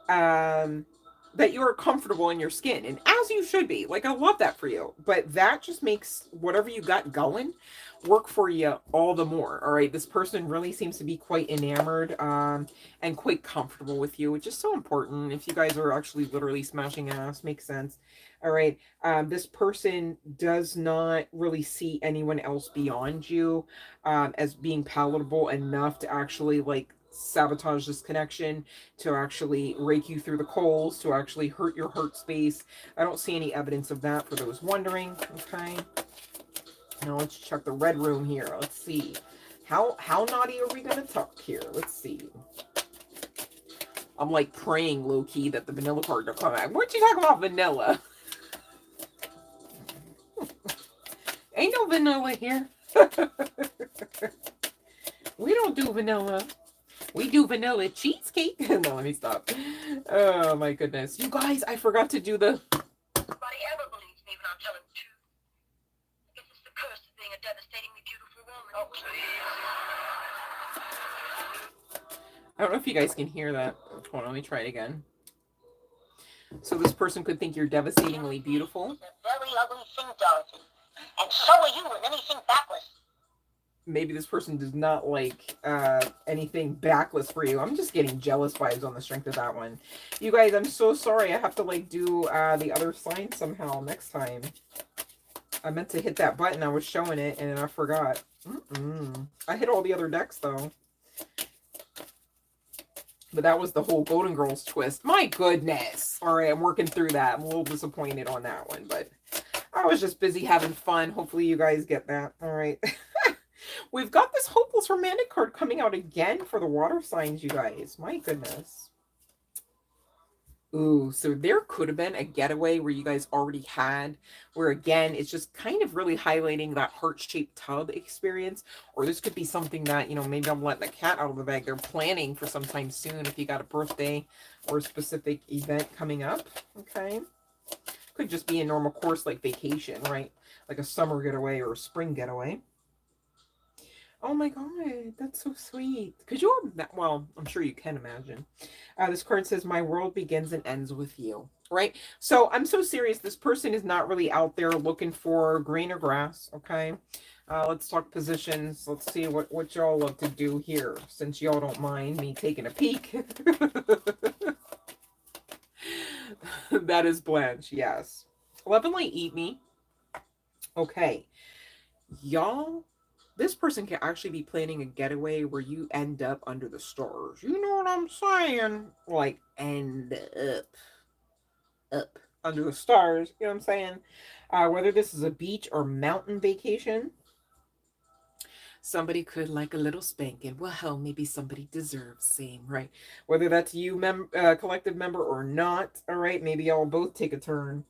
um, that you are comfortable in your skin, and as you should be. Like, I love that for you, but that just makes whatever you got going work for you all the more. All right, this person really seems to be quite enamored, and quite comfortable with you, which is so important. If you guys are actually literally smashing ass, makes sense. All right, this person does not really see anyone else beyond you, as being palatable enough to actually like sabotage this connection, to actually rake you through the coals, to actually hurt your heart space. I don't see any evidence of that for those wondering. Okay. Now let's check the red room here. Let's see. How naughty are we gonna talk here? Let's see. I'm like praying low key that the vanilla card will come out. Weren't you talking about vanilla? Ain't no vanilla here. We don't do vanilla. We do vanilla cheesecake. No, let me stop. Oh my goodness. You guys, I forgot to do the... Nobody ever believes me when I'm telling the truth. I guess it's the curse of being a devastatingly beautiful woman. Oh, I don't know if you guys can hear that. Hold on, let me try it again. So this person could think you're devastatingly beautiful. It's a very ugly thing, Dorothy. And so are you and anything backless. Maybe this person does not like anything backless for you. I'm just getting jealous vibes on the strength of that one. You guys, I'm so sorry. I have to like do the other sign somehow next time. I meant to hit that button. I was showing it and I forgot. I hit all the other decks though. But that was the whole Golden Girls twist. My goodness. All right, I'm working through that. I'm a little disappointed on that one, but I was just busy having fun. Hopefully you guys get that. All right. We've got this Hopeless Romantic card coming out again for the water signs, you guys. My goodness. Ooh, so there could have been a getaway where you guys already had, where again, it's just kind of really highlighting that heart-shaped tub experience. Or this could be something that, you know, maybe I'm letting the cat out of the bag. They're planning for sometime soon if you got a birthday or a specific event coming up. Okay. Could just be a normal course like vacation, right? Like a summer getaway or a spring getaway. Oh my God, that's so sweet. Could you, well, I'm sure you can imagine. This card says, my world begins and ends with you, right? So I'm so serious. This person is not really out there looking for greener grass, okay? Let's talk positions. Let's see what y'all love to do here, since y'all don't mind me taking a peek. That is Blanche, yes. Lovingly eat me. Okay. Y'all, this person can actually be planning a getaway where you end up under the stars. You know what I'm saying? Like, end up under the stars. You know what I'm saying? Whether this is a beach or mountain vacation, somebody could like a little spanking. Well, hell, maybe somebody deserves same, right? Whether that's you, collective member, or not. All right, maybe y'all both take a turn.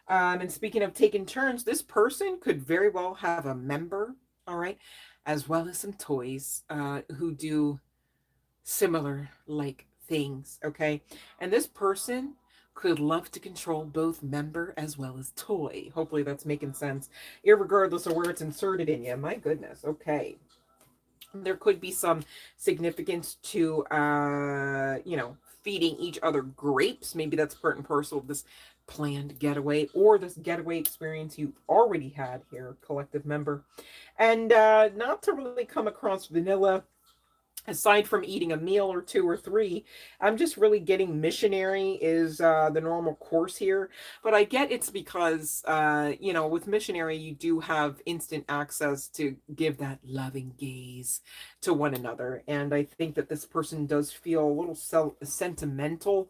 And speaking of taking turns, this person could very well have a member, all right, as well as some toys who do similar like things, okay? And this person could love to control both member as well as toy. Hopefully that's making sense, irregardless of where it's inserted in you. My goodness, okay. There could be some significance to, you know, feeding each other grapes. Maybe that's part and parcel of this planned getaway or this getaway experience you already had here, collective member. And not to really come across vanilla, aside from eating a meal or two or three, I'm just really getting missionary is the normal course here. But I get it's because, you know, with missionary, you do have instant access to give that loving gaze to one another. And I think that this person does feel a little sentimental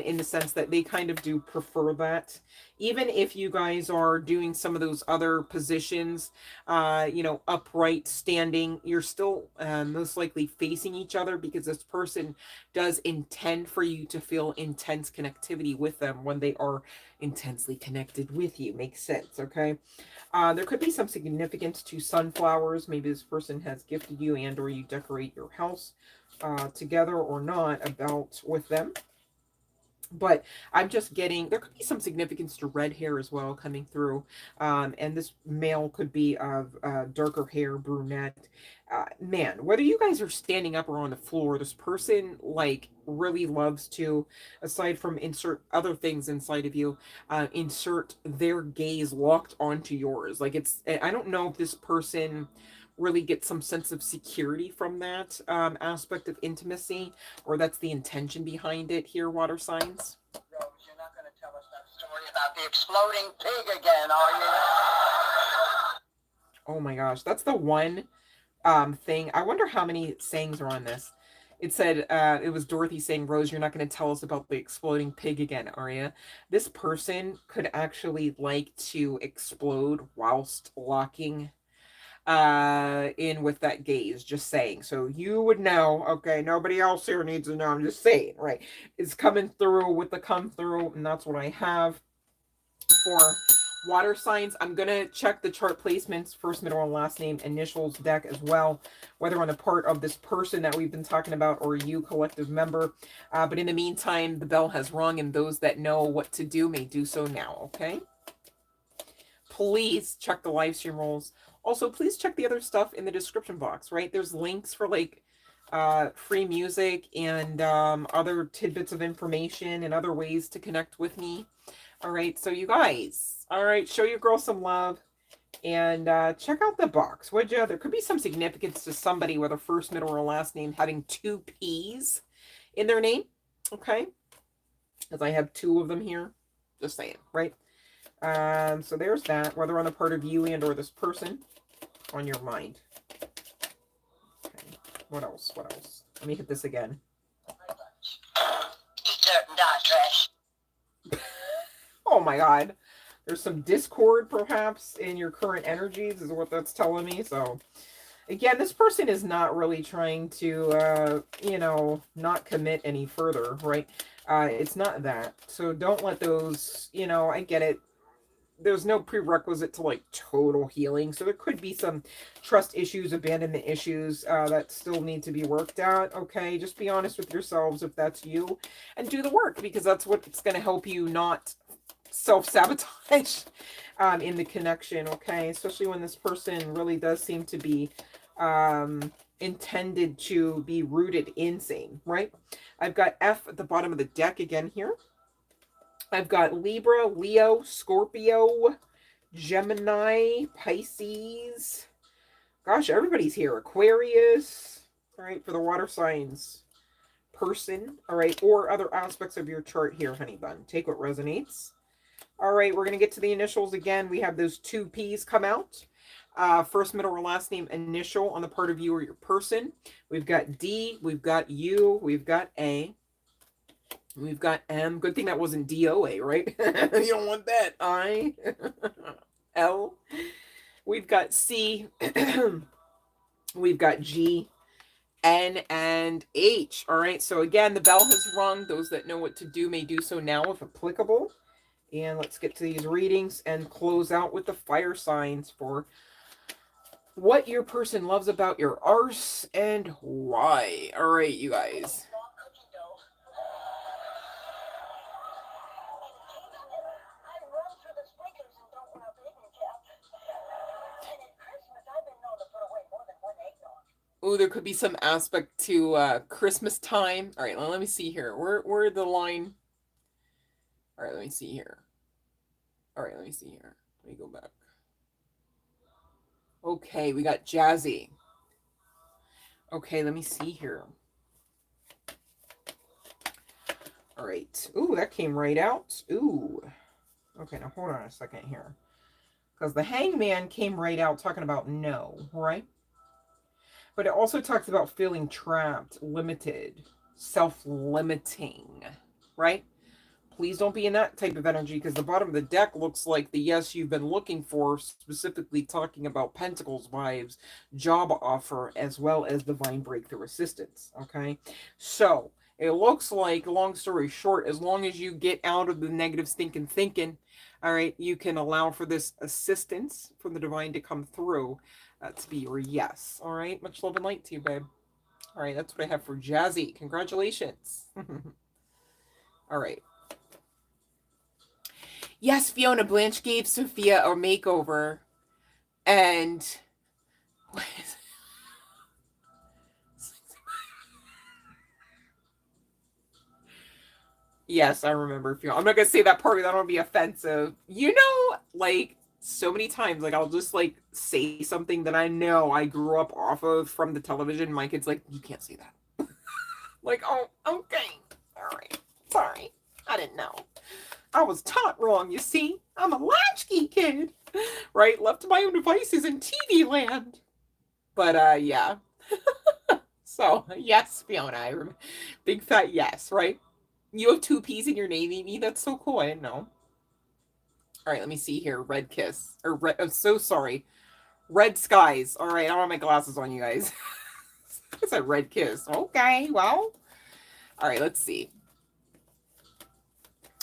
in the sense that they kind of do prefer that, even if you guys are doing some of those other positions, you know, upright, standing, you're still most likely facing each other, because this person does intend for you to feel intense connectivity with them when they are intensely connected with you. Makes sense, okay? There could be some significance to sunflowers. Maybe this person has gifted you, and or you decorate your house together or not about with them. But I'm just getting, there could be some significance to red hair as well coming through. And this male could be of darker hair, brunette. Man, whether you guys are standing up or on the floor, this person like really loves to, aside from insert other things inside of you, insert their gaze locked onto yours. Like it's, I don't know if this person really get some sense of security from that aspect of intimacy, or that's the intention behind it here, water signs. Rose, you're not going to tell us that story about the exploding pig again, are you? Oh my gosh, that's the one thing. I wonder how many sayings are on this. It said, it was Dorothy saying, Rose, you're not going to tell us about the exploding pig again, are you? This person could actually like to explode whilst locking in with that gaze, just saying. So you would know, okay, nobody else here needs to know, I'm just saying, right? It's coming through with the come through, and that's what I have for water signs. I'm gonna check the chart placements, first, middle, and last name, initials deck as well, whether on the part of this person that we've been talking about or you, collective member. But in the meantime, the bell has rung, and those that know what to do may do so now, okay? Please check the live stream rules. Also, please check the other stuff in the description box, right? There's links for like free music and other tidbits of information and other ways to connect with me. All right, so you guys, all right, show your girl some love and check out the box, would you? There could be some significance to somebody with a first, middle, or last name having 2 P's in their name, okay? Because I have 2 of them here, just saying, right? So there's that, whether on the part of you and or this person on your mind. Okay. What else? What else? Let me hit this again. Eat dirt and die trash. Oh my god. There's some discord perhaps in your current energies is what that's telling me. So again, this person is not really trying to you know, not commit any further, right? It's not that. So don't let those, you know, I get it. There's no prerequisite to like total healing, so there could be some trust issues, abandonment issues that still need to be worked out. Okay, just be honest with yourselves if that's you, and do the work, because that's what's going to help you not self-sabotage in the connection. Okay, especially when this person really does seem to be intended to be rooted in same, right? I've got F at the bottom of the deck again here. I've got Libra, Leo, Scorpio, Gemini, Pisces. Gosh, everybody's here. Aquarius. All right, for the water signs person. All right, or other aspects of your chart here, honey bun. Take what resonates. All right, we're going to get to the initials again. We have those 2 P's come out. First, middle, or last name initial on the part of you or your person. We've got D, we've got U, we've got A. We've got M. Good thing that wasn't DOA, right? You don't want that. I. L. We've got C. We've got G, N, and H. All right. So again, the bell has rung. Those that know what to do may do so now if applicable. And let's get to these readings and close out with the fire signs for what your person loves about your arse and why. All right, you guys. Oh, there could be some aspect to Christmas time. All right, let me see here. Where the line? All right, let me see here. All right, let me see here. Let me go back. Okay, we got Jazzy. Okay, let me see here. All right. Ooh, that came right out. Ooh. Okay, now hold on a second here. Because the Hangman came right out talking about no, right? But it also talks about feeling trapped, limited, self-limiting, right? Please don't be in that type of energy, because the bottom of the deck looks like the yes you've been looking for, specifically talking about Pentacles vibes, job offer, as well as divine breakthrough assistance. Okay, so it looks like, long story short, as long as you get out of the negative stinking thinking, all right, you can allow for this assistance from the divine to come through, to be your yes. All right, much love and light to you, babe. All right, that's what I have for Jazzy. Congratulations. All right. Yes, Fiona, Blanche gave Sophia a makeover, and yes, I remember Fiona. I'm not gonna say that part because I don't want to be offensive. You know, like, so many times, like, I'll just like say something that I know I grew up off of from the television. My kid's like, you can't say that. Like, oh, okay, all right, sorry, I didn't know. I was taught wrong, you see. I'm a latchkey kid, right? Left to my own devices in TV land. But yeah. So yes, Fiona, big fat yes, right? You have two P's in your name, me. That's so cool. I didn't know. All right, let me see here. Red kiss or red. I'm so sorry. Red skies. All right, I don't have my glasses on, you guys. I said red kiss. Okay, well. All right, let's see.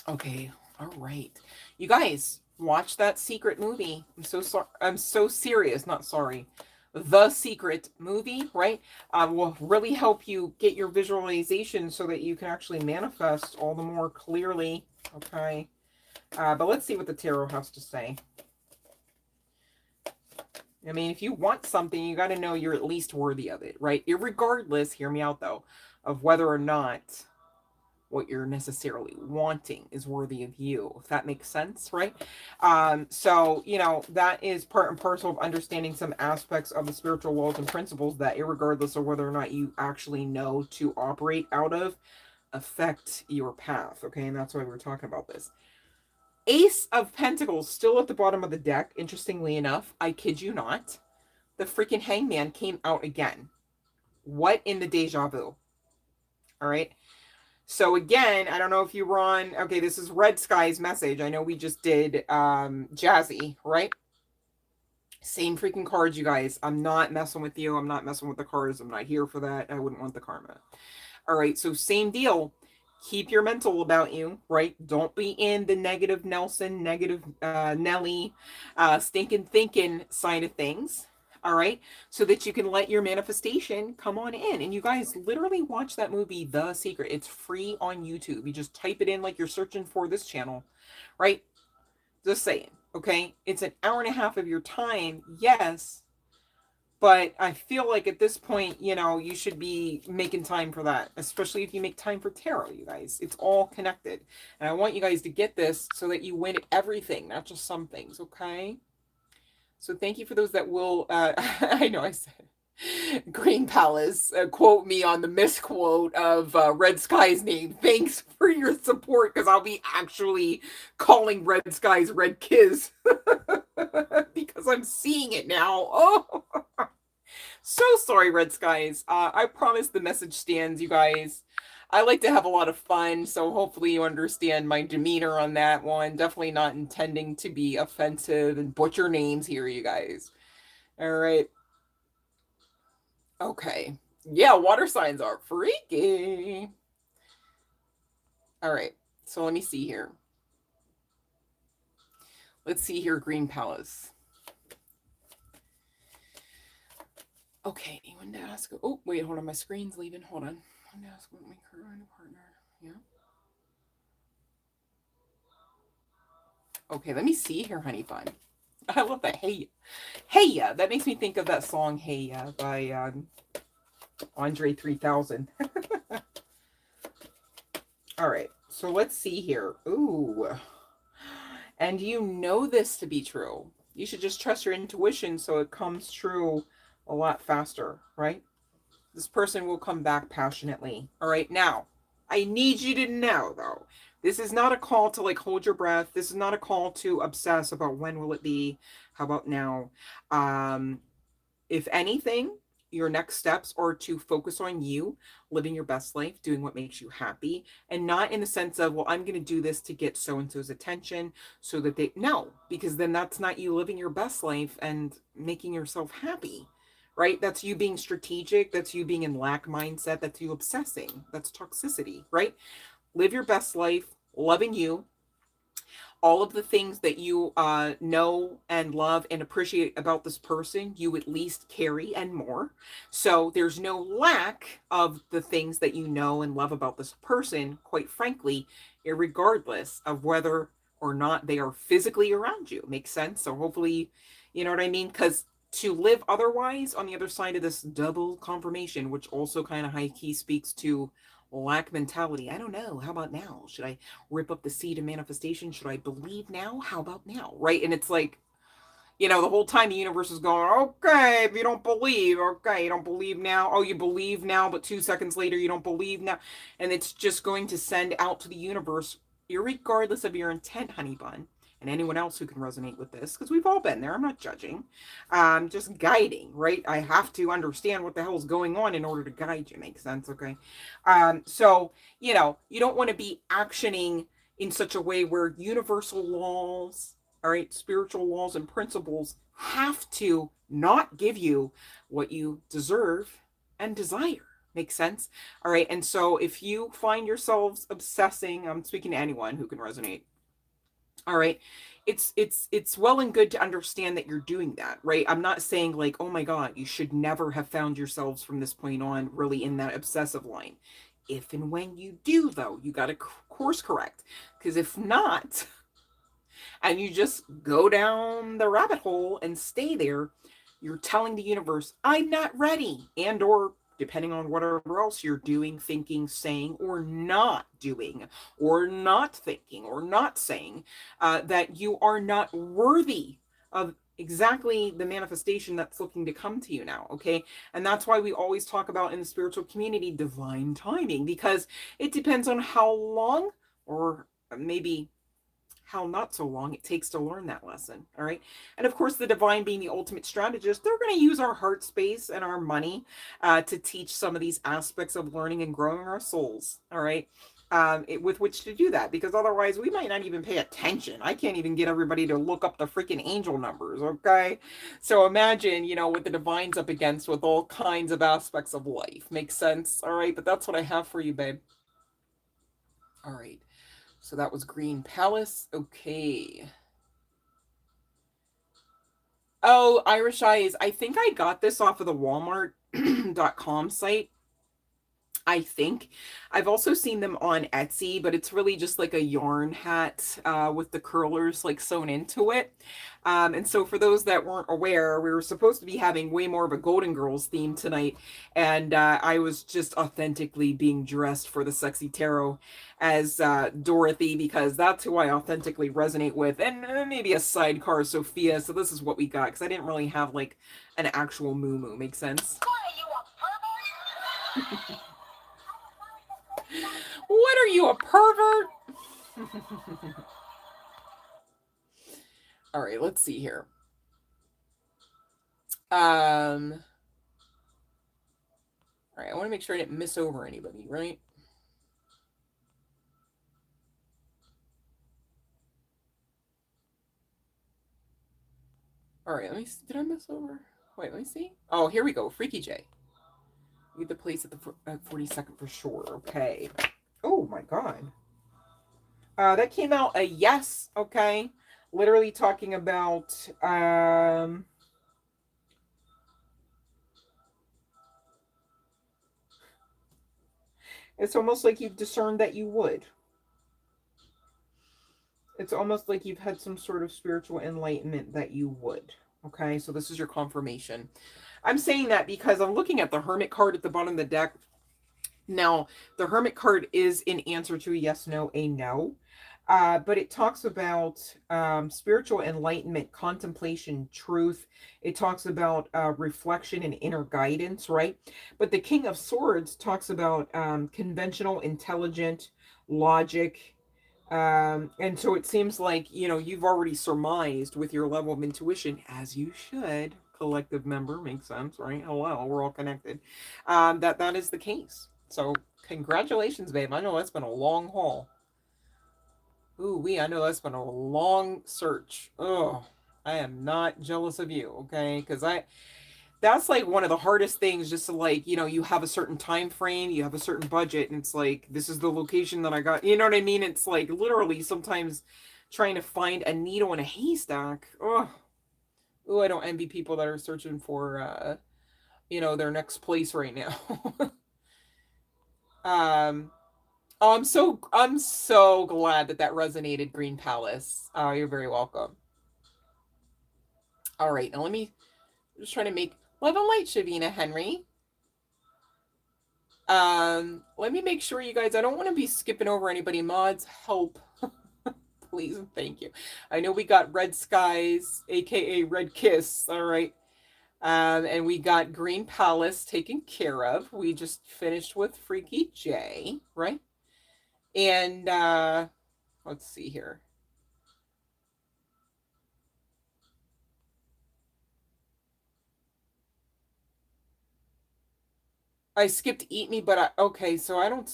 Okay, all right. You guys, watch that Secret movie. I'm so sorry. I'm so serious. Not sorry. The Secret movie, right? Will really help you get your visualization so that you can actually manifest all the more clearly. Okay. But let's see what the tarot has to say. I mean, if you want something, you got to know you're at least worthy of it, right? Irregardless, hear me out though, of whether or not what you're necessarily wanting is worthy of you, if that makes sense, right? So, you know, that is part and parcel of understanding some aspects of the spiritual laws and principles that, irregardless of whether or not you actually know to operate out of, affect your path. Okay, and that's why we're talking about this. Ace of Pentacles still at the bottom of the deck. Interestingly enough, I kid you not, the freaking Hangman came out again. What in the deja vu? All right. So again, I don't know if you were on, okay, this is Red Sky's message. I know we just did Jazzy, right? Same freaking cards, you guys. I'm not messing with you. I'm not messing with the cards. I'm not here for that. I wouldn't want the karma. All right, so same deal. Keep your mental about you, right? Don't be in the negative Nelson, negative Nelly, stinking thinking side of things. All right, so that you can let your manifestation come on in. And you guys literally watch that movie, The Secret. It's free on YouTube. You just type it in like you're searching for this channel, right? Just saying, okay? It's an hour and a half of your time, yes, but I feel like at this point, you know, you should be making time for that, especially if you make time for tarot, you guys. It's all connected. And I want you guys to get this so that you win everything, not just some things, okay? So thank you for those that will, I know I said Green Palace, quote me on the misquote of Red Sky's name. Thanks for your support, because I'll be actually calling Red Sky's Red Kiz because I'm seeing it now. Oh, so sorry, Red Skies. I promise the message stands, you guys. I like to have a lot of fun, so hopefully you understand my demeanor on that one. Definitely not intending to be offensive and butcher names here, you guys. All right. Okay. Yeah, water signs are freaky. All right. So let me see here. Let's see here, Green Palace. Okay, you wanted to ask. Oh, wait, hold on. My screen's leaving. Hold on. I wanted to ask what my current partner. Yeah. Okay, let me see here, honey bun. I love that. Hey, hey, yeah. That makes me think of that song, Hey, yeah, by Andre 3000. All right, so let's see here. Ooh. And you know this to be true. You should just trust your intuition so it comes true a lot faster, right? This person will come back passionately. All right, now, I need you to know, though, this is not a call to like hold your breath. This is not a call to obsess about when will it be. How about now? If anything, your next steps are to focus on you living your best life, doing what makes you happy, and not in the sense of, well, I'm going to do this to get so and so's attention so that they, no, because then that's not you living your best life and making yourself happy, right? That's you being strategic. That's you being in lack mindset. That's you obsessing. That's toxicity, right? Live your best life, loving you, all of the things that you know and love and appreciate about this person, you at least carry and more. So there's no lack of the things that you know and love about this person, quite frankly, regardless of whether or not they are physically around you. Makes sense? So hopefully, you know what I mean? Because to live otherwise on the other side of this double confirmation, which also kind of high key speaks to lack mentality. I don't know. How about now? Should I rip up the seed of manifestation? Should I believe now? How about now? Right? And it's like, the whole time the universe is going, okay, if you don't believe, okay, you don't believe now. Oh, you believe now, but 2 seconds later, you don't believe now. And it's just going to send out to the universe, irregardless of your intent, honey bun, and anyone else who can resonate with this, because we've all been there. I'm not judging. Just guiding, right? I have to understand what the hell is going on in order to guide you. Makes sense, okay? So, you don't want to be actioning in such a way where universal laws, all right, spiritual laws and principles have to not give you what you deserve and desire. Makes sense? All right. And so if you find yourselves obsessing, I'm speaking to anyone who can resonate. All right. It's well and good to understand that you're doing that, right? I'm not saying like, oh my God, you should never have found yourselves from this point on really in that obsessive line. If and when you do, though, you got to course correct. Because if not, and you just go down the rabbit hole and stay there, you're telling the universe, I'm not ready. And or depending on whatever else you're doing, thinking, saying, or not doing, or not thinking, or not saying, that you are not worthy of exactly the manifestation that's looking to come to you now. Okay. And that's why we always talk about in the spiritual community divine timing, because it depends on how long, or maybe how not so long it takes to learn that lesson. All right. And of course, the divine being the ultimate strategist, they're going to use our heart space and our money to teach some of these aspects of learning and growing our souls. All right. With which to do that, because otherwise we might not even pay attention. I can't even get everybody to look up the freaking angel numbers. Okay. So imagine, what the divine's up against with all kinds of aspects of life. Makes sense. All right. But that's what I have for you, babe. All right. So that was Green Palace. Okay. Oh, Irish Eyes. I think I got this off of the Walmart.com site. I think. I've also seen them on Etsy, but it's really just like a yarn hat with the curlers like sewn into it. And so for those that weren't aware, we were supposed to be having way more of a Golden Girls theme tonight. And I was just authentically being dressed for the Sexy Tarot as Dorothy, because that's who I authentically resonate with. And maybe a sidecar Sophia. So this is what we got, because I didn't really have like an actual moo-moo. Make sense? What are you, a pervert? What are you, a pervert? All right, let's see here. All right, I want to make sure I didn't miss over anybody, right? All right, let me. Did I miss over? Wait, let me see. Oh, here we go. Freaky J. Need the place at the 42nd for sure. Okay. Oh my God. That came out a yes. Okay. Literally talking about it's almost like you've discerned that you would. It's almost like you've had some sort of spiritual enlightenment that you would. Okay, so this is your confirmation. I'm saying that because I'm looking at the Hermit card at the bottom of the deck. Now, the Hermit card is in answer to a yes, no, a no. But it talks about spiritual enlightenment, contemplation, truth. It talks about reflection and inner guidance, right? But the King of Swords talks about conventional, intelligent, logic. And so it seems like, you've already surmised with your level of intuition, as you should, collective member. Makes sense, right? Hello, we're all connected. That is the case. So congratulations, babe. I know that's been a long haul. I know that's been a long search. Oh, I am not jealous of you, okay? Because that's like one of the hardest things, just to, like, you have a certain time frame, you have a certain budget, and it's like, this is the location that I got. You know what I mean? It's like literally sometimes trying to find a needle in a haystack. Oh, I don't envy people that are searching for their next place right now. um oh, I'm so glad that resonated, Green Palace. Oh, you're very welcome. All right, now let me just try to make love and light, Shavina Henry. Let me make sure, you guys, I don't want to be skipping over anybody. Mods, help. Please and thank you. I know we got Red Skies, aka Red Kiss. All right. And we got Green Palace taken care of. We just finished with Freaky J, right? And let's see here. I skipped Eat Me, but okay, so I don't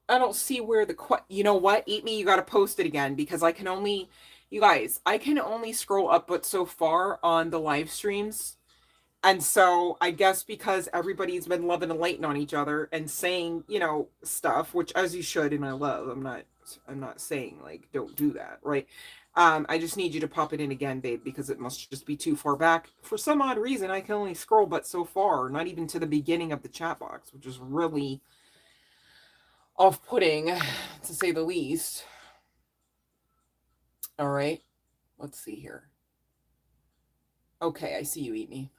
I don't see where you know what? Eat Me, you got to post it again, because you guys, I can only scroll up but so far on the live streams. And so I guess because everybody's been loving and lighting on each other and saying, stuff, which as you should, and I love. I'm not saying, like, don't do that, right? I just need you to pop it in again, babe, because it must just be too far back. For some odd reason, I can only scroll but so far, not even to the beginning of the chat box, which is really off-putting, to say the least. All right, let's see here. Okay, I see you, Eat Me.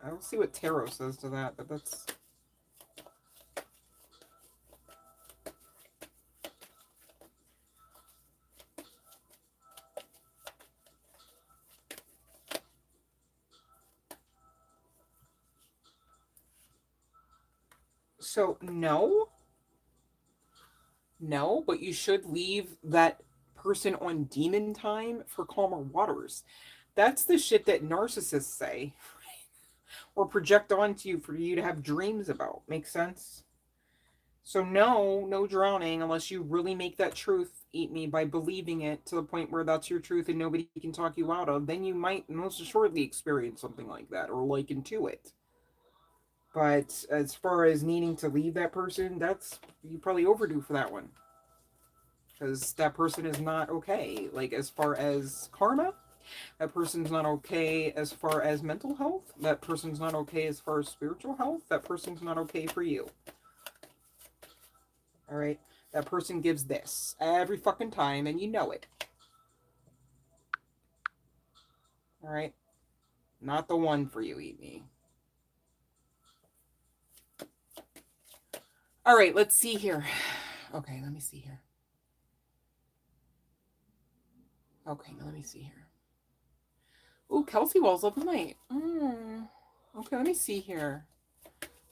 I don't see what tarot says to that, but that's... So, no, but you should leave that person on demon time for calmer waters. That's the shit that narcissists say or project onto you for you to have dreams about. Makes sense? So, no drowning unless you really make that truth eat me by believing it to the point where that's your truth and nobody can talk you out of. Then you might most assuredly experience something like that or liken to it. But as far as needing to leave that person, that's you probably overdue for that one. Because that person is not okay. Like, as far as karma, that person's not okay as far as mental health. That person's not okay as far as spiritual health. That person's not okay for you. All right? That person gives this every fucking time, and you know it. All right? Not the one for you, Eat Me. All right, let's see here. Okay, let me see here. Okay, now let me see here. Ooh, Kelsey Wells, love the night. Okay, let me see here.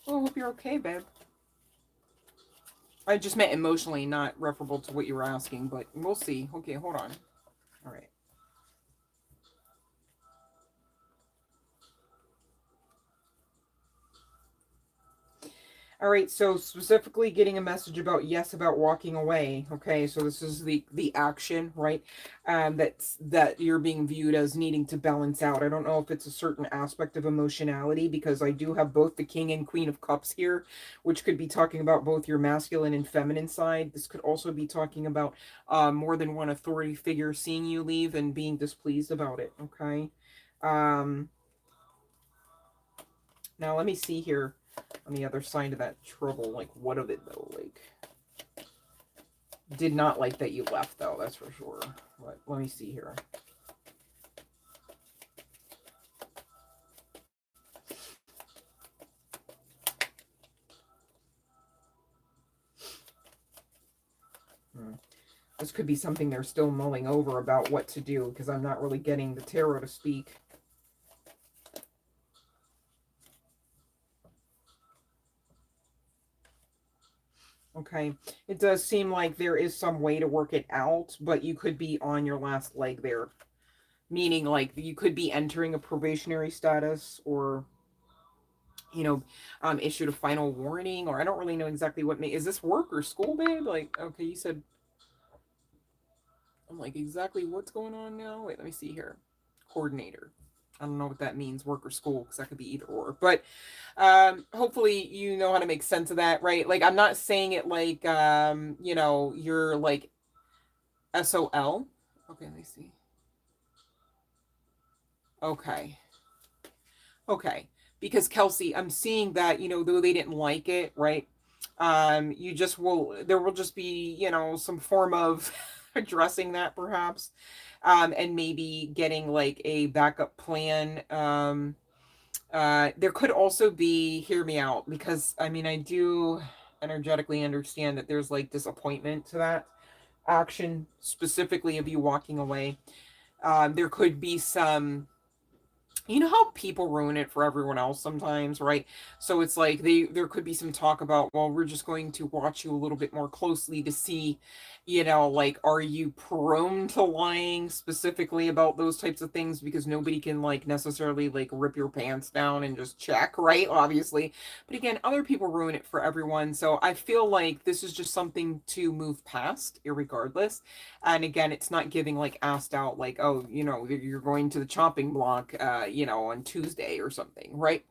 Oh, hope you're okay, babe. I just meant emotionally, not referable to what you were asking, but we'll see. Okay, hold on. All right. All right, so specifically getting a message about about walking away. Okay, so this is the action, right? That you're being viewed as needing to balance out. I don't know if it's a certain aspect of emotionality, because I do have both the King and Queen of Cups here, which could be talking about both your masculine and feminine side. This could also be talking about more than one authority figure seeing you leave and being displeased about it. Okay. Now let me see here. On the other side of that trouble, like, what of it though? Like, did not like that you left though, that's for sure. But let me see here. This could be something they're still mulling over about what to do, because I'm not really getting the tarot to speak. Okay. It does seem like there is some way to work it out, but you could be on your last leg there. Meaning, like, you could be entering a probationary status or, you know, issued a final warning, or I don't really know exactly what may. Is this work or school, babe? Like, okay, you said. I'm like, exactly what's going on now? Wait, let me see here. Coordinator. I don't know what that means, work or school, because that could be either or. But hopefully you know how to make sense of that, right? Like, I'm not saying it like you're like SOL. Okay, let me see. Okay. Okay. Because Kelsey, I'm seeing that, though they didn't like it, right? You just will there will just be, some form of addressing that perhaps. And maybe getting like a backup plan. There could also be, hear me out, because I mean I do energetically understand that there's like disappointment to that action, specifically of you walking away. There could be some, how people ruin it for everyone else sometimes, right? So it's like there could be some talk about, well, we're just going to watch you a little bit more closely to see, like, are you prone to lying specifically about those types of things, because nobody can like necessarily like rip your pants down and just check, right? Obviously. But again, other people ruin it for everyone. So I feel like this is just something to move past, irregardless. And again, it's not giving like asked out like, oh, you're going to the chopping block on Tuesday or something, right?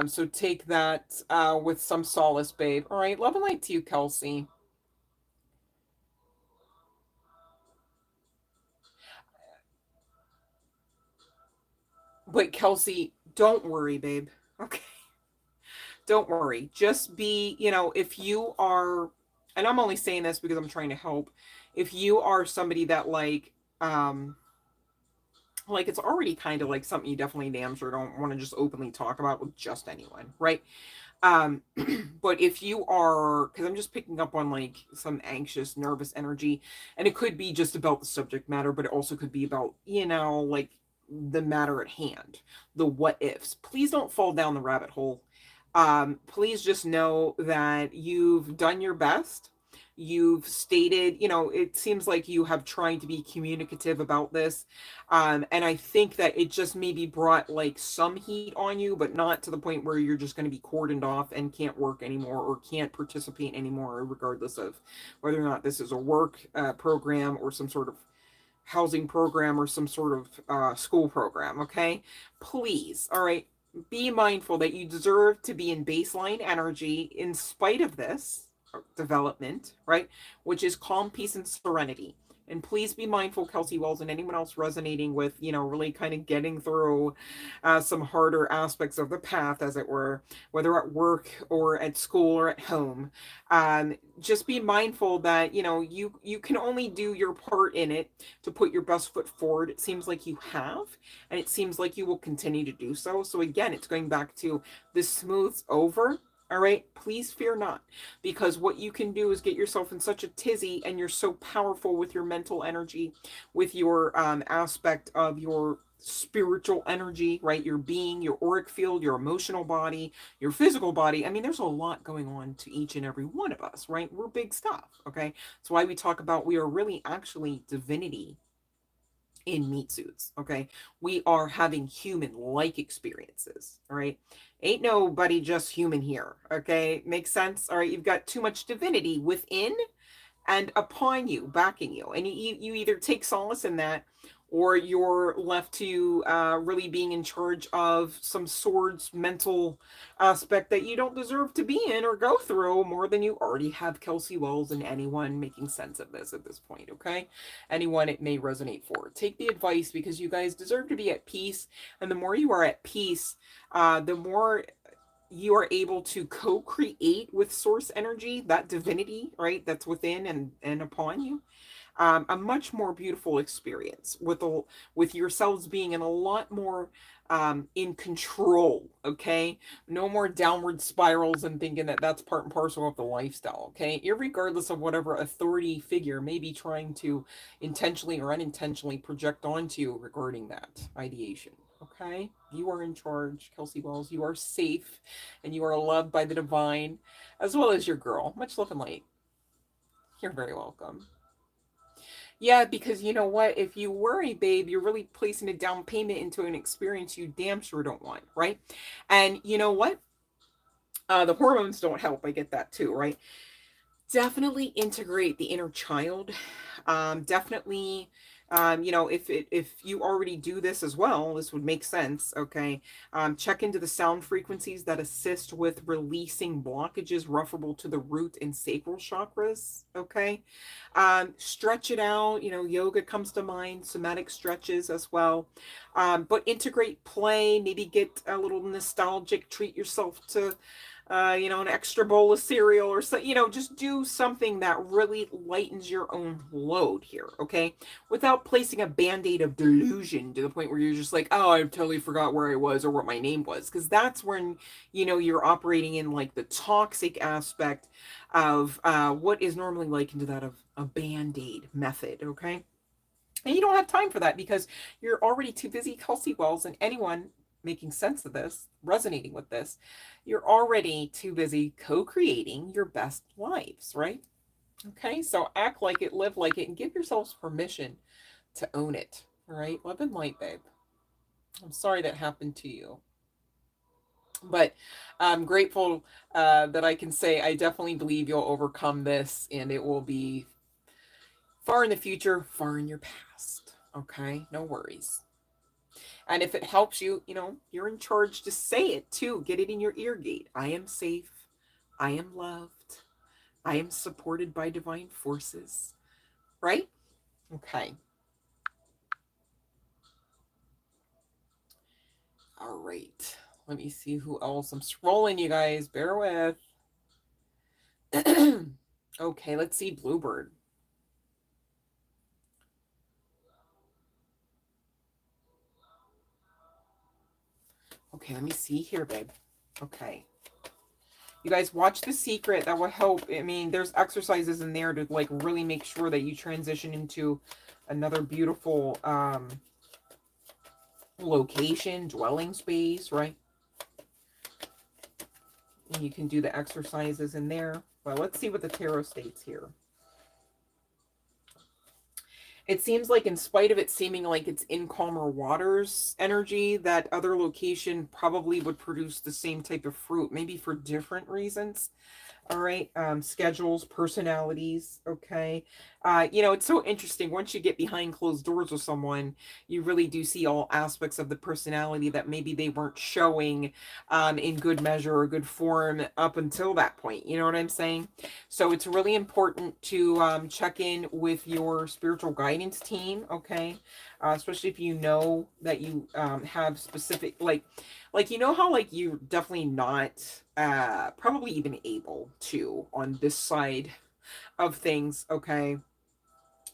So take that with some solace, babe. All right, love and light to you, Kelsey. But Kelsey, don't worry, babe. Okay, don't worry. Just be, if you are, and I'm only saying this because I'm trying to help. If you are somebody that like it's already kind of like something you definitely damn sure don't want to just openly talk about with just anyone, right? Um, but if you are, because I'm just picking up on like some anxious, nervous energy, and it could be just about the subject matter, but it also could be about, like the matter at hand, the what ifs. Please don't fall down the rabbit hole. Please just know that you've done your best. You've stated, it seems like you have tried to be communicative about this. And I think that it just maybe brought like some heat on you, but not to the point where you're just going to be cordoned off and can't work anymore or can't participate anymore, regardless of whether or not this is a work program or some sort of housing program or some sort of school program, okay? Please, all right, be mindful that you deserve to be in baseline energy in spite of this development, right? Which is calm, peace, and serenity. And please be mindful, Kelsey Wells, and anyone else resonating with, really kind of getting through some harder aspects of the path, as it were, whether at work or at school or at home. Just be mindful that, you can only do your part in it to put your best foot forward. It seems like you have, and it seems like you will continue to do so. So again, it's going back to this smooths over. All right, please fear not, because what you can do is get yourself in such a tizzy, and you're so powerful with your mental energy, with your aspect of your spiritual energy, right? Your being, your auric field, your emotional body, your physical body. I mean, there's a lot going on to each and every one of us, right? We're big stuff, okay? That's why we talk about we are really actually divinity in meat suits, okay? We are having human like experiences, all right? Ain't nobody just human here, okay? Makes sense? All right, you've got too much divinity within and upon you, backing you. And you either take solace in that, or you're left to really being in charge of some swords mental aspect that you don't deserve to be in or go through more than you already have. Kelsey Wells and anyone making sense of this at this point, okay? Anyone it may resonate for. Take the advice, because you guys deserve to be at peace. And the more you are at peace, the more you are able to co-create with source energy, that divinity, right, that's within and upon you. A much more beautiful experience with yourselves being in a lot more in control. Okay, no more downward spirals and thinking that that's part and parcel of the lifestyle. Okay, irregardless of whatever authority figure may be trying to intentionally or unintentionally project onto you regarding that ideation. Okay? You are in charge, Kelsey Wells. You are safe and you are loved by the divine as well as your girl. Much love and light. You're very welcome. Yeah, because you know what? If you worry, babe, you're really placing a down payment into an experience you damn sure don't want, right? And you know what? The hormones don't help. I get that too, right? Definitely integrate the inner child. Definitely, if you already do this as well, this would make sense. Okay, check into the sound frequencies that assist with releasing blockages referable to the root and sacral chakras. Okay, stretch it out. Yoga comes to mind, somatic stretches as well. But integrate play. Maybe get a little nostalgic. Treat yourself to an extra bowl of cereal or so, just do something that really lightens your own load here, okay? Without placing a band-aid of delusion to the point where you're just like, oh, I totally forgot where I was or what my name was. Because that's when, you're operating in like the toxic aspect of what is normally likened to that of a band-aid method, okay? And you don't have time for that because you're already too busy, Kelsey Wells, and anyone making sense of this, resonating with this, you're already too busy co creating your best lives, right? Okay, so act like it, live like it, and give yourselves permission to own it. All right, love and light, babe. I'm sorry that happened to you. But I'm grateful that I can say I definitely believe you'll overcome this and it will be far in the future, far in your past. Okay, no worries. And if it helps you, you're in charge to say it too. Get it in your ear gate. I am safe. I am loved. I am supported by divine forces. Right? Okay. All right. Let me see who else. I'm scrolling, you guys. Bear with. Okay, let's see Bluebird. Okay, let me see here, babe. Okay. You guys watch The Secret. That will help. I mean, there's exercises in there to like really make sure that you transition into another beautiful location, dwelling space, right? And you can do the exercises in there. Well, let's see what the tarot states here. It seems like in spite of it seeming like it's in calmer waters energy, that other location probably would produce the same type of fruit, maybe for different reasons. All right. Schedules, personalities. Okay. It's so interesting. Once you get behind closed doors with someone, you really do see all aspects of the personality that maybe they weren't showing in good measure or good form up until that point. You know what I'm saying? So it's really important to check in with your spiritual guidance team. Okay. Especially if you know that you have specific, how like you're definitely not probably even able to on this side of things, okay,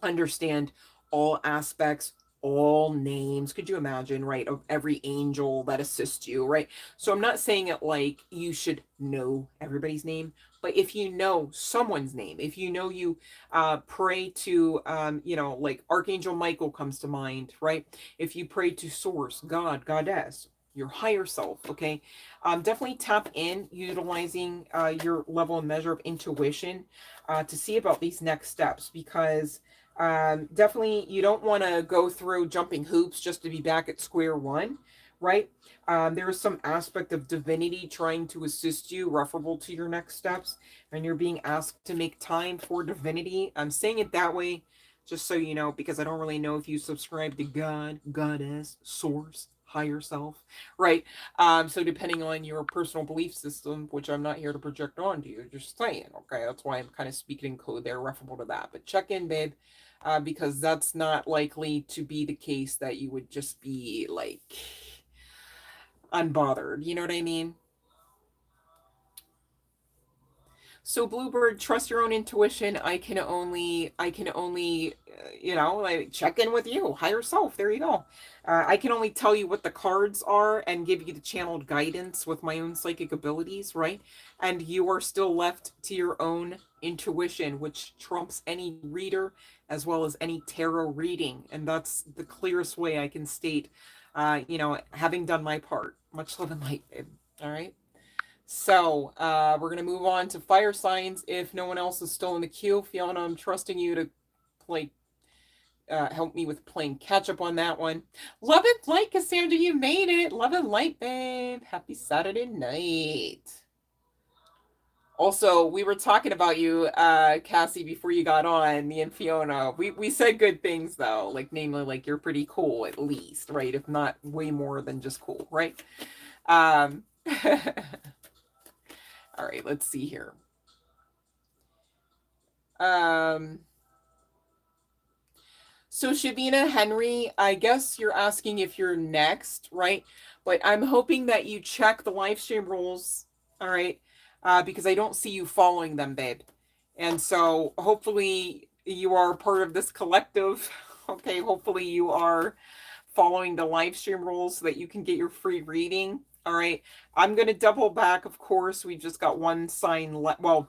understand all aspects, all names. Could you imagine, right, of every angel that assists you, right? So I'm not saying it like you should know everybody's name, but if you know someone's name, if you know you pray to like Archangel Michael comes to mind, right? If you pray to source, God, goddess, your higher self, okay, definitely tap in utilizing your level and measure of intuition to see about these next steps, because definitely you don't want to go through jumping hoops just to be back at square one, right? There is some aspect of divinity trying to assist you, referable to your next steps, and you're being asked to make time for divinity. I'm saying it that way just so you know, because I don't really know if you subscribe to God, goddess, source, higher self, right? So depending on your personal belief system, which I'm not here to project onto you, just saying, okay? That's why I'm kind of speaking in code there, referable to that. But check in, babe, because that's not likely to be the case that you would just be like unbothered. You know what I mean? So Bluebird, trust your own intuition. I can only like check in with you, higher self. There you go. I can only tell you what the cards are and give you the channeled guidance with my own psychic abilities, right? And you are still left to your own intuition, which trumps any reader as well as any tarot reading. And that's the clearest way I can state You know, having done my part. Much love and light, babe. All right. So we're gonna move on to fire signs. If no one else is still in the queue, Fiona, I'm trusting you to play. Help me with playing catch up on that one. Love and light, Cassandra, you made it. Love and light, babe. Happy Saturday night. Also, we were talking about you, Cassie, before you got on, me and Fiona. We said good things though, like namely like you're pretty cool at least, right? If not way more than just cool, right? Um all right, let's see here. Um So Shavina Henry, I guess you're asking if you're next, right? But I'm hoping that you check the live stream rules, all right? Because I don't see you following them, babe. And so hopefully you are part of this collective. Okay, hopefully you are following the live stream rules so that you can get your free reading. All right. I'm going to double back, of course. We've just got one sign left. Well,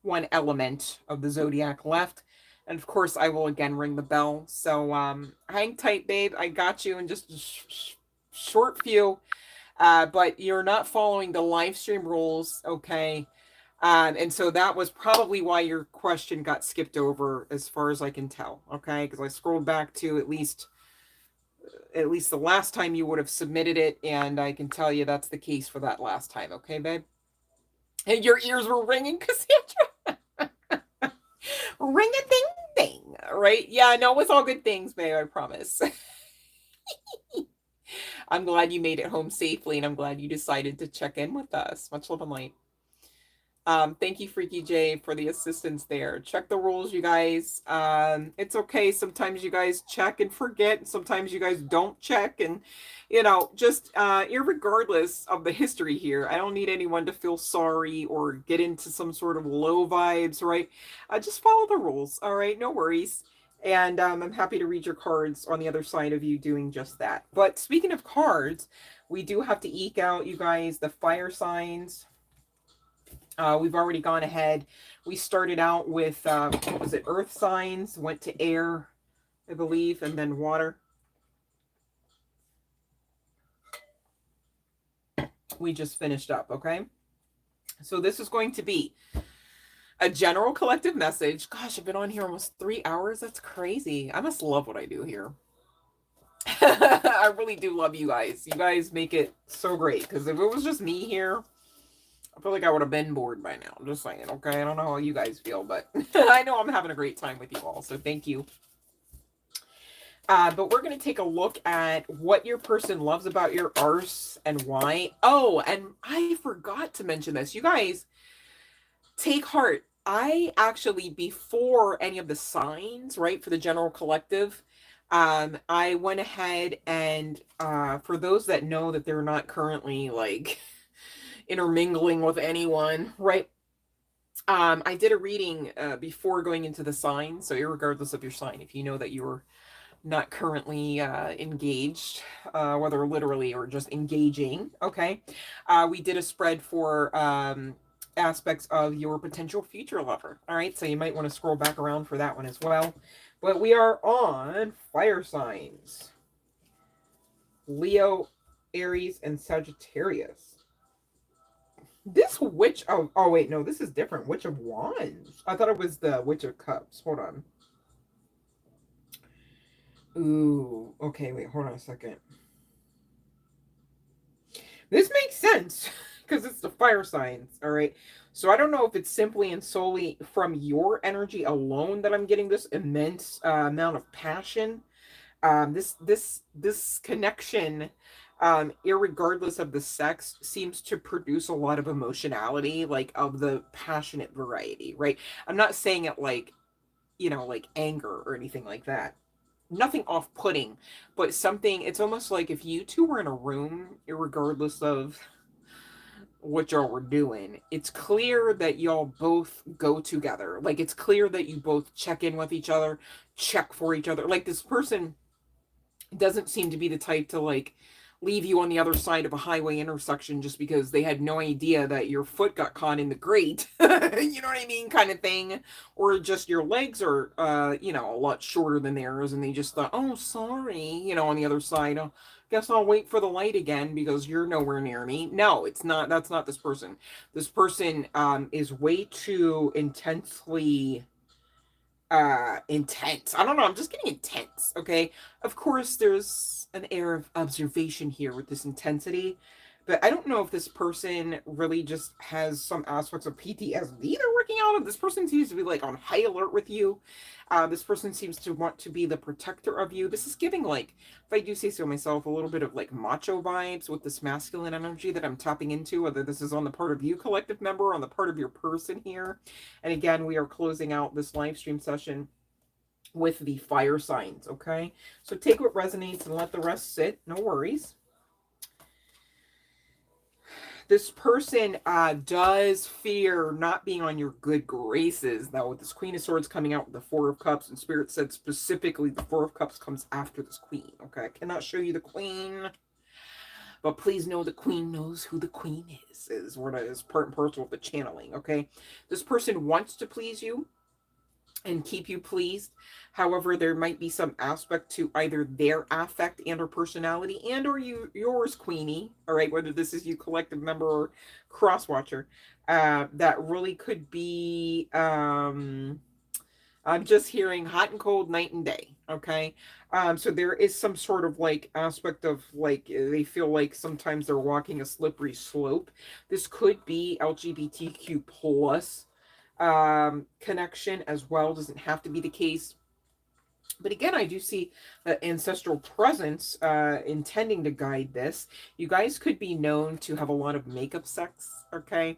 one element of the zodiac left. And of course, I will again ring the bell. So hang tight, babe. I got you in just a short few. But you're not following the live stream rules, okay? And so that was probably why your question got skipped over, as far as I can tell, okay? Because I scrolled back to at least the last time you would have submitted it, and I can tell you that's the case for that last time, okay, babe? And your ears were ringing, Cassandra. Ring a ding ding, right? Yeah, no, it was all good things, babe, I promise. I'm glad you made it home safely, and I'm glad you decided to check in with us. Much love and light. Thank you, Freaky J, for the assistance there. Check the rules, you guys. It's okay. Sometimes you guys check and forget, and sometimes you guys don't check. And, you know, just irregardless of the history here, I don't need anyone to feel sorry or get into some sort of low vibes, right? Just follow the rules, all right? No worries. And I'm happy to read your cards on the other side of you doing just that. But speaking of cards, we do have to eke out, you guys, the fire signs. We've already gone ahead. We started out with, what was it, earth signs, went to air, I believe, and then water. We just finished up, okay? So this is going to be a general collective message. Gosh, I've been on here almost 3 hours. That's crazy. I must love what I do here. I really do love you guys. You guys make it so great, because if it was just me here, I feel like I would have been bored by now. I'm just saying, okay? I don't know how you guys feel, but I know I'm having a great time with you all, so thank you. But we're going to take a look at what your person loves about your arse and why. Oh, and I forgot to mention this. You guys, take heart. I actually, before any of the signs, right, for the general collective, I went ahead and for those that know that they're not currently, like, intermingling with anyone, right? I did a reading before going into the sign, so irregardless of your sign, if you know that you're not currently engaged, whether literally or just engaging, okay? We did a spread for aspects of your potential future lover, all right? So you might want to scroll back around for that one as well. But we are on fire signs. Leo, Aries, and Sagittarius. This Witch, oh wait, no, this is different. Witch of Wands. I thought it was the Witch of Cups. Hold on. Ooh, okay, wait, hold on a second. This makes sense, because it's the fire signs, all right? So I don't know if it's simply and solely from your energy alone that I'm getting this immense amount of passion. This connection, irregardless of the sex, seems to produce a lot of emotionality, like of the passionate variety, right? I'm not saying it like, you know, like anger or anything like that. Nothing off-putting, but something, it's almost like if you two were in a room, irregardless of what y'all were doing, it's clear that y'all both go together. Like, it's clear that you both check in with each other, check for each other. Like, this person doesn't seem to be the type to, like, leave you on the other side of a highway intersection just because they had no idea that your foot got caught in the grate. You know what I mean? Kind of thing. Or just your legs are, a lot shorter than theirs and they just thought, oh, sorry, on the other side. Oh, guess I'll wait for the light again because you're nowhere near me. No, it's not. That's not this person. This person is way too intensely intense. I don't know, I'm just getting intense, okay? Of course there's an air of observation here with this intensity, but I don't know if this person really just has some aspects of PTSD they're working out of. This person seems to be like on high alert with you. This person seems to want to be the protector of you. This is giving, like, if I do say so myself, a little bit of like macho vibes with this masculine energy that I'm tapping into, whether this is on the part of you, collective member, or on the part of your person here. And again, we are closing out this live stream session with the fire signs, okay? So take what resonates and let the rest sit. No worries. This person does fear not being on your good graces. Now, with this Queen of Swords coming out with the Four of Cups, and Spirit said specifically the Four of Cups comes after this Queen, okay? I cannot show you the Queen, but please know the Queen knows who the Queen is what is part and parcel of the channeling, okay? This person wants to please you and keep you pleased. However, there might be some aspect to either their affect and or personality and or yours, Queenie, all right, whether this is you collective member or cross watcher, that really could be I'm just hearing hot and cold, night and day, okay? So there is some sort of like aspect of like they feel like sometimes they're walking a slippery slope. This could be LGBTQ plus connection as well. Doesn't have to be the case. But again, I do see ancestral presence intending to guide this. You guys could be known to have a lot of makeup sex, okay?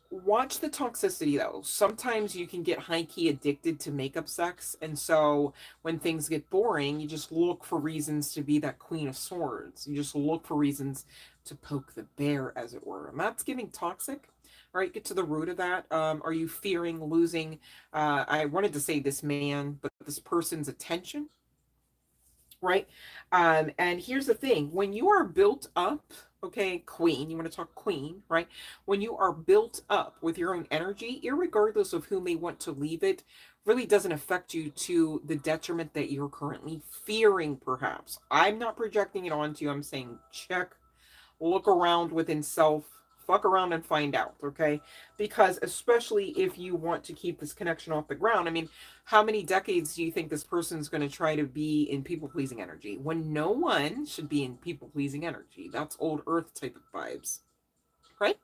Watch the toxicity though. Sometimes you can get high key addicted to makeup sex, and so when things get boring, you just look for reasons to be that Queen of Swords. You just look for reasons to poke the bear, as it were. And that's giving toxic. All right, get to the root of that. Are you fearing losing? I wanted to say this man, but this person's attention, right? And here's the thing: when you are built up, okay, Queen, you want to talk Queen, right? When you are built up with your own energy, irregardless of who may want to leave it, really doesn't affect you to the detriment that you're currently fearing, perhaps. I'm not projecting it onto you. I'm saying check, look around within self, fuck around and find out, okay? Because especially if you want to keep this connection off the ground, I mean, how many decades do you think this person's going to try to be in people pleasing energy when no one should be in people pleasing energy? That's old earth type of vibes, right?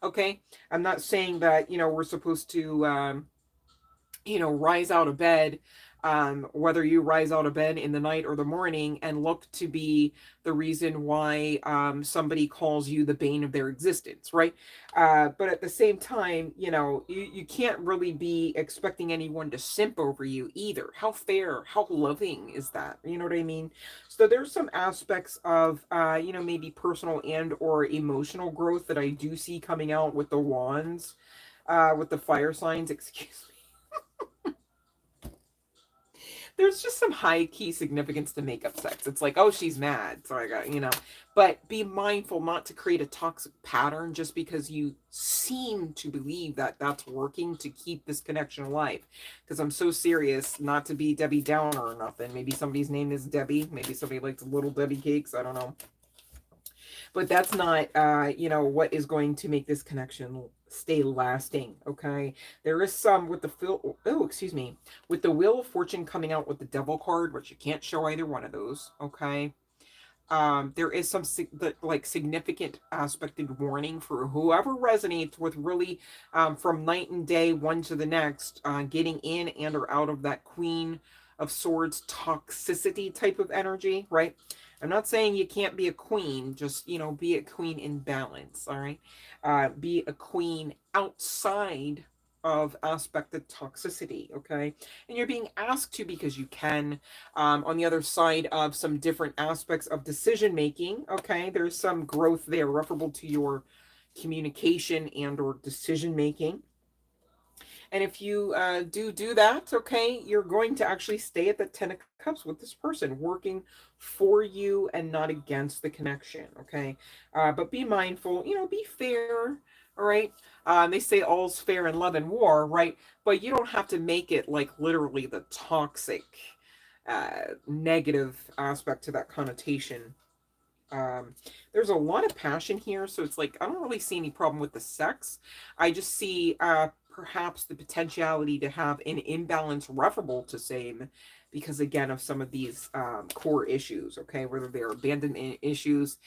Okay. I'm not saying that, we're supposed to, rise out of bed, whether you rise out of bed in the night or the morning and look to be the reason why somebody calls you the bane of their existence, right? But at the same time, you can't really be expecting anyone to simp over you either. How fair, how loving is that? You know what I mean? So there's some aspects of, maybe personal and or emotional growth that I do see coming out with the wands, with the fire signs, excuse me. There's just some high key significance to makeup sex. It's like, oh, she's mad. So I got. But be mindful not to create a toxic pattern just because you seem to believe that that's working to keep this connection alive. Because I'm so serious, not to be Debbie Downer or nothing. Maybe somebody's name is Debbie. Maybe somebody likes little Debbie cakes. I don't know. But that's not what is going to make this connection stay lasting. Okay, there is some with with the Wheel of Fortune coming out with the Devil card, which you can't show either one of those. Okay, there is some significant aspected warning for whoever resonates with really, from night and day one to the next, getting in and or out of that Queen of Swords toxicity type of energy, right? I'm not saying you can't be a queen, just, be a queen in balance, all right? Be a queen outside of aspected toxicity, okay? And you're being asked to because you can. On the other side of some different aspects of decision making, okay? There's some growth there referable to your communication and or decision making. And if you do that, okay, you're going to actually stay at the Ten of Cups with this person, working for you and not against the connection, okay? But be mindful, be fair, all right? They say all's fair in love and war, right? But you don't have to make it like literally the toxic, negative aspect to that connotation. um there's a lot of passion here, so it's like I don't really see any problem with the sex. I just see perhaps the potentiality to have an imbalance referable to same, because again of some of these core issues, okay, whether they're abandonment issues,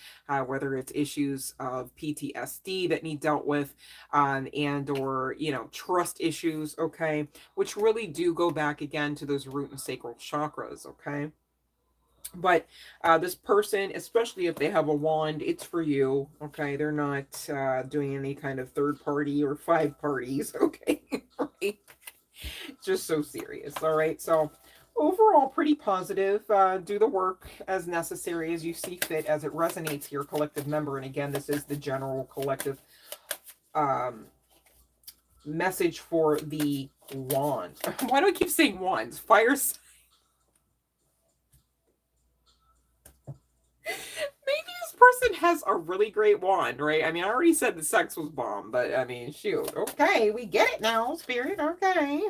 whether it's issues of PTSD that need dealt with, and or trust issues, okay, which really do go back again to those root and sacral chakras, okay. But this person, especially if they have a wand, it's for you, okay. They're not doing any kind of third party or five parties, okay. Right? Just so serious, all right. So overall pretty positive. Do the work as necessary, as you see fit, as it resonates here, collective member. And again, this is the general collective um message for the wand. Why do I keep saying wands? Fire. Maybe this person has a really great wand, right? I mean, I already said the sex was bomb, but I mean, shoot. Okay, we get it now, Spirit. Okay.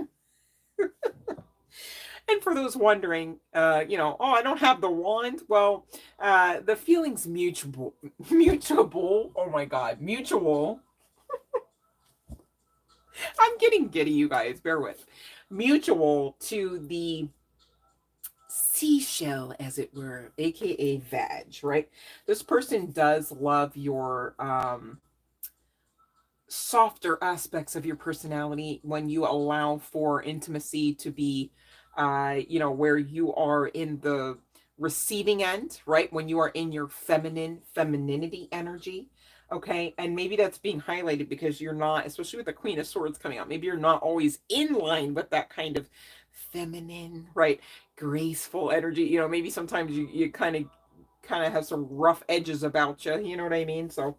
And for those wondering, oh, I don't have the wand. Well, the feeling's mutual. Mutual. Oh my God, mutual. I'm getting giddy, you guys. Bear with. Mutual to the seashell, as it were, aka vag, right? This person does love your softer aspects of your personality when you allow for intimacy to be where you are in the receiving end, right, when you are in your femininity energy, okay. And maybe that's being highlighted because you're not, especially with the Queen of Swords coming out, maybe you're not always in line with that kind of feminine, right, graceful energy. Maybe sometimes you kind of have some rough edges about you, you know what I mean. So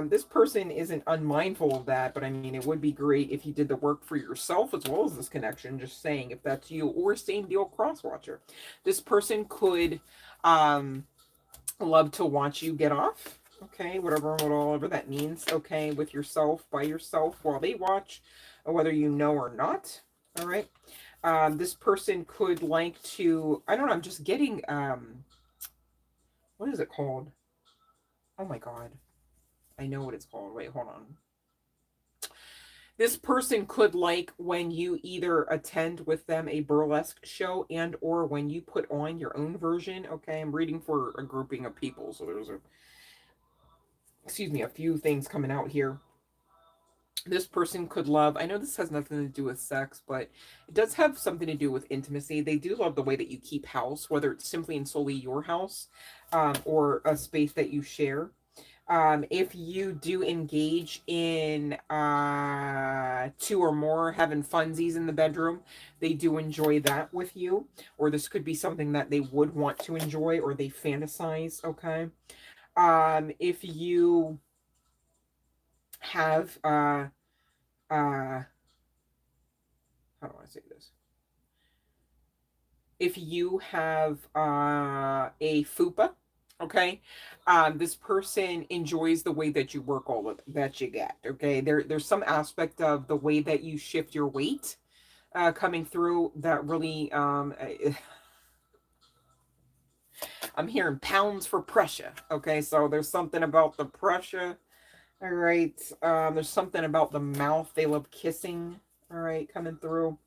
this person isn't unmindful of that, but I mean, it would be great if you did the work for yourself as well as this connection. Just saying, if that's you, or same deal, cross watcher. This person could love to watch you get off, okay, whatever that means, okay, with yourself, by yourself, while they watch, whether you know or not, all right. This person could like to, I don't know, I'm just getting, what is it called? Oh my God. I know what it's called. Wait, hold on. This person could like when you either attend with them a burlesque show and or when you put on your own version. Okay, I'm reading for a grouping of people, so there's a few things coming out here. This person could love, I know this has nothing to do with sex, but it does have something to do with intimacy. They do love the way that you keep house, whether it's simply and solely your house, or a space that you share. If you do engage in two or more having funsies in the bedroom, they do enjoy that with you. Or this could be something that they would want to enjoy or they fantasize, okay? If you have how do I say this? If you have a fupa, okay, this person enjoys the way that you work all of that you get, okay. There's some aspect of the way that you shift your weight coming through that really I'm hearing pounds for pressure, okay. So there's something about the pressure, all right. There's something about the mouth, they love kissing, all right, coming through.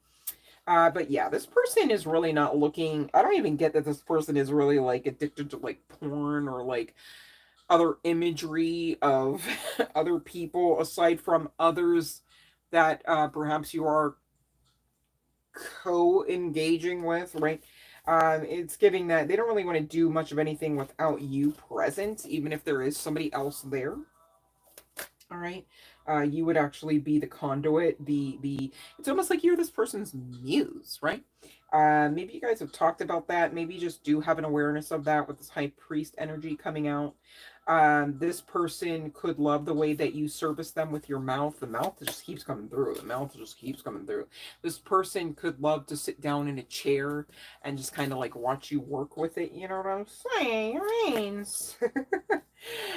But yeah, this person is really not looking. I don't even get that this person is really like addicted to like porn or like other imagery of other people aside from others that perhaps you are co-engaging with, right? It's giving that they don't really want to do much of anything without you present, even if there is somebody else there. All right. You would actually be the conduit, the it's almost like you're this person's muse, right? Maybe you guys have talked about that. Maybe you just do have an awareness of that with this high priest energy coming out. This person could love the way that you service them with your mouth. The mouth just keeps coming through. The mouth just keeps coming through. This person could love to sit down in a chair and just kind of like watch you work with it. You know what I'm saying? Means.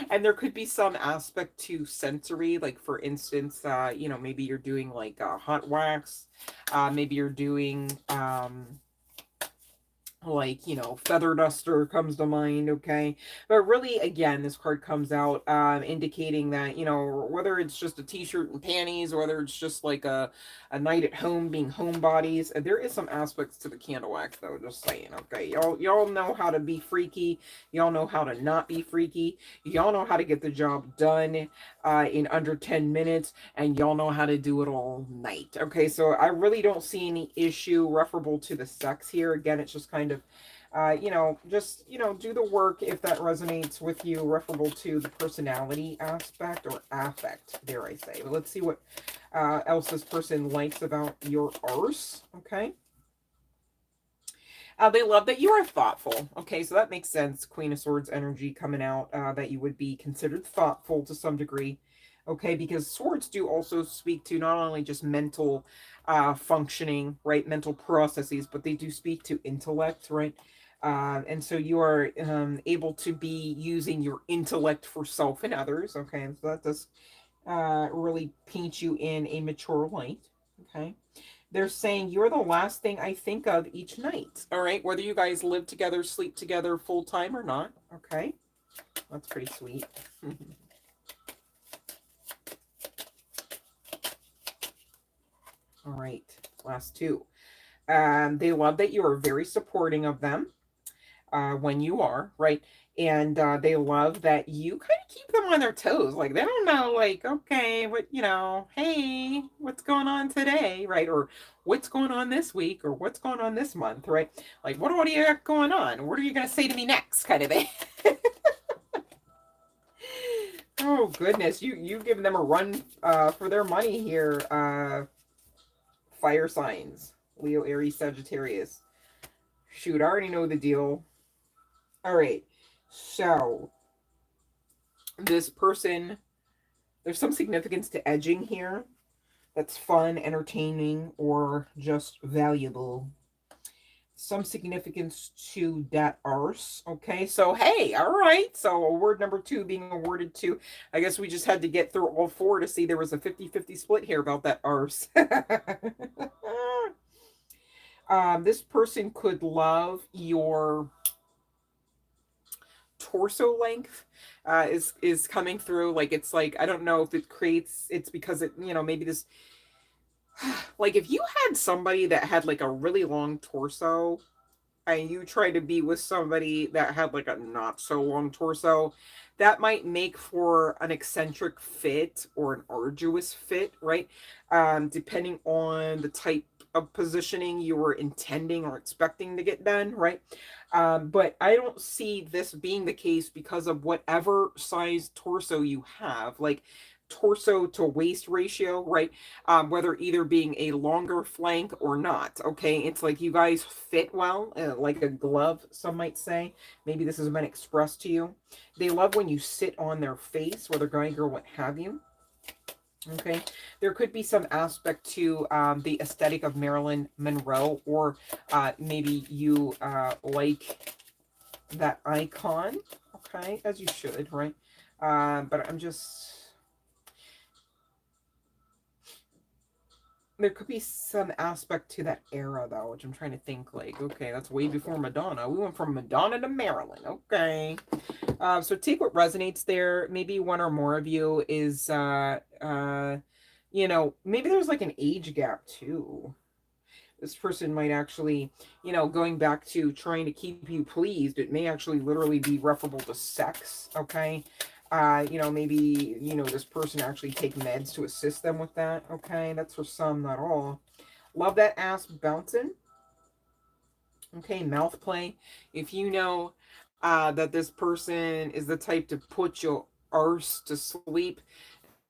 And there could be some aspect to sensory, like for instance, maybe you're doing like hot wax, maybe you're doing like, feather duster comes to mind. Okay, but really, again, this card comes out indicating that, whether it's just a t-shirt and panties, or whether it's just like a night at home, being homebodies, there is some aspects to the candle wax, though, just saying. Okay, y'all know how to be freaky, y'all know how to not be freaky, y'all know how to get the job done in under 10 minutes, and y'all know how to do it all night. Okay, so I really don't see any issue referable to the sex here. Again, it's just kind of just, do the work if that resonates with you, referable to the personality aspect or affect, dare I say. But let's see what else this person likes about your arse. Okay. They love that you are thoughtful. Okay, so that makes sense. Queen of Swords energy coming out, that you would be considered thoughtful to some degree. Okay, because swords do also speak to not only just mental functioning, right, mental processes, but they do speak to intellect, right? And so you are able to be using your intellect for self and others. Okay, so that does really paint you in a mature light. Okay. They're saying you're the last thing I think of each night. All right. Whether you guys live together, sleep together full time or not. Okay. That's pretty sweet. All right. Last two. They love that you are very supporting of them when you are, right? And they love that you kind of keep them on their toes. Like, they don't know, like, okay, hey, what's going on today, right? Or what's going on this week, or what's going on this month, right? Like, what do you got going on? What are you going to say to me next, kind of thing? Oh, goodness. You've given them a run for their money here. Fire signs. Leo, Aries, Sagittarius. Shoot, I already know the deal. All right. So, this person, there's some significance to edging here that's fun, entertaining, or just valuable. Some significance to that arse. Okay, so hey, all right. So award number 2 being awarded to, I guess we just had to get through all 4 to see there was a 50-50 split here about that arse. This person could love your torso length is coming through. Like, it's like, I don't know if it's because it, maybe this, like, if you had somebody that had like a really long torso and you try to be with somebody that had like a not so long torso, that might make for an eccentric fit or an arduous fit, right? Depending on the type of positioning you were intending or expecting to get done, right? But I don't see this being the case because of whatever size torso you have. Like, torso to waist ratio, right? Whether either being a longer flank or not. Okay, it's like you guys fit well, like a glove, some might say. Maybe this has been expressed to you. They love when you sit on their face, whether guy, girl, what have you. Okay, there could be some aspect to the aesthetic of Marilyn Monroe, or maybe you like that icon. Okay, as you should, right? But I'm just, there could be some aspect to that era, though, which I'm trying to think, like, okay, that's way before Madonna. We went from Madonna to Marilyn. Okay. So take what resonates there. Maybe one or more of you is, maybe there's like an age gap, too. This person might actually, going back to trying to keep you pleased, it may actually literally be referable to sex, okay? Maybe, this person actually take meds to assist them with that, okay? That's for some, not all. Love that ass bouncing. Okay, mouth play. If you know that this person is the type to put your arse to sleep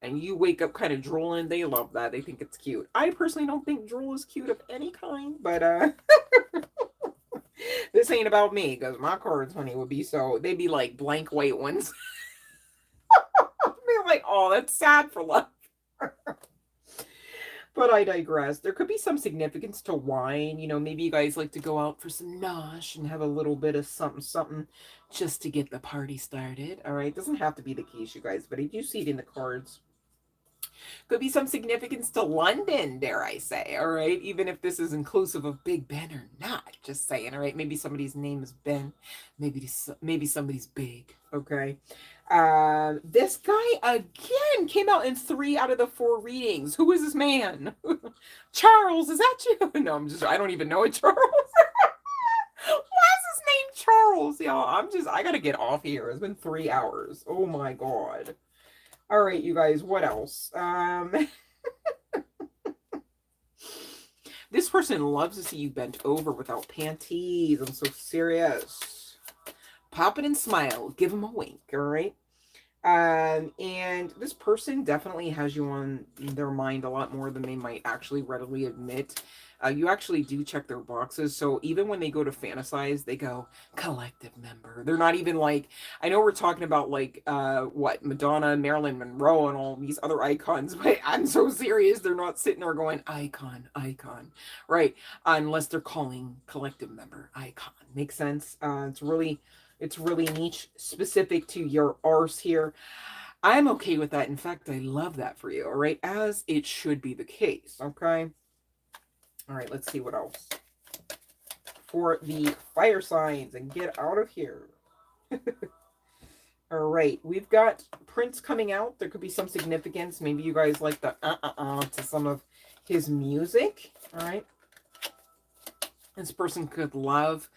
and you wake up kind of drooling, they love that. They think it's cute. I personally don't think drool is cute of any kind, but this ain't about me, because my cards, honey, would be so, they'd be like blank white ones. They're like, oh, that's sad for love. But I digress. There could be some significance to wine. You know, maybe you guys like to go out for some nosh and have a little bit of something, something just to get the party started. All right. Doesn't have to be the case, you guys, but I do see it in the cards. Could be some significance to London, dare I say, all right? Even if this is inclusive of Big Ben or not, just saying, all right? Maybe somebody's name is Ben, maybe somebody's big, okay? This guy, again, came out in 3 out of the 4 readings. Who is this man? Charles, is that you? No, I don't even know it, Charles. Why is his name Charles, y'all? I gotta get off here. It's been 3 hours. Oh my God. All right, you guys, what else? This person loves to see you bent over without panties. I'm so serious. Pop it and smile. Give them a wink, all right? And this person definitely has you on their mind a lot more than they might actually readily admit. You actually do check their boxes. So even when they go to fantasize, they go collective member. They're not even like, I know we're talking about like, what, Madonna, Marilyn Monroe, and all these other icons, but I'm so serious. They're not sitting there going icon, icon, right? Unless they're calling collective member icon. Makes sense? It's really niche specific to your arse here. I'm okay with that. In fact, I love that for you. All right. As it should be the case. Okay. All right. Let's see what else. For the fire signs and get out of here. All right. We've got Prince coming out. There could be some significance. Maybe you guys like the to some of his music. All right. This person could love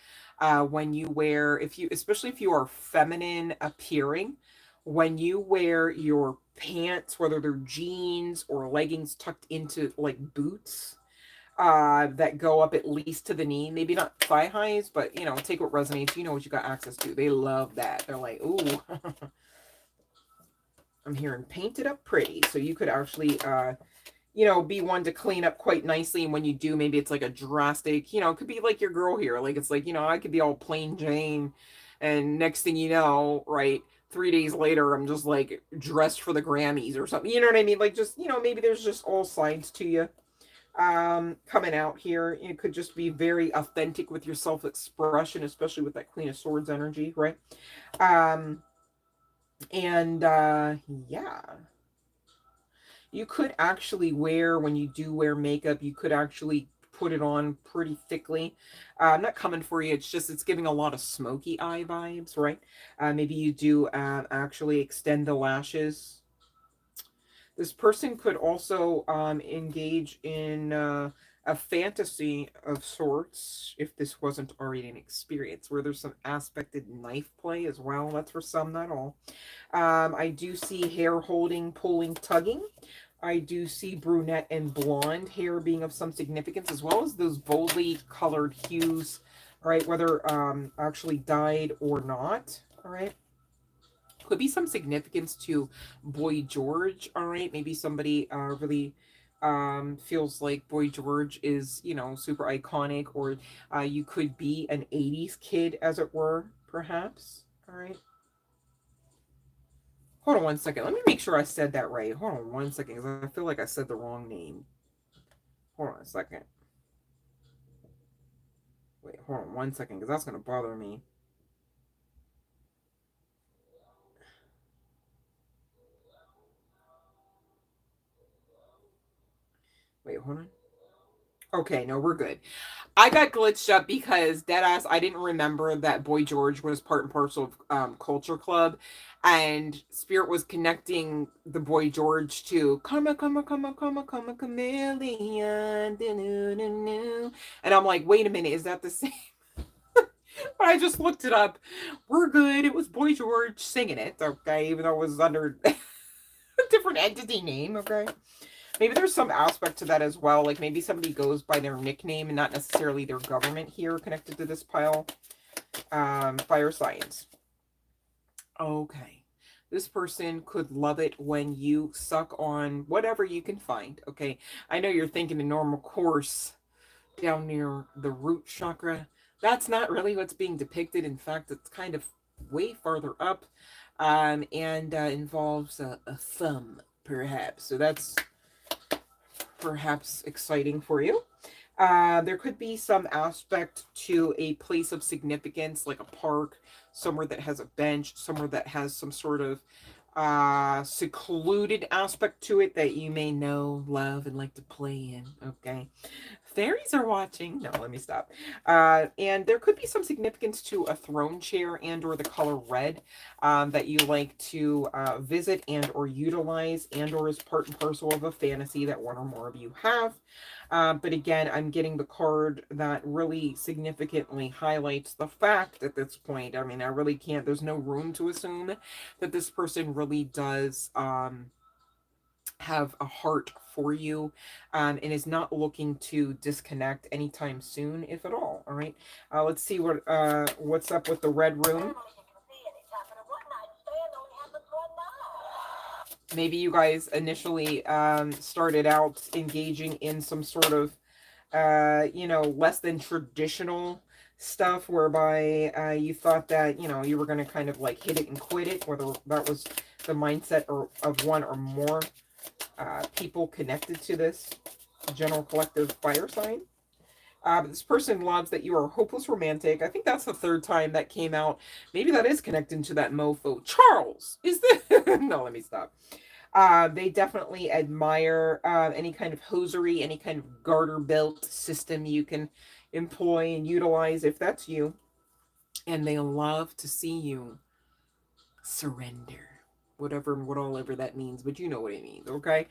when you wear, especially if you are feminine appearing, when you wear your pants, whether they're jeans or leggings tucked into like boots that go up at least to the knee, maybe not thigh highs, but you know, take what resonates. You know what you got access to. They love that. They're like, ooh. I'm hearing painted up pretty. So you could actually you know, be one to clean up quite nicely. And when you do, maybe it's like a drastic, you know, it could be like your girl here. Like, it's like, you know, I could be all plain Jane. And next thing you know, right, 3 days later, I'm just like dressed for the Grammys or something. You know what I mean? Like, just, you know, maybe there's just all sides to you coming out here. You could just be very authentic with your self-expression, especially with that Queen of Swords energy, right? Um, and yeah. You could actually wear, when you do wear makeup, you could actually put it on pretty thickly. I'm not coming for you. It's just, it's giving a lot of smoky eye vibes, right? Maybe you do actually extend the lashes. This person could also engage in a fantasy of sorts, if this wasn't already an experience, where there's some aspected knife play as well. That's for some, not all. I do see hair holding, pulling, tugging. I do see brunette and blonde hair being of some significance, as well as those boldly colored hues, right? Whether actually dyed or not, all right? Could be some significance to Boy George, all right? Maybe somebody really feels like Boy George is, you know, super iconic, or you could be an 80s kid, as it were, perhaps, all right? Hold on one second. Let me make sure I said that right. Hold on one second, because I feel like I said the wrong name. Hold on a second. Wait, hold on one second, because that's going to bother me. Wait, hold on. Okay, no, we're good. I got glitched up because deadass, I didn't remember that Boy George was part and parcel of Culture Club, and Spirit was connecting the Boy George to come a chameleon, and I'm like, wait a minute, is that the same? But I just looked it up. We're good. It was Boy George singing it, okay, even though it was under a different entity name, okay. Maybe there's some aspect to that as well. Like maybe somebody goes by their nickname and not necessarily their government here connected to this pile. Fire signs. Okay. This person could love it when you suck on whatever you can find. Okay. I know you're thinking the normal course down near the root chakra. That's not really what's being depicted. In fact, it's kind of way farther up. and involves a thumb, perhaps. So that's perhaps exciting for you. There could be some aspect to a place of significance, like a park, somewhere that has a bench, somewhere that has some sort of secluded aspect to it that you may know, love, and like to play in. Okay. Fairies are watching. No, let me stop. And there could be some significance to a throne chair and or the color red that you like to visit and or utilize and or is part and parcel of a fantasy that one or more of you have. But again, I'm getting the card that really significantly highlights the fact at this point. I mean, I really can't, there's no room to assume that this person really does have a heart for you, and is not looking to disconnect anytime soon, if at all. All right. Let's see what's up with the red room. Maybe you guys initially started out engaging in some sort of less than traditional stuff, whereby you thought that you were going to kind of like hit it and quit it, whether that was the mindset of one or more people connected to this general collective fire sign. But this person loves that you are a hopeless romantic. I think that's the third time that came out. Maybe that is connecting to that mofo. Charles, is this? No, let me stop. They definitely admire any kind of hosiery, any kind of garter belt system you can employ and utilize if that's you. And they love to see you surrender. Whatever that means, but you know what it means, okay?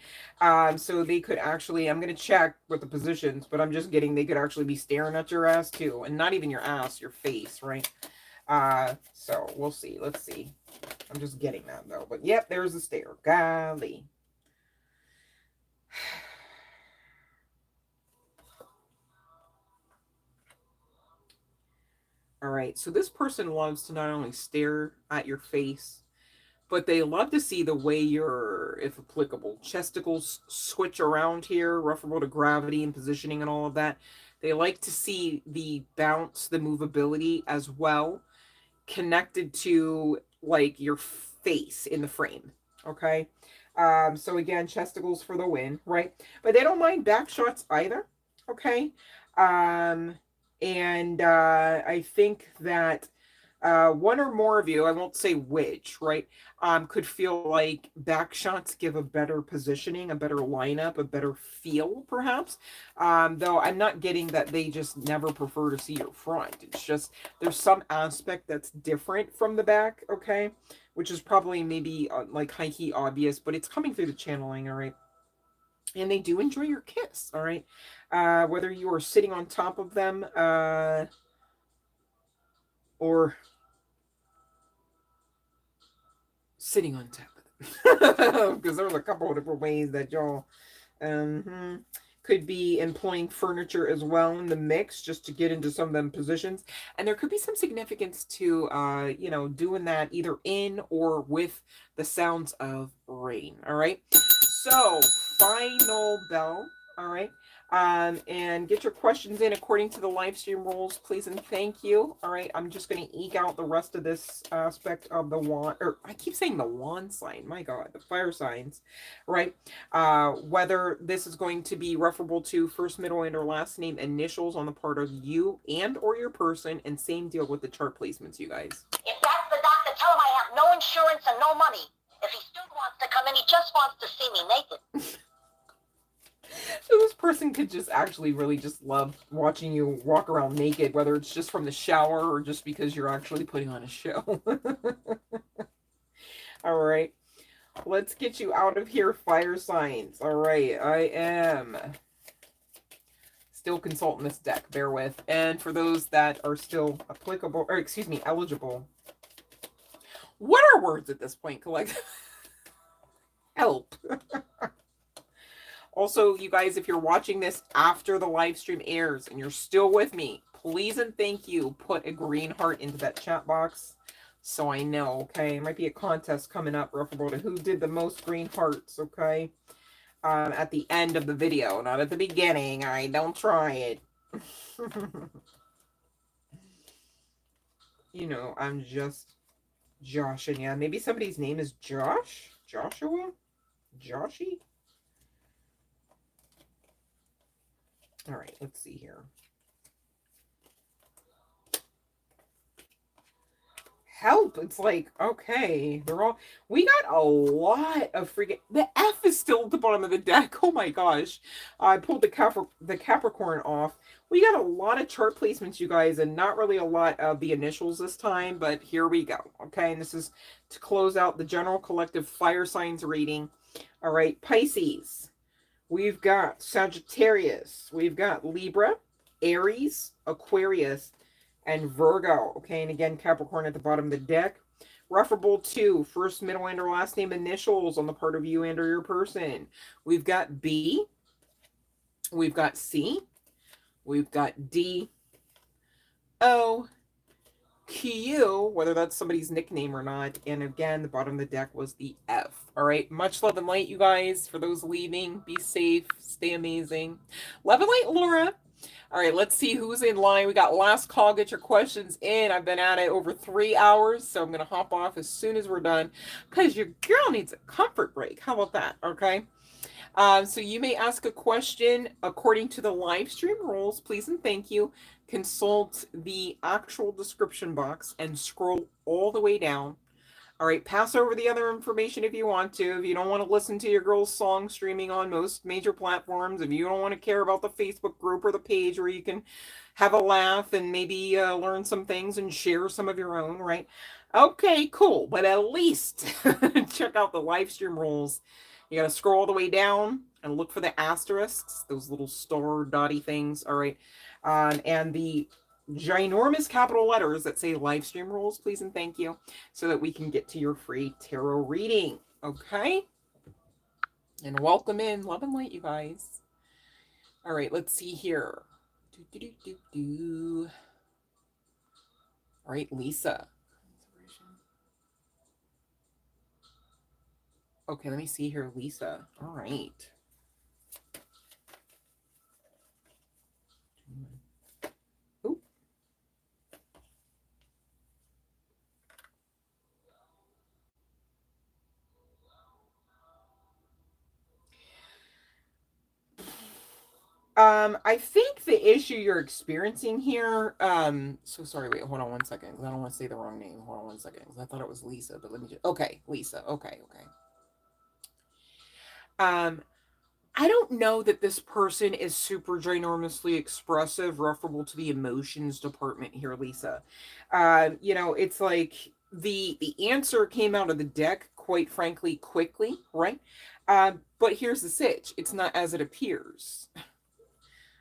So they could actually, I'm gonna check with the positions, but I'm just getting they could actually be staring at your ass too, and not even your ass, your face, right? So we'll see. Let's see. I'm just getting that though. But yep, there's the stare. Golly. All right. So this person loves to not only stare at your face, but they love to see the way your, if applicable, chesticles switch around here, referable to gravity and positioning and all of that. They like to see the bounce, the movability as well, connected to like your face in the frame. Okay. So again, chesticles for the win, right? But they don't mind back shots either. Okay. Um, and I think that one or more of you, I won't say which, right, could feel like back shots give a better positioning, a better lineup, a better feel, perhaps. Though I'm not getting that they just never prefer to see your front. It's just there's some aspect that's different from the back, okay, which is probably maybe like high key obvious, but it's coming through the channeling, all right. And they do enjoy your kiss, all right. Whether you are sitting on top of them, or sitting on top of them, because there's a couple of different ways that y'all could be employing furniture as well in the mix, just to get into some of them positions. And there could be some significance to doing that either in or with the sounds of rain. All right, so final bell. All right. And get your questions in according to the live stream rules, please and thank you. All right, I'm just going to eke out the rest of this aspect of the wand, or I keep saying the wand sign, my God, the fire signs, right? Whether this is going to be referable to first, middle, and or last name initials on the part of you and or your person, and same deal with the chart placements, you guys. If that's the doctor, tell him I have no insurance and no money. If he still wants to come in, he just wants to see me naked. So this person could just actually really just love watching you walk around naked, whether it's just from the shower or just because you're actually putting on a show. All right. Let's get you out of here, fire signs. All right. I am still consulting this deck. Bear with. And for those that are still applicable, or excuse me, eligible. What are words at this point, collective? Help. Also, you guys, if you're watching this after the live stream airs and you're still with me, please and thank you, put a green heart into that chat box so I know, okay? There might be a contest coming up referable to who did the most green hearts, okay? At the end of the video, not at the beginning. All right, don't try it. I'm just Josh, and yeah, maybe somebody's name is Josh? Joshua? Joshy? All right, let's see here. Help. It's like, okay, they're all, we got a lot of freaking, the F is still at the bottom of the deck. Oh my gosh. I pulled the Capricorn off. We got a lot of chart placements, you guys, and not really a lot of the initials this time, but here we go. Okay, and this is to close out the general collective fire signs reading. All right, Pisces. We've got Sagittarius. We've got Libra, Aries, Aquarius, and Virgo. Okay, and again, Capricorn at the bottom of the deck. Referable to first, middle, and or last name initials on the part of you and or your person. We've got B. We've got C. We've got D. O. Q, whether that's somebody's nickname or not. And again, the bottom of the deck was the F. All right. Much love and light, you guys. For those leaving, be safe. Stay amazing. Love and light, Laura. All right, let's see who's in line. We got last call. Get your questions in. I've been at it over 3 hours, so I'm going to hop off as soon as we're done because your girl needs a comfort break. How about that? Okay. So you may ask a question according to the live stream rules. Please and thank you. Consult the actual description box and scroll all the way down. All right, pass over the other information if you want to. If you don't want to listen to your girl's song streaming on most major platforms, if you don't want to care about the Facebook group or the page where you can have a laugh and maybe learn some things and share some of your own, right? Okay, cool. But at least check out the live stream rules. You got to scroll all the way down and look for the asterisks, those little star dotty things. All right. And the ginormous capital letters that say live stream rules, please and thank you, so that we can get to your free tarot reading. Okay. And welcome in. Love and light, you guys. All right. Let's see here. All right, Lisa. Okay, let me see here, Lisa. All right. Ooh. I think the issue you're experiencing here, so sorry, wait, hold on 1 second, because I don't want to say the wrong name. Hold on 1 second, because I thought it was Lisa, but let me just, okay, Lisa, okay. I don't know that this person is super ginormously expressive, referable to the emotions department here, Lisa. It's like the answer came out of the deck, quite frankly, quickly, right? But here's the sitch. It's not as it appears,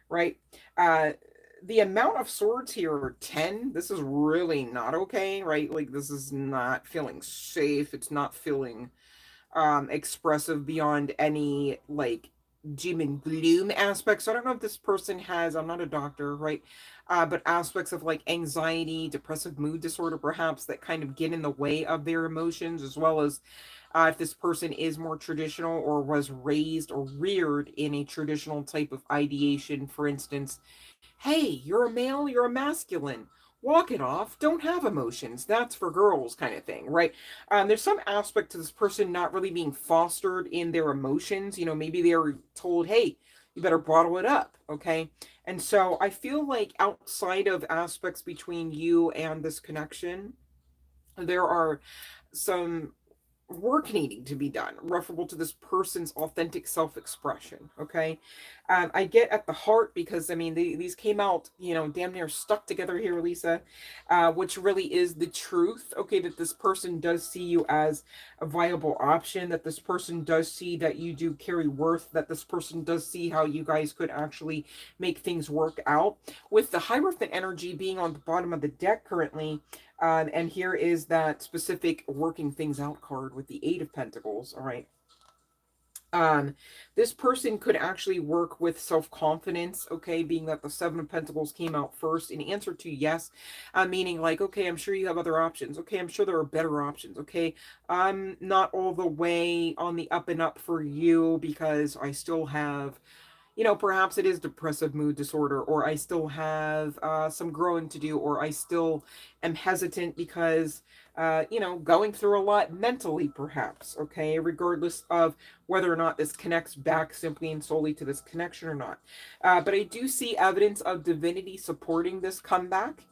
right? The amount of swords here are 10. This is really not okay, right? Like, this is not feeling safe. It's not feeling expressive beyond any like doom and gloom aspects. So I don't know if this person has, I'm not a doctor, right? But aspects of like anxiety, depressive mood disorder, perhaps, that kind of get in the way of their emotions, as well as if this person is more traditional or was raised or reared in a traditional type of ideation. For instance, hey, you're a male, you're a masculine. Walk it off. Don't have emotions. That's for girls, kind of thing, right? There's some aspect to this person not really being fostered in their emotions. Maybe they were told, hey, you better bottle it up, okay? And so I feel like outside of aspects between you and this connection, there are some work needing to be done, referable to this person's authentic self-expression. Okay. I get at the heart because I mean these came out, damn near stuck together here, Lisa, which really is the truth. Okay, that this person does see you as a viable option, that this person does see that you do carry worth, that this person does see how you guys could actually make things work out. With the Hierophant energy being on the bottom of the deck currently, and here is that specific working things out card with the Eight of Pentacles. All right. This person could actually work with self-confidence, okay, being that the Seven of Pentacles came out first in answer to yes, meaning like, okay, I'm sure you have other options. Okay, I'm sure there are better options. Okay, I'm not all the way on the up and up for you because I still have perhaps it is depressive mood disorder, or I still have some growing to do, or I still am hesitant because, going through a lot mentally, perhaps, okay, regardless of whether or not this connects back simply and solely to this connection or not. But I do see evidence of divinity supporting this comeback.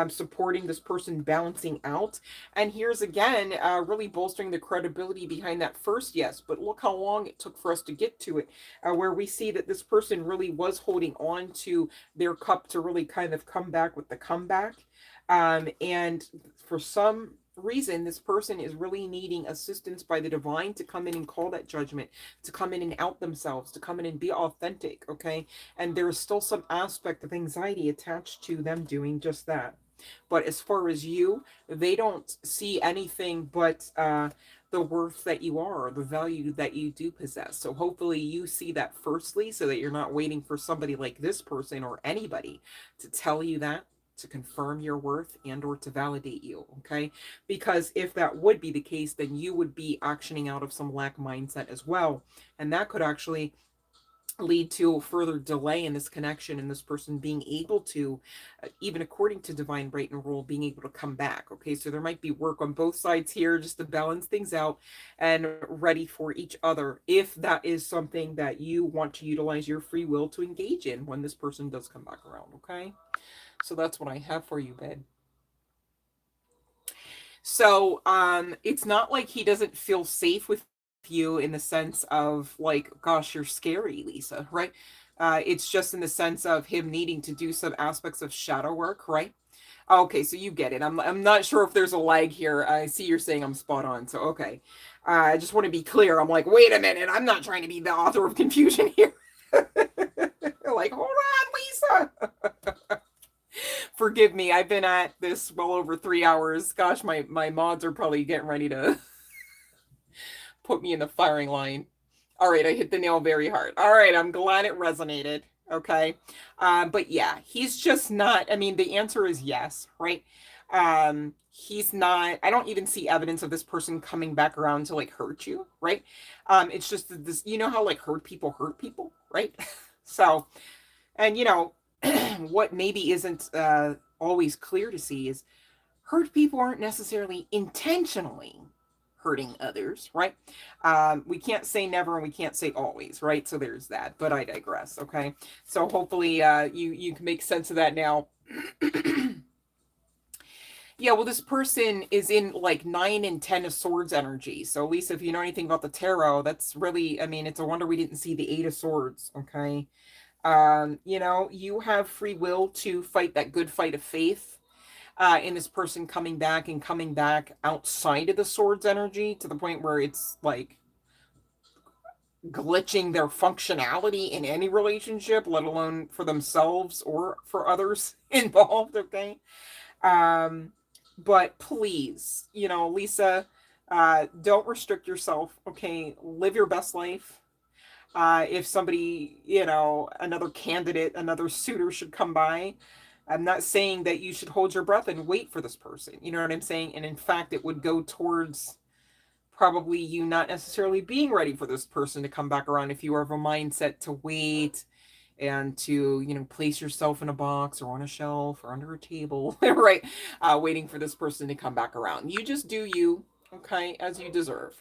Supporting this person balancing out. And here's again, really bolstering the credibility behind that first yes. But look how long it took for us to get to it, where we see that this person really was holding on to their cup to really kind of come back with the comeback. And for some reason, this person is really needing assistance by the divine to come in and call that judgment, to come in and out themselves, to come in and be authentic, okay? And there is still some aspect of anxiety attached to them doing just that. But as far as you, they don't see anything but the worth that you are, or the value that you do possess. So hopefully you see that firstly, so that you're not waiting for somebody like this person or anybody to tell you that, to confirm your worth and or to validate you, okay? Because if that would be the case, then you would be actioning out of some lack mindset as well, and that could actually lead to further delay in this connection and this person being able to, even according to divine right and rule, being able to come back. Okay, so there might be work on both sides here just to balance things out and ready for each other, if that is something that you want to utilize your free will to engage in when this person does come back around. Okay, so that's what I have for you, babe. So it's not like he doesn't feel safe with you in the sense of like, gosh, you're scary, Lisa, right? It's just in the sense of him needing to do some aspects of shadow work, right? Okay, so you get it. I'm not sure if there's a lag here. I see you're saying I'm spot on. So okay. I just want to be clear. I'm like, wait a minute, I'm not trying to be the author of confusion here. Like, hold on, Lisa. Forgive me. I've been at this well over 3 hours. Gosh, my mods are probably getting ready to put me in the firing line. All right, I hit the nail very hard. All right, I'm glad it resonated. Okay. But yeah, he's just not, I mean, the answer is yes, right? He's not, I don't even see evidence of this person coming back around to like hurt you, right? It's just this, how like hurt people, right? So, and what maybe isn't always clear to see is hurt people aren't necessarily intentionally hurting others, right? We can't say never and we can't say always, right? So there's that. But I digress. Okay. So hopefully you can make sense of that now. Yeah, well, this person is in like 9 and 10 of swords energy. So Lisa, if you know anything about the tarot, that's really, I mean, it's a wonder we didn't see the 8 of swords. Okay. You have free will to fight that good fight of faith in this person coming back outside of the swords energy to the point where it's like glitching their functionality in any relationship, let alone for themselves or for others involved. Okay. Um, but please, Lisa, don't restrict yourself. Okay. Live your best life. If somebody, another candidate, another suitor should come by, I'm not saying that you should hold your breath and wait for this person. You know what I'm saying? And in fact, it would go towards probably you not necessarily being ready for this person to come back around if you are of a mindset to wait and to, place yourself in a box or on a shelf or under a table, right? Waiting for this person to come back around. You just do you, okay, as you deserve.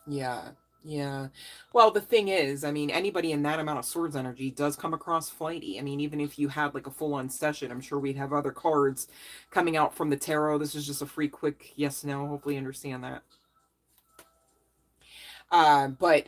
Yeah. Yeah. Well, the thing is, I mean, anybody in that amount of swords energy does come across flighty. I mean, even if you had like a full on session, I'm sure we'd have other cards coming out from the tarot. This is just a free, quick yes, no. Hopefully, you understand that. But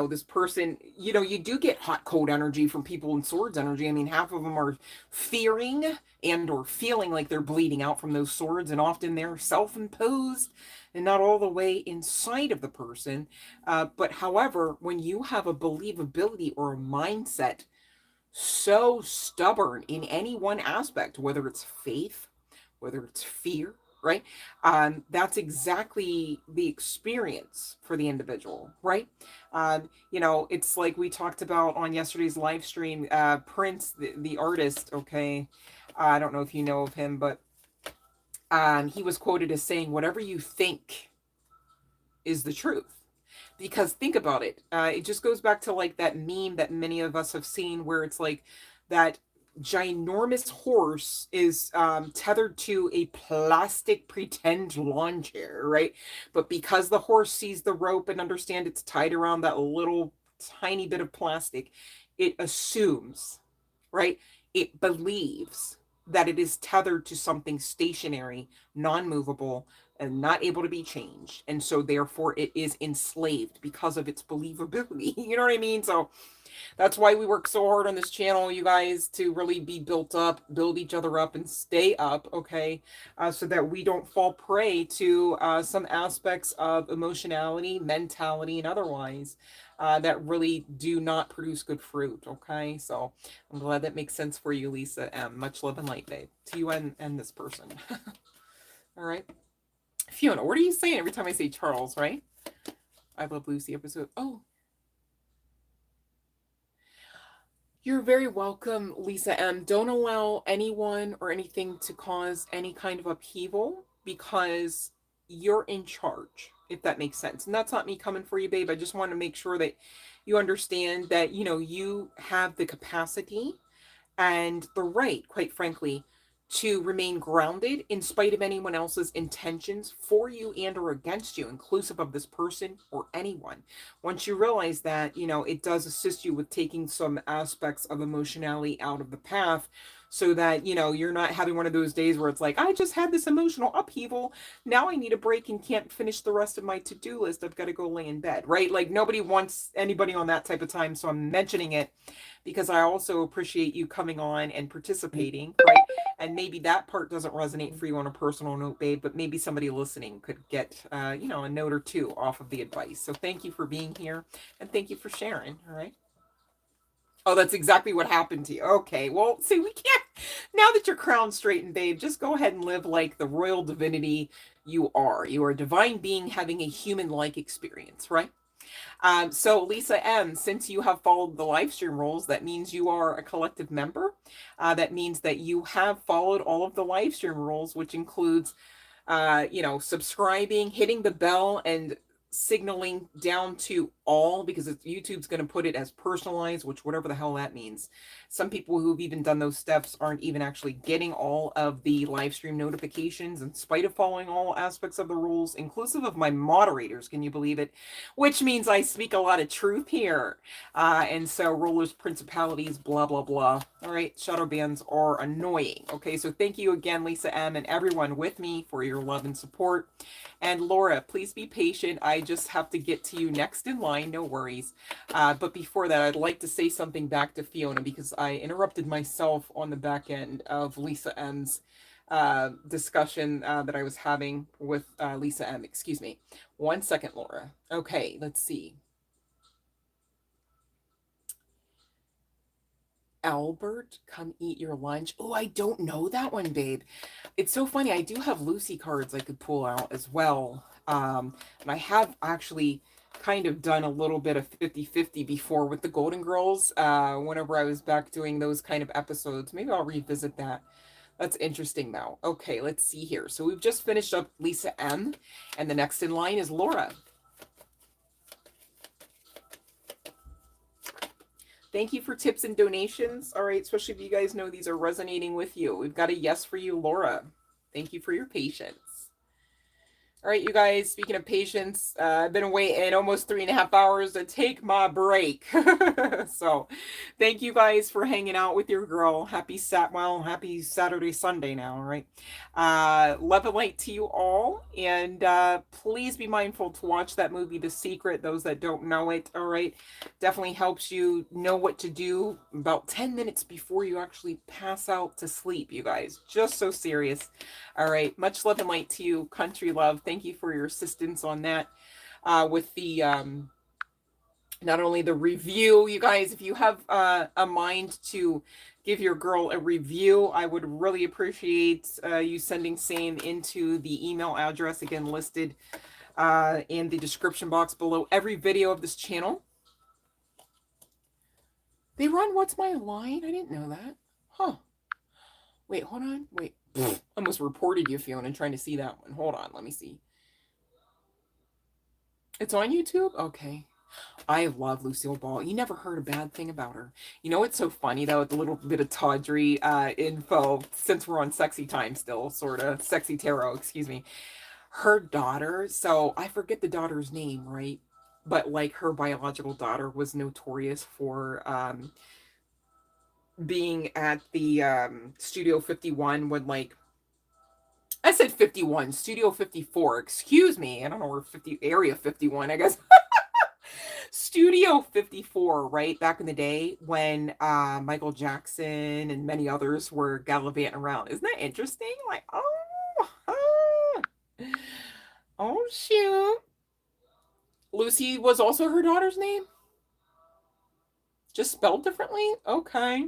this person, you do get hot cold energy from people in swords energy. I mean, half of them are fearing and or feeling like they're bleeding out from those swords, and often they're self-imposed and not all the way inside of the person. But however, when you have a believability or a mindset so stubborn in any one aspect, whether it's faith, whether it's fear, right? That's exactly the experience for the individual, right? It's like we talked about on yesterday's live stream. Prince, the artist, okay, I don't know if you know of him, but he was quoted as saying, "Whatever you think is the truth. Because think about it. It just goes back to like that meme that many of us have seen where it's like that ginormous horse is tethered to a plastic pretend lawn chair, right? But because the horse sees the rope and understand it's tied around that little tiny bit of plastic, it assumes, right? It believes that it is tethered to something stationary, non movable, and not able to be changed. And so, therefore, it is enslaved because of its believability. You know what I mean? So, that's why we work so hard on this channel, you guys, to really be built up, build each other up, and stay up, okay? So that we don't fall prey to some aspects of emotionality, mentality, and otherwise that really do not produce good fruit, okay? So I'm glad that makes sense for you, Lisa M. Much love and light, babe. To you and this person. All right. Fiona, what are you saying every time I say Charles, right? I Love Lucy episode. Oh, you're very welcome, Lisa M. Don't allow anyone or anything to cause any kind of upheaval because you're in charge, if that makes sense. And that's not me coming for you, babe. I just want to make sure that you understand that, you have the capacity and the right, quite frankly, to remain grounded in spite of anyone else's intentions for you and or against you, inclusive of this person or anyone. Once you realize that, it does assist you with taking some aspects of emotionality out of the path so that, you're not having one of those days where it's like, I just had this emotional upheaval. Now I need a break and can't finish the rest of my to-do list. I've got to go lay in bed, right? Like nobody wants anybody on that type of time. So I'm mentioning it because I also appreciate you coming on and participating, right? And maybe that part doesn't resonate for you on a personal note, babe, but maybe somebody listening could get, a note or two off of the advice. So thank you for being here and thank you for sharing, all right? Oh, that's exactly what happened to you. Okay, well, see, we can't, now that you're crowned straightened, babe, just go ahead and live like the royal divinity you are. You are a divine being having a human like experience, right? So Lisa M, since you have followed the live stream rules, that means you are a collective member. That means that you have followed all of the live stream rules, which includes, subscribing, hitting the bell, and signaling down to all because YouTube's going to put it as personalized, which whatever the hell that means. Some people who've even done those steps aren't even actually getting all of the live stream notifications in spite of following all aspects of the rules, inclusive of my moderators. Can you believe it? Which means I speak a lot of truth here. And so rulers, principalities, blah, blah, blah. All right. Shadow bands are annoying. Okay. So thank you again, Lisa M, and everyone with me for your love and support. And Laura, please be patient. I just have to get to you next in line. No worries. But before that, I'd like to say something back to Fiona because I interrupted myself on the back end of Lisa M's discussion that I was having with Lisa M. Excuse me. 1 second, Laura. Okay, let's see. Albert, come eat your lunch. Oh, I don't know that one, babe. It's so funny. I do have Lucy cards I could pull out as well. And I have actually kind of done a little bit of 50-50 before with the Golden Girls whenever I was back doing those kind of episodes. Maybe I'll revisit that. That's interesting, though. Okay, let's see here. So we've just finished up Lisa M, and the next in line is Laura. Thank you for tips and donations. All right, especially if you guys know these are resonating with you. We've got a yes for you, Laura. Thank you for your patience. All right, you guys, speaking of patience, I've been away in almost 3.5 hours to take my break. So thank you guys for hanging out with your girl. Happy Saturday, Sunday now, all right? Love and light to you all. And please be mindful to watch that movie, The Secret, those that don't know it, all right? Definitely helps you know what to do about 10 minutes before you actually pass out to sleep, you guys. Just so serious. All right. Much love and light to you, country love. Thank you for your assistance on that. With the not only the review, you guys, if you have a mind to give your girl a review, I would really appreciate you sending same into the email address again listed in the description box below every video of this channel. They run What's My Line? I didn't know that. Huh. Wait, hold on. Wait. Almost reported you, Fiona, trying to see that one. Hold on. Let me see. It's on YouTube? Okay. I love Lucille Ball. You never heard a bad thing about her. You know what's so funny though? With a little bit of tawdry info, since we're on sexy time still, sort of sexy tarot. Excuse me. Her daughter. So I forget the daughter's name, right? But like her biological daughter was notorious for being at the Studio 51 when like I said 51, Studio 54. Excuse me. I don't know where 50 Area 51, I guess. Studio 54, right back in the day when Michael Jackson and many others were gallivanting around. Isn't that interesting? Like, oh, oh shoot. Lucy was also her daughter's name, just spelled differently. Okay.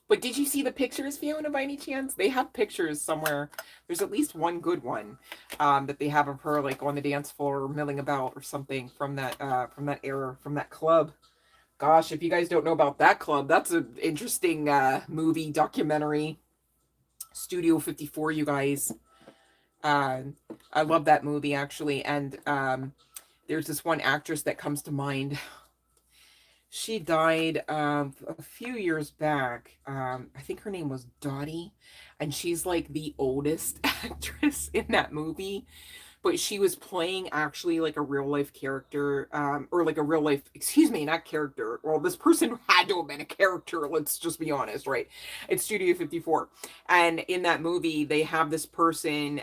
But did you see the pictures, Fiona, by any chance? They have pictures somewhere. There's at least one good one that they have of her like on the dance floor, milling about or something from that era, from that club. Gosh, if you guys don't know about that club, that's an interesting movie documentary. Studio 54, you guys. Uh, I love that movie actually, and there's this one actress that comes to mind. She died a few years back. I think her name was Dottie, and she's like the oldest actress in that movie. But she was playing actually like a real life character, or like a real life, excuse me, not character. Well, this person had to have been a character. Let's just be honest, right? It's Studio 54, and in that movie, they have this person.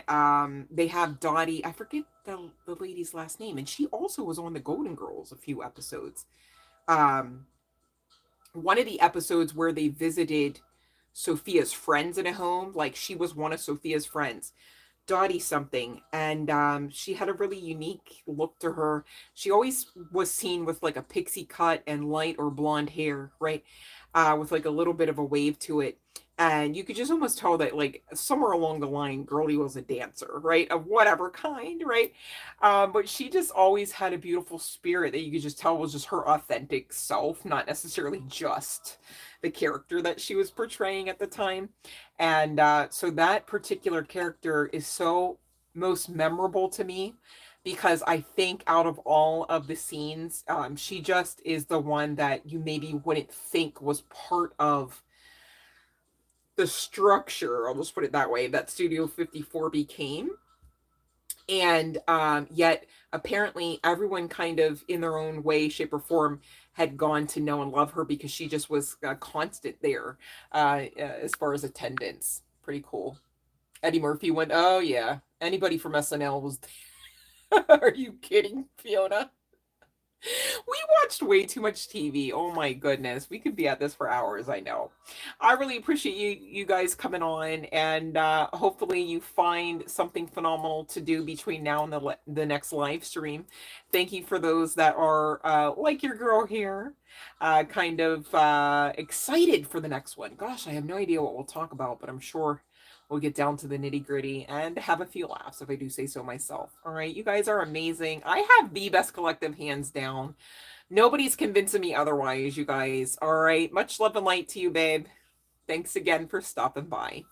They have Dottie. I forget the lady's last name, and she also was on the Golden Girls a few episodes. Um, One of the episodes where they visited Sophia's friends in a home, like she was one of Sophia's friends, Dottie something, and she had a really unique look to her. She always was seen with like a pixie cut and light or blonde hair, right? With like a little bit of a wave to it. And you could just almost tell that, like, somewhere along the line, Girlie was a dancer, right? Of whatever kind, right? But she just always had a beautiful spirit that you could just tell was just her authentic self, not necessarily just the character that she was portraying at the time. And so that particular character is so most memorable to me because I think out of all of the scenes, she just is the one that you maybe wouldn't think was part of the structure, I'll just put it that way, that Studio 54 became. And yet, apparently, everyone kind of in their own way, shape, or form had gone to know and love her because she just was a constant there as far as attendance. Pretty cool. Eddie Murphy went, oh, yeah. Anybody from SNL was. Are you kidding, Fiona? We watched way too much TV. Oh my goodness. We could be at this for hours, I know. I really appreciate you guys coming on, and hopefully you find something phenomenal to do between now and the next live stream. Thank you for those that are like your girl here, kind of excited for the next one. Gosh, I have no idea what we'll talk about, but I'm sure we'll get down to the nitty gritty and have a few laughs if I do say so myself. All right, you guys are amazing. I have the best collective hands down. Nobody's convincing me otherwise, you guys. All right, much love and light to you, babe. Thanks again for stopping by.